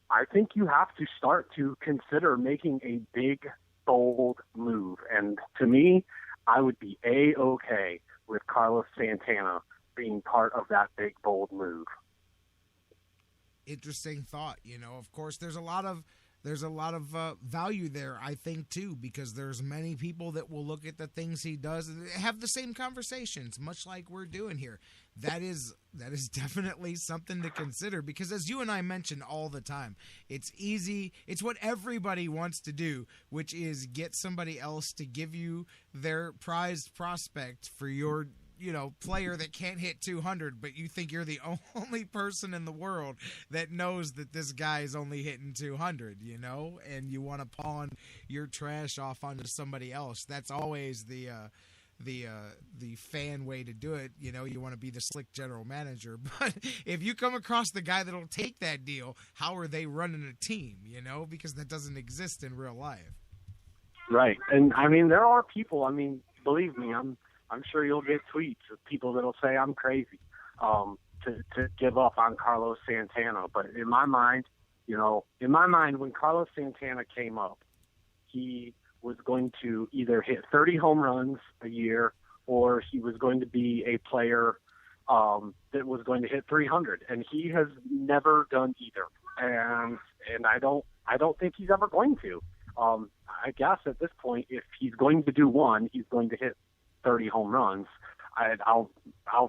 I think you have to start to consider making a big, bold move. And to me, I would be A-okay with Carlos Santana being part of that big, bold move. Interesting thought. Of course, there's a lot of value there, I think, too, because there's many people that will look at the things he does and have the same conversations, much like we're doing here. That is definitely something to consider, because as you and I mention all the time, it's easy. It's what everybody wants to do, which is get somebody else to give you their prized prospect for your player that can't hit 200, but you think you're the only person in the world that knows that this guy is only hitting 200, and you want to pawn your trash off onto somebody else. That's always the fan way to do it. You want to be the slick general manager, but if you come across the guy that'll take that deal, how are they running a team? Because that doesn't exist in real life. Right. And there are people, believe me, I'm sure you'll get tweets of people that'll say I'm crazy to give up on Carlos Santana. But in my mind, when Carlos Santana came up, he was going to either hit 30 home runs a year or he was going to be a player that was going to hit 300. And he has never done either. And I don't think he's ever going to. I guess at this point, if he's going to do one, he's going to hit 30 home runs. I'll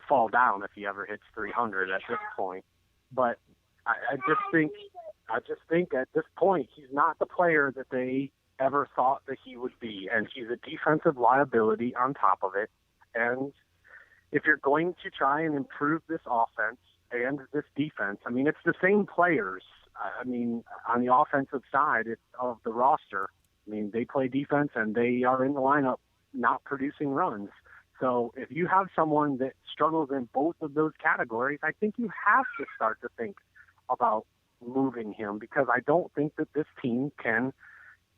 fall down if he ever hits 300 at this point. but I just think at this point he's not the player that they ever thought that he would be, and he's a defensive liability on top of it. And if you're going to try and improve this offense and this defense, I mean, it's the same players. I mean, on the offensive side of the roster, I mean, they play defense and they are in the lineup not producing runs. So if you have someone that struggles in both of those categories, I think you have to start to think about moving him, because I don't think that this team can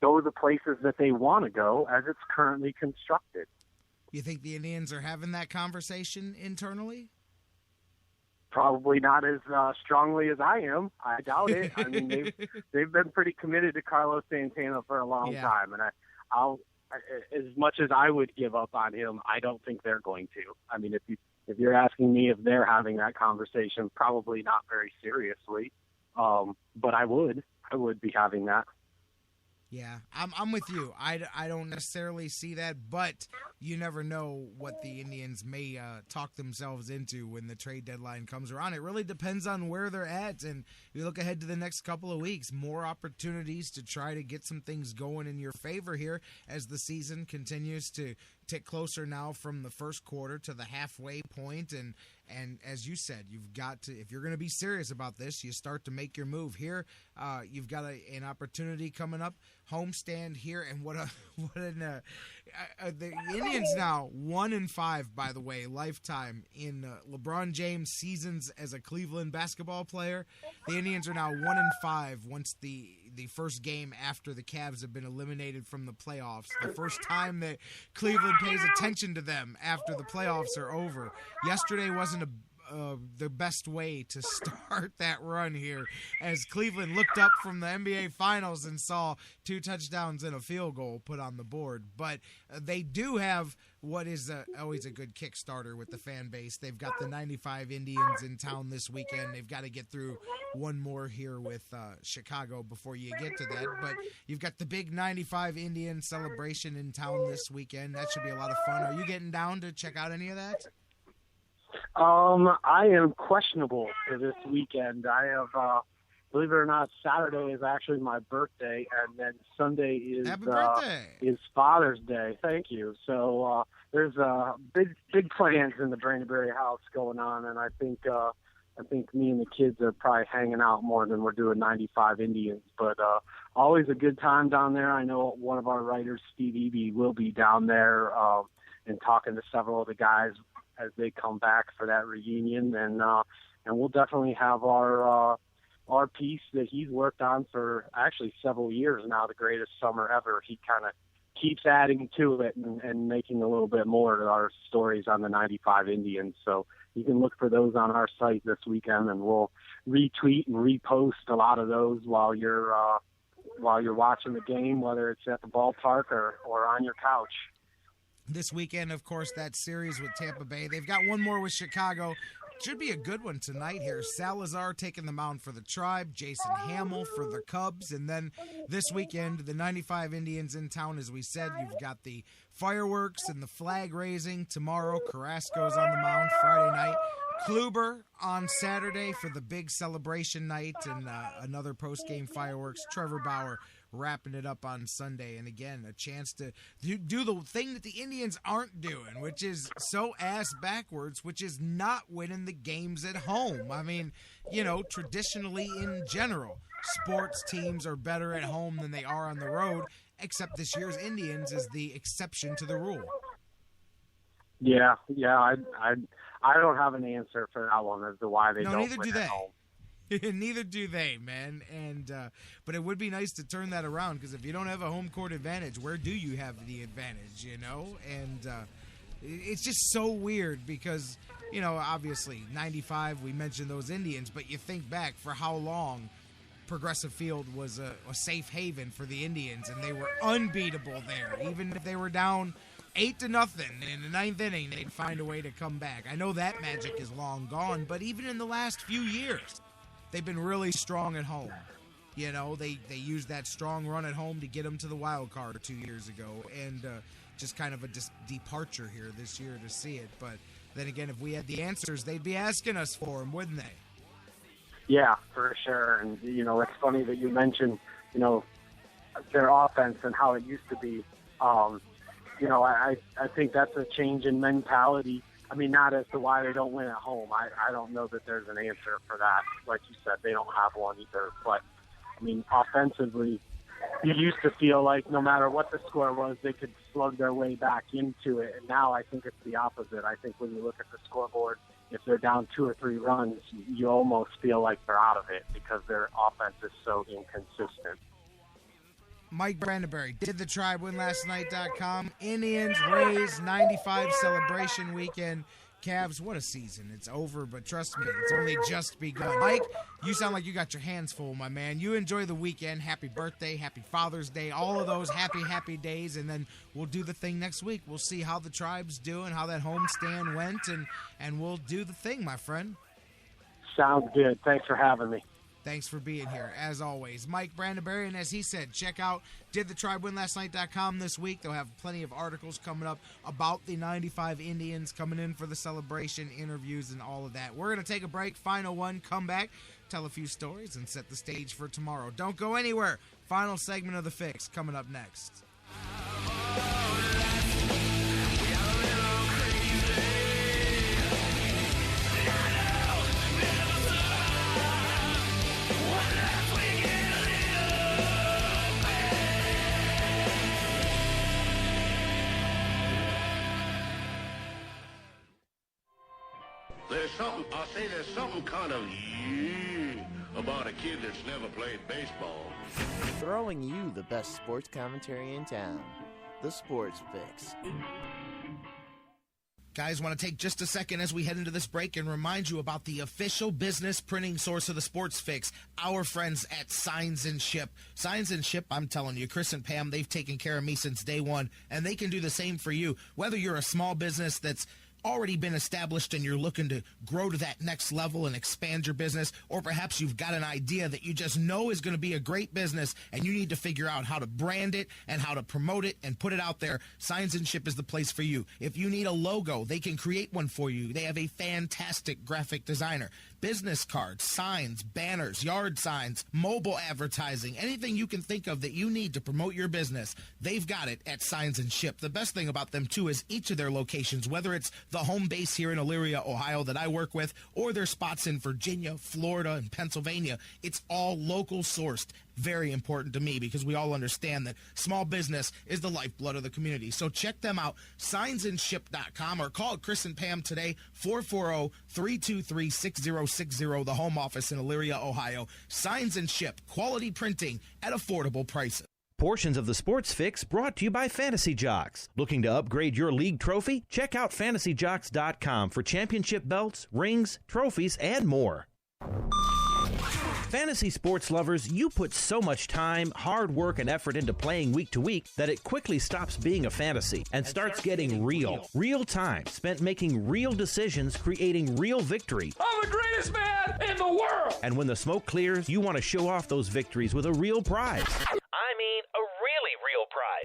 go the places that they want to go as it's currently constructed. You think the Indians are having that conversation internally? Probably not as strongly as I am. I doubt it. I mean, they've been pretty committed to Carlos Santana for a long time, and I'll as much as I would give up on him, I don't think they're going to. I mean, if you're asking me if they're having that conversation, probably not very seriously, but I would be having that. Yeah, I'm with you. I don't necessarily see that, but you never know what the Indians may talk themselves into when the trade deadline comes around. It really depends on where they're at, and you look ahead to the next couple of weeks, more opportunities to try to get some things going in your favor here as the season continues to tick closer now from the first quarter to the halfway point. And as you said, you've got to, if you're going to be serious about this, you start to make your move here. You've got an opportunity coming up, homestand here, and the Indians now 1-5, by the way, lifetime in LeBron James' seasons as a Cleveland basketball player. The Indians are now 1-5 once the first game after the Cavs have been eliminated from the playoffs. The first time that Cleveland pays attention to them after the playoffs are over. Yesterday wasn't the best way to start that run here, as Cleveland looked up from the NBA Finals and saw 2 touchdowns and a field goal put on the board. But they do have what is always a good Kickstarter with the fan base. They've got the 95 Indians in town this weekend. They've got to get through one more here with Chicago before you get to that. But you've got the big 95 Indian celebration in town this weekend. That should be a lot of fun. Are you getting down to check out any of that? I am questionable for this weekend. I have, believe it or not, Saturday is actually my birthday, and then Sunday is Father's Day. Thank you. So there's big plans in the Brandenburg house going on, and I think me and the kids are probably hanging out more than we're doing 95 Indians. But always a good time down there. I know one of our writers, Steve Eby, will be down there and talking to several of the guys as they come back for that reunion, and we'll definitely have our piece that he's worked on for actually several years now, The Greatest Summer Ever. He kind of keeps adding to it and making a little bit more to our stories on the 95 Indians. So you can look for those on our site this weekend, and we'll retweet and repost a lot of those while you're watching the game, whether it's at the ballpark or on your couch. This weekend, of course, that series with Tampa Bay. They've got one more with Chicago. Should be a good one tonight here. Salazar taking the mound for the Tribe, Jason Hamill for the Cubs, and then this weekend, the 95 Indians in town. As we said, you've got the fireworks and the flag raising tomorrow. Carrasco's on the mound Friday night. Kluber on Saturday for the big celebration night and another post-game fireworks. Trevor Bauer wrapping it up on Sunday. And again, a chance to do the thing that the Indians aren't doing, which is so ass backwards, which is not winning the games at home. I mean, traditionally in general, sports teams are better at home than they are on the road, except this year's Indians is the exception to the rule. Yeah, I don't have an answer for that one as to why they don't neither win do they. at home. Neither do they, man. And but it would be nice to turn that around, because if you don't have a home court advantage, where do you have the advantage, And it's just so weird because, obviously 95, we mentioned those Indians, but you think back for how long Progressive Field was a safe haven for the Indians, and they were unbeatable there. Even if they were down 8-0 in the ninth inning, they'd find a way to come back. I know that magic is long gone, but even in the last few years, they've been really strong at home. They used that strong run at home to get them to the wild card 2 years ago, and just kind of a departure here this year to see it. But then again, if we had the answers, they'd be asking us for them, wouldn't they? Yeah, for sure. And, it's funny that you mentioned, their offense and how it used to be. I think that's a change in mentality. I mean, not as to why they don't win at home. I don't know that there's an answer for that. Like you said, they don't have one either. But, I mean, offensively, you used to feel like no matter what the score was, they could slug their way back into it. And now I think it's the opposite. I think when you look at the scoreboard, if they're down 2 or 3 runs, you almost feel like they're out of it because their offense is so inconsistent. Mike Brandenberry, did the tribe win last night.com. Indians, Rays, 95 celebration weekend. Cavs, what a season. It's over, but trust me, it's only just begun. Mike, you sound like you got your hands full, my man. You enjoy the weekend. Happy birthday, happy Father's Day, all of those happy days, and then we'll do the thing next week. We'll see how the tribe's doing, how that homestand went, and we'll do the thing, my friend. Sounds good. Thanks for having me. Thanks for being here, as always. Mike Brandenberry, and as he said, check out didthetribewinlastnight.com this week. They'll have plenty of articles coming up about the 95 Indians coming in for the celebration, interviews, and all of that. We're going to take a break, final one, come back, tell a few stories, and set the stage for tomorrow. Don't go anywhere. Final segment of The Fix coming up next. There's something kind of about a kid that's never played baseball. Throwing you the best sports commentary in town. The Sports Fix. Guys, want to take just a second as we head into this break and remind you about the official business printing source of the Sports Fix, our friends at Signs and Ship. Signs and Ship, I'm telling you, Chris and Pam, they've taken care of me since day one, and they can do the same for you. Whether you're a small business that's already been established and you're looking to grow to that next level and expand your business, or perhaps you've got an idea that you just know is going to be a great business and you need to figure out how to brand it and how to promote it and put it out there, Signs and Ship is the place for you. If you need a logo, they can create one for you. They have a fantastic graphic designer. Business cards, signs, banners, yard signs, mobile advertising, anything you can think of that you need to promote your business, they've got it at Signs and Ship. The best thing about them, too, is each of their locations, whether it's the home base here in Elyria, Ohio that I work with, or their spots in Virginia, Florida, and Pennsylvania, it's all local sourced. Very important to me because we all understand that small business is the lifeblood of the community. So check them out, signsandship.com, or call Chris and Pam today, 440-323-6060, the home office in Elyria, Ohio. Signs and Ship, quality printing at affordable prices. Portions of the Sports Fix brought to you by Fantasy Jocks. Looking to upgrade your league trophy? Check out fantasyjocks.com for championship belts, rings, trophies, and more. Fantasy sports lovers, you put so much time, hard work, and effort into playing week to week that it quickly stops being a fantasy and starts getting real. Real time spent making real decisions, creating real victory. I'm the greatest man in the world! And when the smoke clears, you want to show off those victories with a real prize. I mean, a really real prize.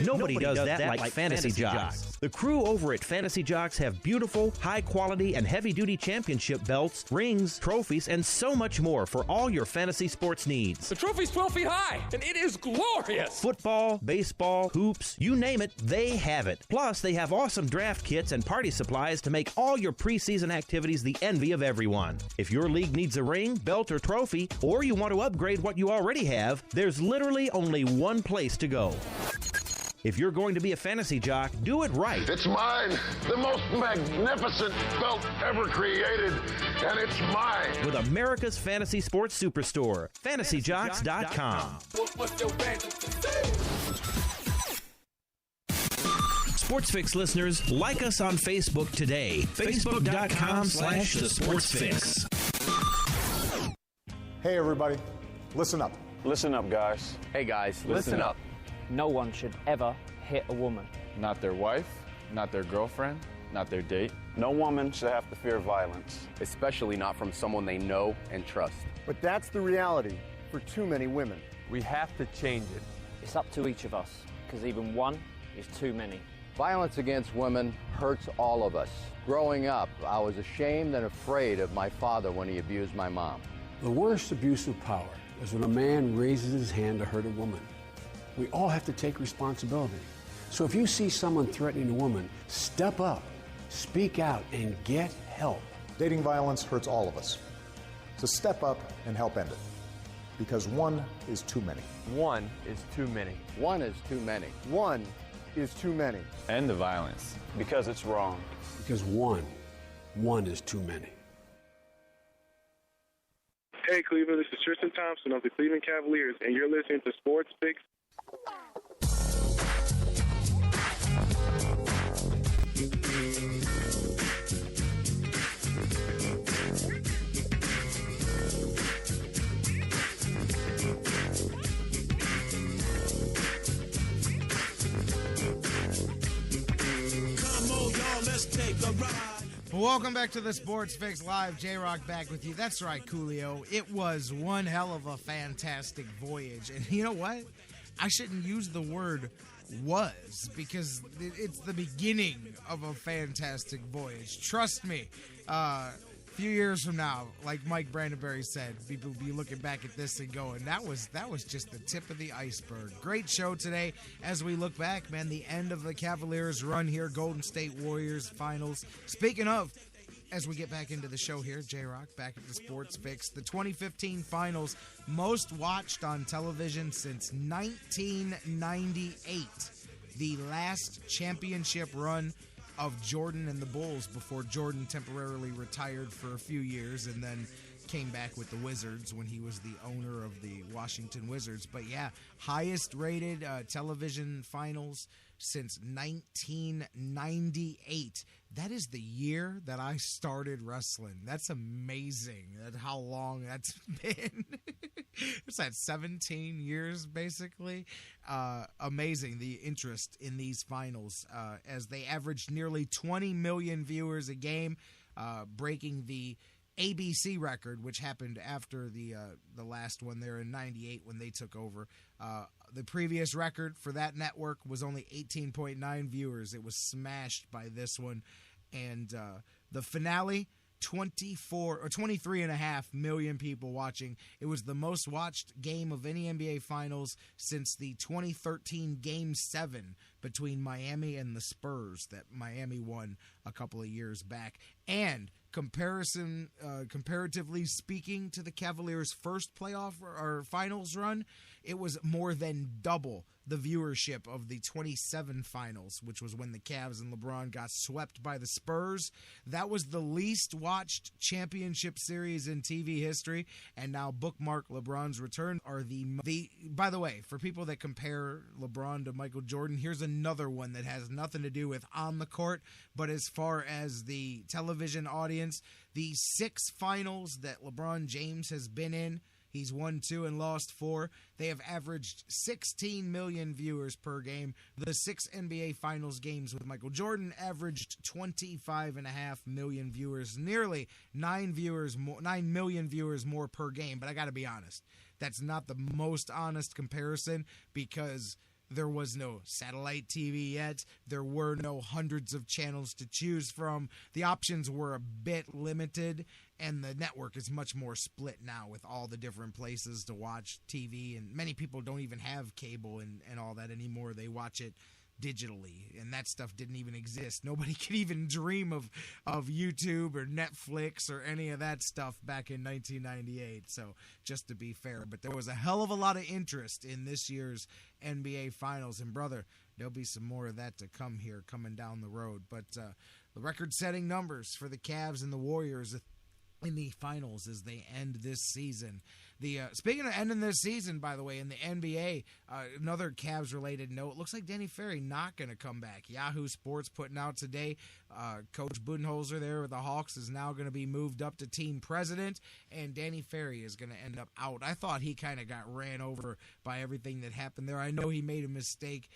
Nobody does that like Fantasy Jocks. The crew over at Fantasy Jocks have beautiful, high-quality, and heavy-duty championship belts, rings, trophies, and so much more for all your fantasy sports needs. The trophy's 12 feet high, and it is glorious. Football, baseball, hoops, you name it, they have it. Plus, they have awesome draft kits and party supplies to make all your preseason activities the envy of everyone. If your league needs a ring, belt, or trophy, or you want to upgrade what you already have, there's literally only one place to go. If you're going to be a fantasy jock, do it right. It's mine, the most magnificent belt ever created, and it's mine. With America's fantasy sports superstore, fantasyjocks.com. SportsFix listeners, like us on Facebook today. Facebook.com/TheSportsFix. Hey, everybody. Listen up. Listen up, guys. Hey, guys. Listen up. No one should ever hit a woman. Not their wife, not their girlfriend, not their date. No woman should have to fear violence. Especially not from someone they know and trust. But that's the reality for too many women. We have to change it. It's up to each of us, because even one is too many. Violence against women hurts all of us. Growing up, I was ashamed and afraid of my father when he abused my mom. The worst abuse of power is when a man raises his hand to hurt a woman. We all have to take responsibility. So if you see someone threatening a woman, step up, speak out, and get help. Dating violence hurts all of us. So step up and help end it. Because one is too many. One is too many. One is too many. One is too many. End the violence. Because it's wrong. Because one is too many. Hey Cleveland, this is Tristan Thompson of the Cleveland Cavaliers, and you're listening to Sports Fix. Welcome back to the Sports Fix Live. J-Rocc back with you. That's right, Coolio. It was one hell of a fantastic voyage. And you know what? I shouldn't use the word was because it's the beginning of a fantastic voyage. Trust me. A few years from now, like Mike Brandenberry said, people will be looking back at this and going, that was just the tip of the iceberg. Great show today as we look back, man, the end of the Cavaliers run here, Golden State Warriors finals. Speaking of, as we get back into the show here, J-Rocc back at the Sports Fix, the 2015 finals, most watched on television since 1998, the last championship run of Jordan and the Bulls before Jordan temporarily retired for a few years and then came back with the Wizards when he was the owner of the Washington Wizards. But yeah, highest rated television finals since 1998. That is the year that I started wrestling. That's amazing how long that's been. It's that 17 years, basically. Amazing, the interest in these finals as they averaged nearly 20 million viewers a game, breaking the ABC record, which happened after the last one there in 98 when they took over. The previous record for that network was only 18.9 viewers. It was smashed by this one. And the finale, 23.5 million people watching. It was the most watched game of any NBA Finals since the 2013 Game 7 between Miami and the Spurs that Miami won a couple of years back. And comparatively speaking to the Cavaliers' first playoff or finals run, it was more than double the viewership of the 27 finals, which was when the Cavs and LeBron got swept by the Spurs. That was the least watched championship series in TV history, and now bookmark LeBron's return are the by the way, for people that compare LeBron to Michael Jordan, here's another one that has nothing to do with on the court, but as far as the television audience, the 6 finals that LeBron James has been in, he's won 2 and lost 4. They have averaged 16 million viewers per game. The 6 NBA Finals games with Michael Jordan averaged 25.5 million viewers, nearly 9 million viewers more per game. But I got to be honest, that's not the most honest comparison because there was no satellite TV yet. There were no hundreds of channels to choose from. The options were a bit limited, and the network is much more split now with all the different places to watch TV. And many people don't even have cable and all that anymore. They watch it digitally, and that stuff didn't even exist. Nobody could even dream of YouTube or Netflix or any of that stuff back in 1998, so just to be fair. But there was a hell of a lot of interest in this year's NBA Finals, and brother, there'll be some more of that to come here coming down the road. But the record-setting numbers for the Cavs and the Warriors in the finals as they end this season. Speaking of ending this season, by the way, in the NBA, another Cavs-related note, looks like Danny Ferry not going to come back. Yahoo Sports putting out today, Coach Budenholzer there with the Hawks is now going to be moved up to team president, and Danny Ferry is going to end up out. I thought he kind of got ran over by everything that happened there. I know he made a mistake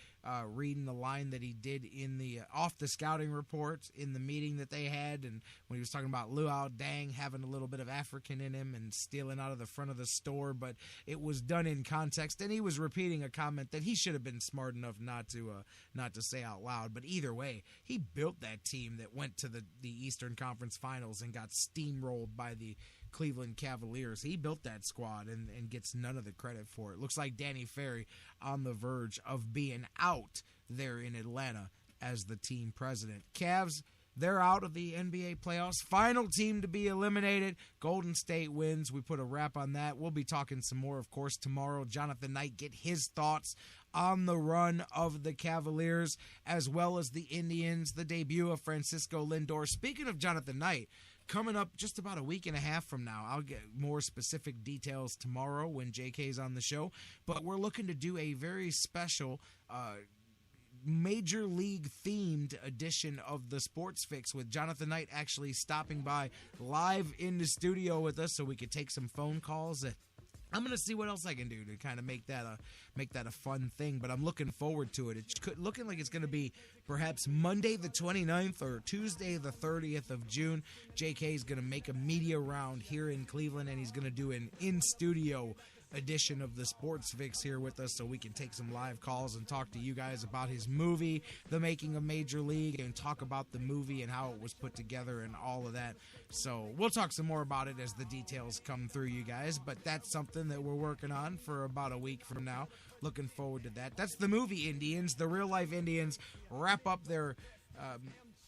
reading the line that he did in the off the scouting report in the meeting that they had, and when he was talking about Luau Deng having a little bit of African in him and stealing out of the front of the store, but it was done in context, and he was repeating a comment that he should have been smart enough not to say out loud. But either way, he built that team that went to the Eastern Conference Finals and got steamrolled by the Cleveland Cavaliers. He built that squad and gets none of the credit for it. Looks like Danny Ferry on the verge of being out there in Atlanta as the team president. Cavs, they're out of the NBA playoffs. Final team to be eliminated. Golden State wins. We put a wrap on that. We'll be talking some more, of course, tomorrow. Jonathan Knight, get his thoughts on the run of the Cavaliers, as well as the Indians, the debut of Francisco Lindors. Speaking of Jonathan Knight, coming up just about a week and a half from now, I'll get more specific details tomorrow when JK's on the show, but we're looking to do a very special Major League themed edition of the Sports Fix with Jonathan Knight actually stopping by live in the studio with us so we could take some phone calls. I'm going to see what else I can do to kind of make that a fun thing, but I'm looking forward to it. It's looking like it's going to be perhaps Monday the 29th or Tuesday the 30th of June. JK is going to make a media round here in Cleveland, and he's going to do an in-studio edition of the Sports Fix here with us so we can take some live calls and talk to you guys about his movie, The Making of Major League, and talk about the movie and how it was put together and all of that. So we'll talk some more about it as the details come through, you guys, but that's something that we're working on for about a week from now. Looking forward to that. That's the movie Indians. The real-life Indians wrap up their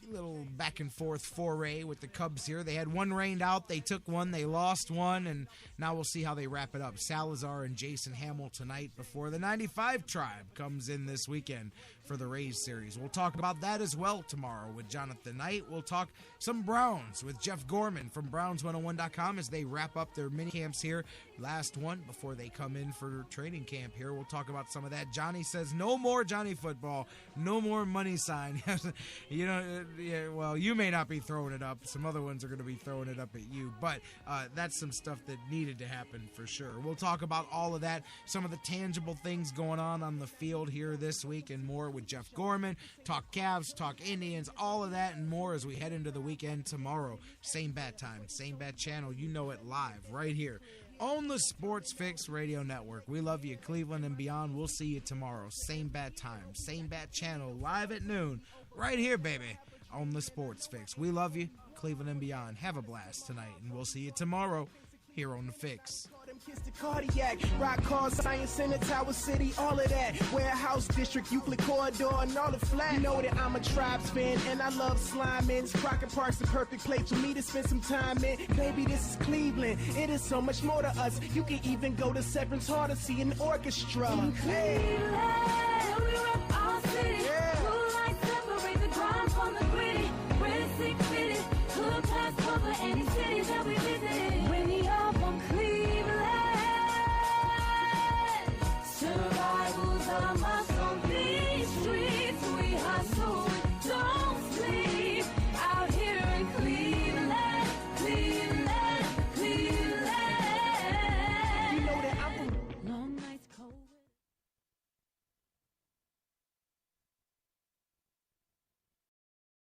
little back-and-forth foray with the Cubs here. They had one rained out, they took one, they lost one, and now we'll see how they wrap it up. Salazar and Jason Hamill tonight before the 95 Tribe comes in this weekend for the Rays series. We'll talk about that as well tomorrow with Jonathan Knight. We'll talk some Browns with Jeff Gorman from Browns101.com as they wrap up their mini camps here. Last one before they come in for training camp here. We'll talk about some of that. Johnny says no more Johnny football, no more money sign. You know, yeah, well, you may not be throwing it up. Some other ones are going to be throwing it up at you, but that's some stuff that needed to happen for sure. We'll talk about all of that, some of the tangible things going on the field here this week and more with Jeff Gorman. Talk Cavs, talk Indians, all of that and more as we head into the weekend tomorrow. Same bat time, same bat channel. You know it, live right here on the Sports Fix Radio Network. We love you, Cleveland and beyond. We'll see you tomorrow. Same bat time, same bat channel, live at noon, right here, baby, on the Sports Fix. We love you, Cleveland and beyond. Have a blast tonight, and we'll see you tomorrow here on the Fix. Kiss the cardiac, rock cars, Science Center, Tower City, all of that. Warehouse District, Euclid Corridor, and all the flat. You know that I'm a Tribes fan, and I love sliming. Crockett Park's the perfect place for me to spend some time in. Baby, this is Cleveland. It is so much more to us. You can even go to Severance Hall to see an orchestra. In Cleveland, we rock our city.